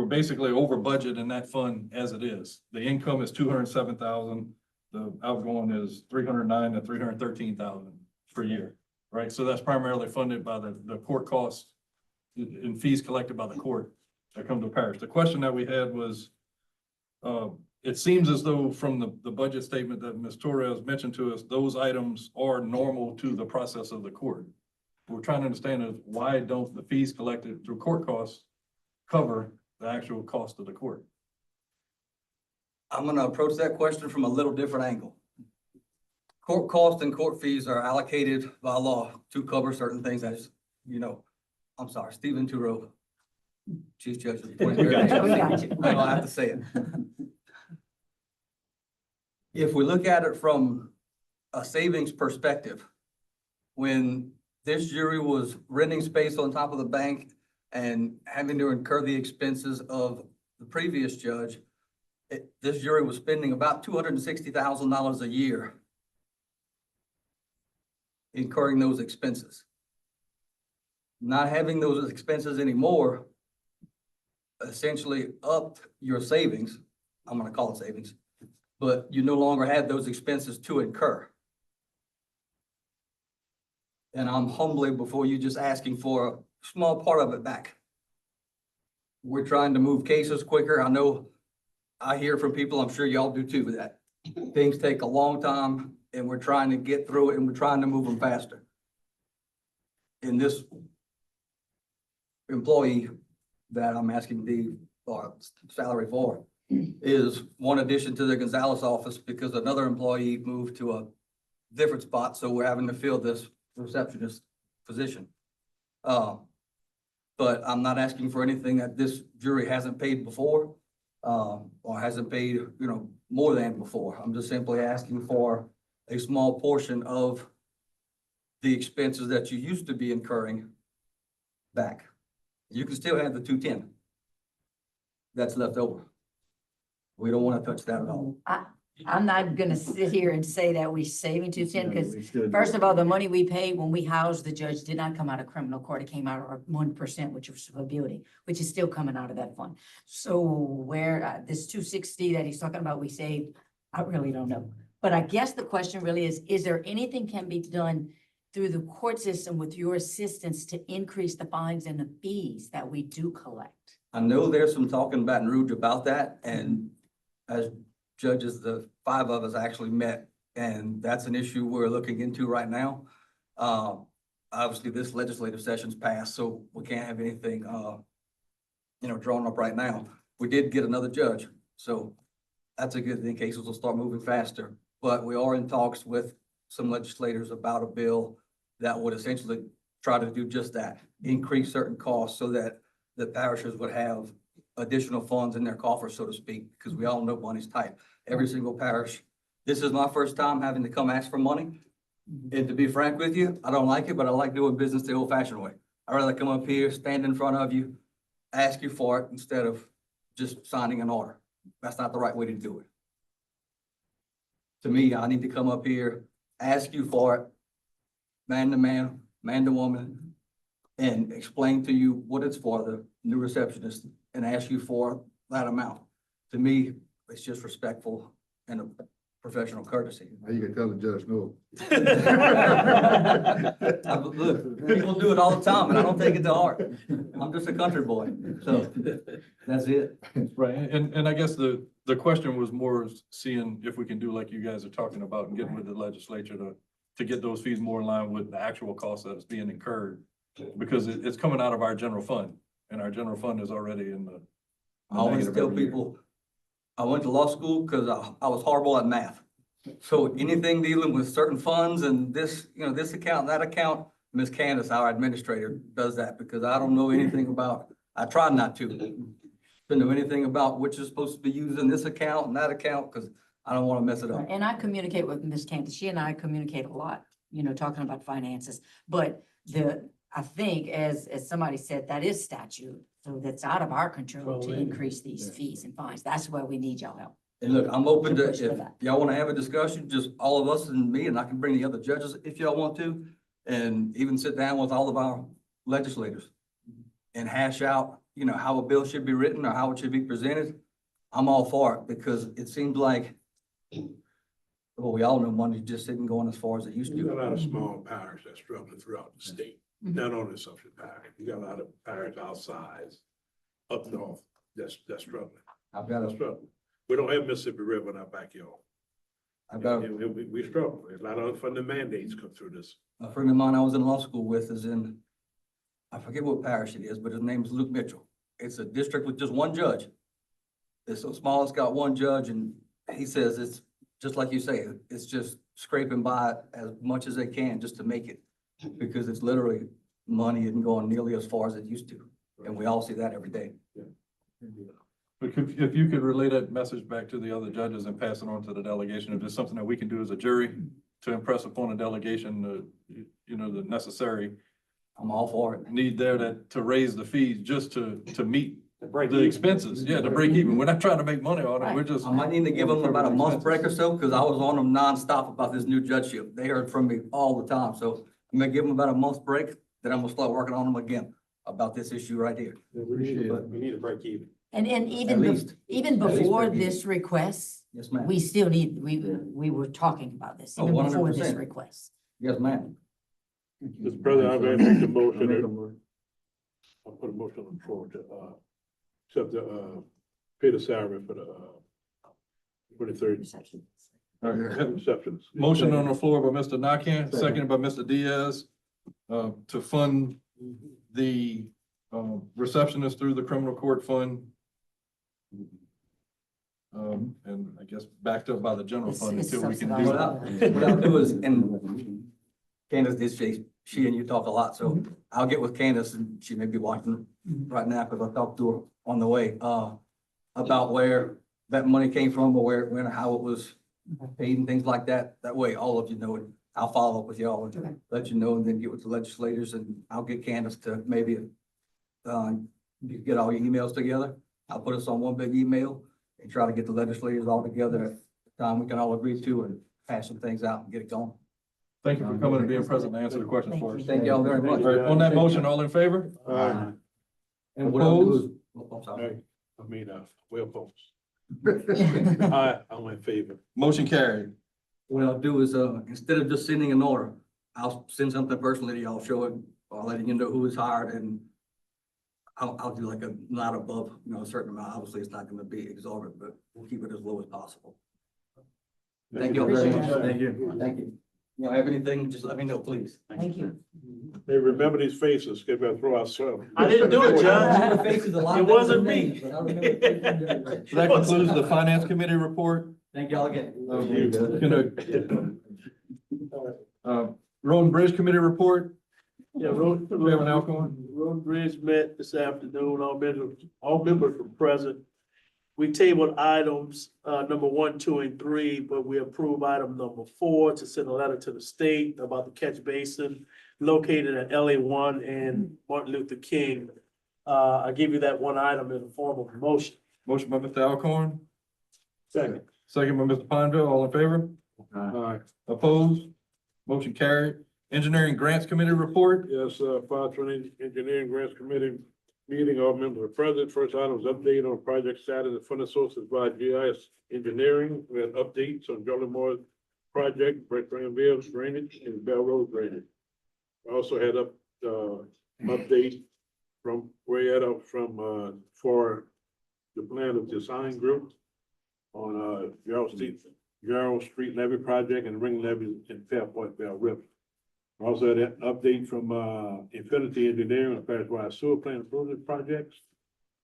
S7: basically over budget in that fund as it is. The income is 207,000. The outgoing is 309 to 313,000 per year, right? So that's primarily funded by the court costs and fees collected by the court that come to parish. The question that we had was, it seems as though from the budget statement that Ms. Torres mentioned to us, those items are normal to the process of the court. We're trying to understand is why don't the fees collected through court costs cover the actual cost of the court?
S5: I'm gonna approach that question from a little different angle. Court costs and court fees are allocated by law to cover certain things as, I'm sorry, Stephen Turo, Chief Judge of the
S6: We got you.
S5: I don't have to say it. If we look at it from a savings perspective, when this jury was renting space on top of the bank and having to incur the expenses of the previous judge, this jury was spending about $260,000 a year incurring those expenses. Not having those expenses anymore essentially upped your savings. I'm gonna call it savings, but you no longer had those expenses to incur. And I'm humbly before you just asking for a small part of it back. We're trying to move cases quicker. I know I hear from people, I'm sure y'all do too, that things take a long time and we're trying to get through it and we're trying to move them faster. And this employee that I'm asking the salary for is one addition to the Gonzalez office because another employee moved to a different spot. So we're having to fill this receptionist position. But I'm not asking for anything that this jury hasn't paid before. Or hasn't paid, more than before. I'm just simply asking for a small portion of the expenses that you used to be incurring back. You can still have the 210 that's left over. We don't want to touch that at all.
S6: I'm not gonna sit here and say that we're saving 210, because first of all, the money we paid when we housed the judge did not come out of criminal court. It came out of 1%, which was for building, which is still coming out of that fund. So where this 260 that he's talking about, we saved, I really don't know. But I guess the question really is there anything can be done through the court system with your assistance to increase the fines and the fees that we do collect?
S5: I know there's some talk in Baton Rouge about that, and as judges, the 5 of us actually met, and that's an issue we're looking into right now. Obviously, this legislative session's passed, so we can't have anything, drawn up right now. We did get another judge, so that's a good thing. Cases will start moving faster. But we are in talks with some legislators about a bill that would essentially try to do just that, increase certain costs so that the parishes would have additional funds in their coffers, so to speak, because we all know money's tight. Every single parish. This is my first time having to come ask for money. And to be frank with you, I don't like it, but I like doing business the old fashioned way. I'd rather come up here, stand in front of you, ask you for it instead of just signing an order. That's not the right way to do it. To me, I need to come up here, ask you for it, man to man, man to woman, and explain to you what it's for, the new receptionist, and ask you for that amount. To me, it's just respectful and a professional courtesy.
S4: Now you can tell the judge no.
S5: Look, people do it all the time and I don't take it to heart. I'm just a country boy, so that's it.
S7: Right, and I guess the question was more seeing if we can do like you guys are talking about and getting with the legislature to get those fees more in line with the actual cost that's being incurred. Because it's coming out of our general fund, and our general fund is already in the.
S5: I always tell people, I went to law school because I was horrible at math. So anything dealing with certain funds and this, this account, that account, Ms. Candace, our administrator, does that because I don't know anything about, I try not to know anything about which is supposed to be used in this account and that account, because I don't want to mess it up.
S6: And I communicate with Ms. Candace. She and I communicate a lot, talking about finances. But I think as somebody said, that is statute. So that's out of our control to increase these fees and fines. That's where we need y'all help.
S5: And look, I'm open to,
S6: Push for
S5: if
S6: that.
S5: y'all want to have a discussion, just all of us and me, and I can bring the other judges if y'all want to. And even sit down with all of our legislators and hash out, how a bill should be written or how it should be presented. I'm all for it because it seems like, well, we all know money just isn't going as far as it used
S18: You got a
S5: to.
S18: lot of small parishes that's struggling throughout the state, not only Assumption Parish. You got a lot of parishes our size up north that's struggling.
S5: I've got
S18: That's struggling. We don't have Mississippi River in our backyard. We struggle. A lot of funding mandates come through this.
S5: A friend of mine I was in law school with is in, I forget what parish it is, but his name is Luke Mitchell. It's a district with just one judge. It's so small, it's got one judge, and he says it's just like you say, it's just scraping by as much as they can just to make it. Because it's literally, money isn't going nearly as far as it used to, and we all see that every day.
S7: But if you could relay that message back to the other judges and pass it on to the delegation, if there's something that we can do as a jury to impress upon the delegation, the necessary.
S5: I'm all for it.
S7: Need there to raise the fees just to meet the expenses. Yeah, to break even. We're not trying to make money on it. We're just.
S5: I might need to give them about a month break or so, because I was on them nonstop about this new judgeship. They heard from me all the time, so I'm gonna give them about a month's break, then I'm gonna start working on them again about this issue right here.
S18: We need to break even.
S6: And
S5: At
S6: even,
S5: least.
S6: even
S5: At least
S6: before
S5: break even.
S6: this request,
S5: Yes, ma'am.
S6: we still need, we were talking about this,
S5: Oh,
S6: even before this
S5: 100%.
S6: request.
S5: Yes, ma'am.
S18: Mr. President, I'm going to make the motion. I'll put a motion on the floor to, accept pay the salary for the, 23rd receptions.
S7: Motion on the floor by Mr. Nakane, seconded by Mr. Diaz, to fund the receptionist through the criminal court fund. And I guess backed up by the general fund
S6: It's
S7: until we can
S6: subsidized.
S7: do.
S5: What I'll do is, and Candace did say, she and you talk a lot, so I'll get with Candace, and she may be watching right now, because I talked to her on the way, about where that money came from, or where, when, how it was paid and things like that. That way, all of you know it. I'll follow up with y'all and let you know, and then get with the legislators, and I'll get Candace to maybe, you get all your emails together. I'll put us on one big email and try to get the legislators all together at the time we can all agree to and pass some things out and get it going.
S7: Thank you for coming and being present to answer the questions for us.
S5: Thank y'all very much.
S7: All right, on that motion, all in favor?
S18: Aye.
S5: And what I'll do is, I'm sorry.
S18: Well, folks. I'm in favor.
S7: Motion carried.
S5: What I'll do is, instead of just sending an order, I'll send something personally to y'all, show it, or letting you know who is hired, and I'll do like a not above, a certain amount. Obviously, it's not gonna be exorbitant, but we'll keep it as low as possible. Thank you all very much.
S6: Appreciate
S5: Thank you. Thank you. Have anything, just let me know, please.
S6: Thank you.
S18: Hey, remember these faces, get back through ourselves.
S11: I didn't do it, Judge.
S5: Faces a lot
S11: It
S5: better
S11: wasn't
S5: than
S11: me.
S5: names, but I remember faces and everything.
S7: So that concludes the finance committee report.
S5: Thank y'all again.
S7: Road and Bridge Committee report.
S11: Yeah, Road and Bridge met this afternoon, all members were present. We tabled items, number 1, 2, and 3, but we approved item number 4 to send a letter to the state about the catch basin located at LA1 and Martin Luther King. I give you that one item in the form of a motion.
S7: Motion by Mr. Alcorn,
S11: Second.
S7: second by Mr. Pineville, all in favor?
S18: Aye.
S7: Opposed? Motion carried. Engineering Grants Committee report.
S18: Yes, Fire Training Engineering Grants Committee meeting, all members are present. First item is update on project status and funding sources by GIS Engineering. We had updates on Jolly Moore's project, Brett Granville's drainage, and Bell Road drainage. We also had update from for the plan of design group on Gerald Street levy project and ring levy in Fairport Bell River. Also had an update from Infinity Engineering on Parish Sewer Plant Improvement Projects.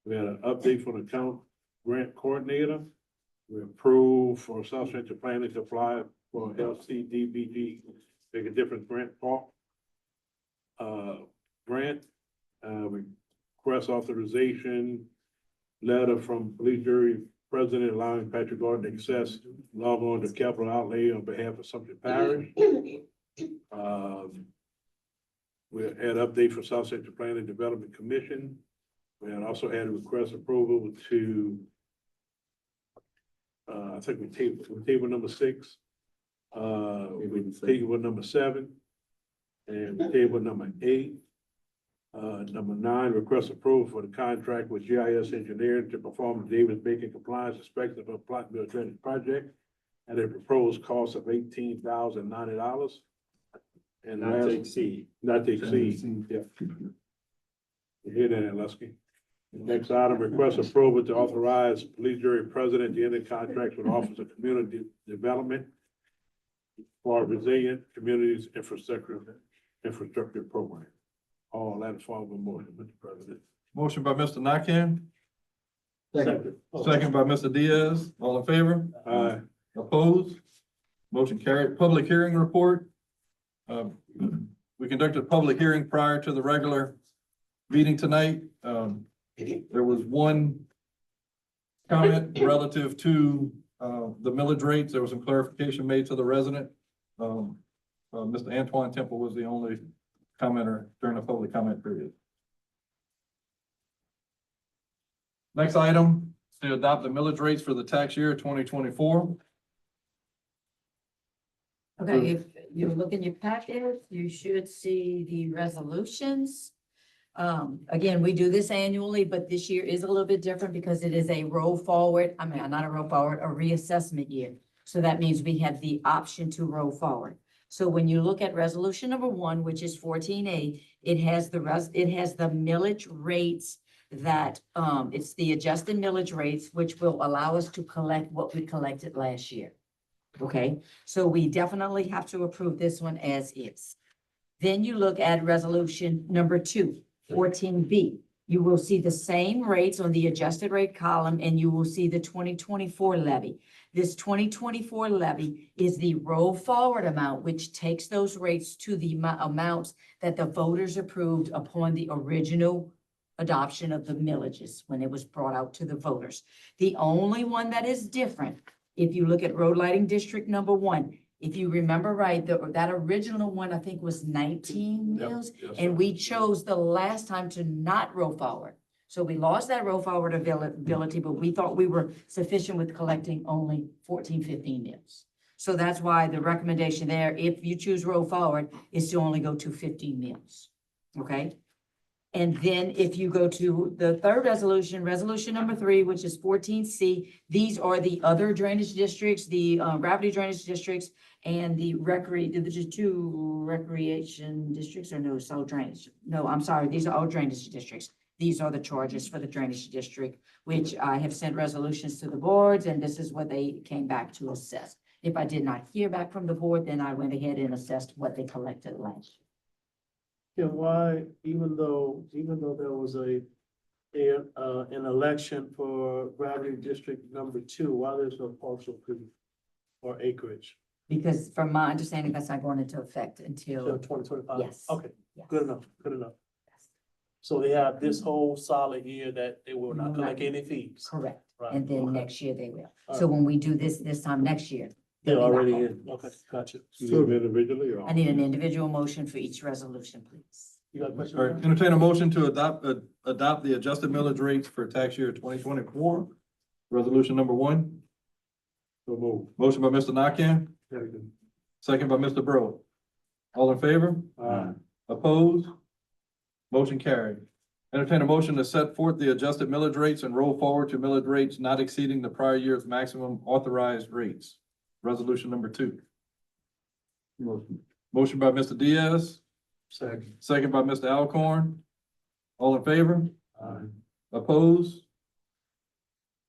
S18: We had an update from the Count Grant Coordinator We approve for South Central Planning to apply for LCDBG, Make a Difference Grant Park. Grant, request authorization, letter from police jury president allowing Patrick Gordon to access log on to capital outlay on behalf of Sumter Parish. We had update from South Central Planning Development Commission. We had also had a request approval to I think we table number 6. We table number 7. And table number 8. Number 9, request approval for the contract with GIS Engineering to perform the Davis-Bacon compliance inspection of a Platteville drainage project at a proposed cost of $18,090. And
S3: Not to exceed.
S18: Not to exceed, yeah. You hear that, Lusky? Next item, request approval to authorize police jury president to enter contracts with Office of Community Development for resilient communities infrastructure program. All that is followed by motion, Mr. President.
S7: Motion by Mr. Nakam,
S18: Second.
S7: second by Mr. Diaz. All in favor?
S18: Aye.
S7: Opposed? Motion carried. Public hearing report. We conducted a public hearing prior to the regular meeting tonight. There was one comment relative to the millage rates. There was some clarification made to the resident. Mr. Antoine Temple was the only commenter during the public comment period. Next item, to adopt the millage rates for the tax year 2024.
S6: Okay, if you look in your packet, you should see the resolutions. Again, we do this annually, but this year is a little bit different because it is a roll forward, not a roll forward, a reassessment year. So that means we have the option to roll forward. So when you look at resolution number 1, which is 14A, it has the millage rates that, it's the adjusted millage rates, which will allow us to collect what we collected last year. Okay, so we definitely have to approve this one as is. Then you look at resolution number 2, 14B. You will see the same rates on the adjusted rate column, and you will see the 2024 levy. This 2024 levy is the roll forward amount, which takes those rates to the amounts that the voters approved upon the original adoption of the millages when it was brought out to the voters. The only one that is different, if you look at road lighting district number 1, if you remember right, that original one, I think, was 19 mills, and we chose the last time to not roll forward. So we lost that roll forward ability, but we thought we were sufficient with collecting only 14, 15 mills. So that's why the recommendation there, if you choose roll forward, is to only go to 15 mills. Okay? And then if you go to the third resolution, resolution number 3, which is 14C, these are the other drainage districts, the gravity drainage districts, and the two recreation districts, or no, so drainage. No, I'm sorry, these are all drainage districts. These are the charges for the drainage district, which I have sent resolutions to the boards, and this is what they came back to assess. If I did not hear back from the board, then I went ahead and assessed what they collected last year.
S11: And why, even though there was an election for gravity district number 2, why there's no parcel proof or acreage?
S6: Because from my understanding, that's not going into effect until,
S11: Till 2025?
S6: yes.
S11: Okay,
S6: Yes.
S11: good enough, good enough.
S6: Yes.
S11: So they have this whole solid year that they will not collect any fees.
S6: Correct.
S11: Right,
S6: And then
S11: okay.
S6: next year they will.
S11: All
S6: So
S11: right.
S6: when we do this time next year.
S11: They're
S6: they'll be
S11: already
S6: back on.
S11: in, okay, gotcha.
S18: You do them individually or?
S6: I need an individual motion for each resolution, please.
S11: You got a question?
S7: All right, entertain a motion to adopt the adjusted millage rates for tax year 2024. Resolution number 1.
S18: So move.
S7: Motion by Mr. Nakam,
S18: Second.
S7: second by Mr. Bro. All in favor?
S18: Aye.
S7: Opposed? Motion carried. Entertain a motion to set forth the adjusted millage rates and roll forward to millage rates not exceeding the prior year's maximum authorized rates. Resolution number 2. Motion by Mr. Diaz,
S18: Second.
S7: second by Mr. Alcorn. All in favor?
S18: Aye.
S7: Opposed?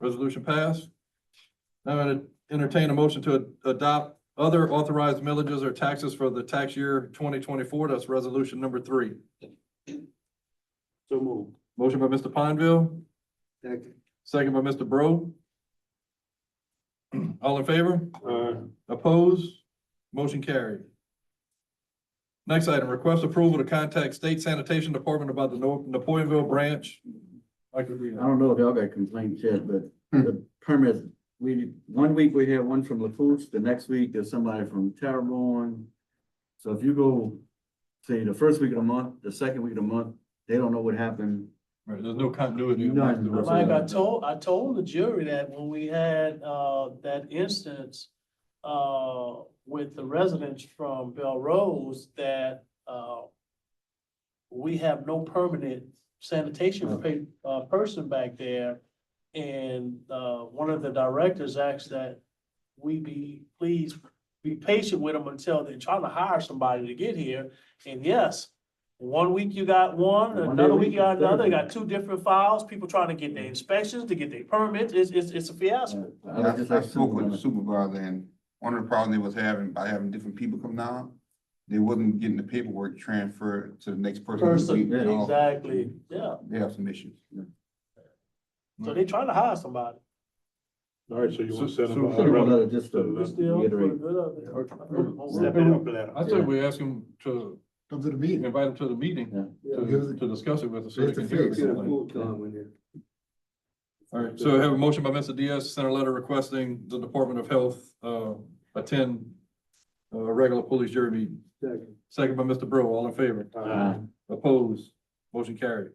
S7: Resolution passed. Now I'm gonna entertain a motion to adopt other authorized millages or taxes for the tax year 2024. That's resolution number 3.
S18: So move.
S7: Motion by Mr. Pineville,
S18: Second.
S7: second by Mr. Bro. All in favor? Opposed? Motion carried. Next item, request approval to contact State Sanitation Department about the Napoleonville branch. I could read
S15: I
S7: it.
S15: don't know if y'all got complaints yet, but the permits, one week we have one from LaFourche, the next week there's somebody from Terrebonne. So if you go, say, the first week of the month, the second week of the month, they don't know what happened.
S7: Right, there's no continuity.
S15: None.
S11: Mike, I told the jury that when we had, that instance, with the residents from Belrose, that, we have no permanent sanitation person back there. And, one of the directors asked that please be patient with them until they're trying to hire somebody to get here. And yes, one week you got one, another week you got another, you got two different files, people trying to get their inspections, to get their permits, it's a fiasco.
S9: I spoke with the supervisor, and one of the problems they was having by having different people come down, they wasn't getting the paperwork transferred to the next person.
S11: Exactly, yeah,
S9: They have some issues.
S11: so they trying to hire somebody.
S18: All right, so you want to send
S7: So-
S18: them?
S7: so-
S15: Letter just to
S11: We still put a
S15: reiterate.
S11: good up there.
S3: Step it up a letter.
S7: I think we ask him to
S4: Come to the meeting.
S7: invite him to the meeting to discuss it with us. So they can hear
S4: Face
S7: it.
S4: to
S18: Get a full time in there.
S7: All right, so I have a motion by Mr. Diaz, to send a letter requesting the Department of Health, attend a regular police jury meeting.
S18: Second.
S7: Second by Mr. Bro, all in favor? Opposed? Motion carried.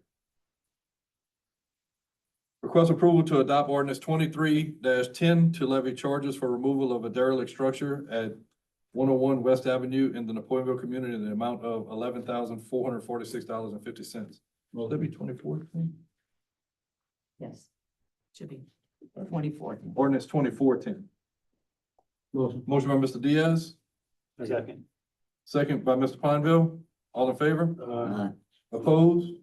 S7: Request approval to adopt ordinance 23-10 to levy charges for removal of a derelict structure at 101 West Avenue in the Napoleonville community in the amount of $11,446.50. Will that be 24?
S6: Yes, should be 24.
S7: Ordinance 24-10. Motion by Mr. Diaz,
S3: Second.
S7: second by Mr. Pineville. All in favor?
S15: Aye.
S7: Opposed?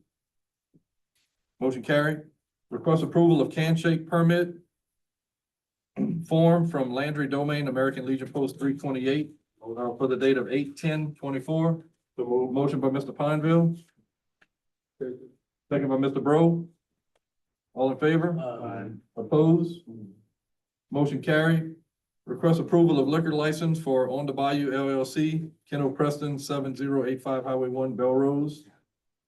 S7: Motion carried. Request approval of can shake permit form from Landry Domain, American Legion Post 328, for the date of 8/10/24. Motion by Mr. Pineville. Second by Mr. Bro. All in favor? Opposed? Motion carried. Request approval of liquor license for On the Bayou LLC, Kennel Preston, 7085 Highway 1, Belrose.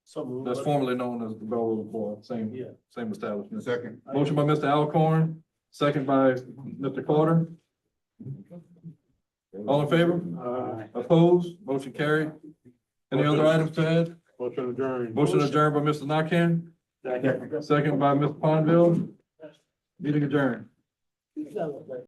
S11: So moved.
S7: That's formerly known as the Belrose Bar, same
S11: Yeah.
S7: establishment.
S9: Second.
S7: Motion by Mr. Alcorn, second by Mr. Carter. All in favor? Opposed? Motion carried. Any other items to add?
S18: Motion adjourned.
S7: Motion adjourned by Mr. Nakane, second by Mr. Ponville. Meeting adjourned.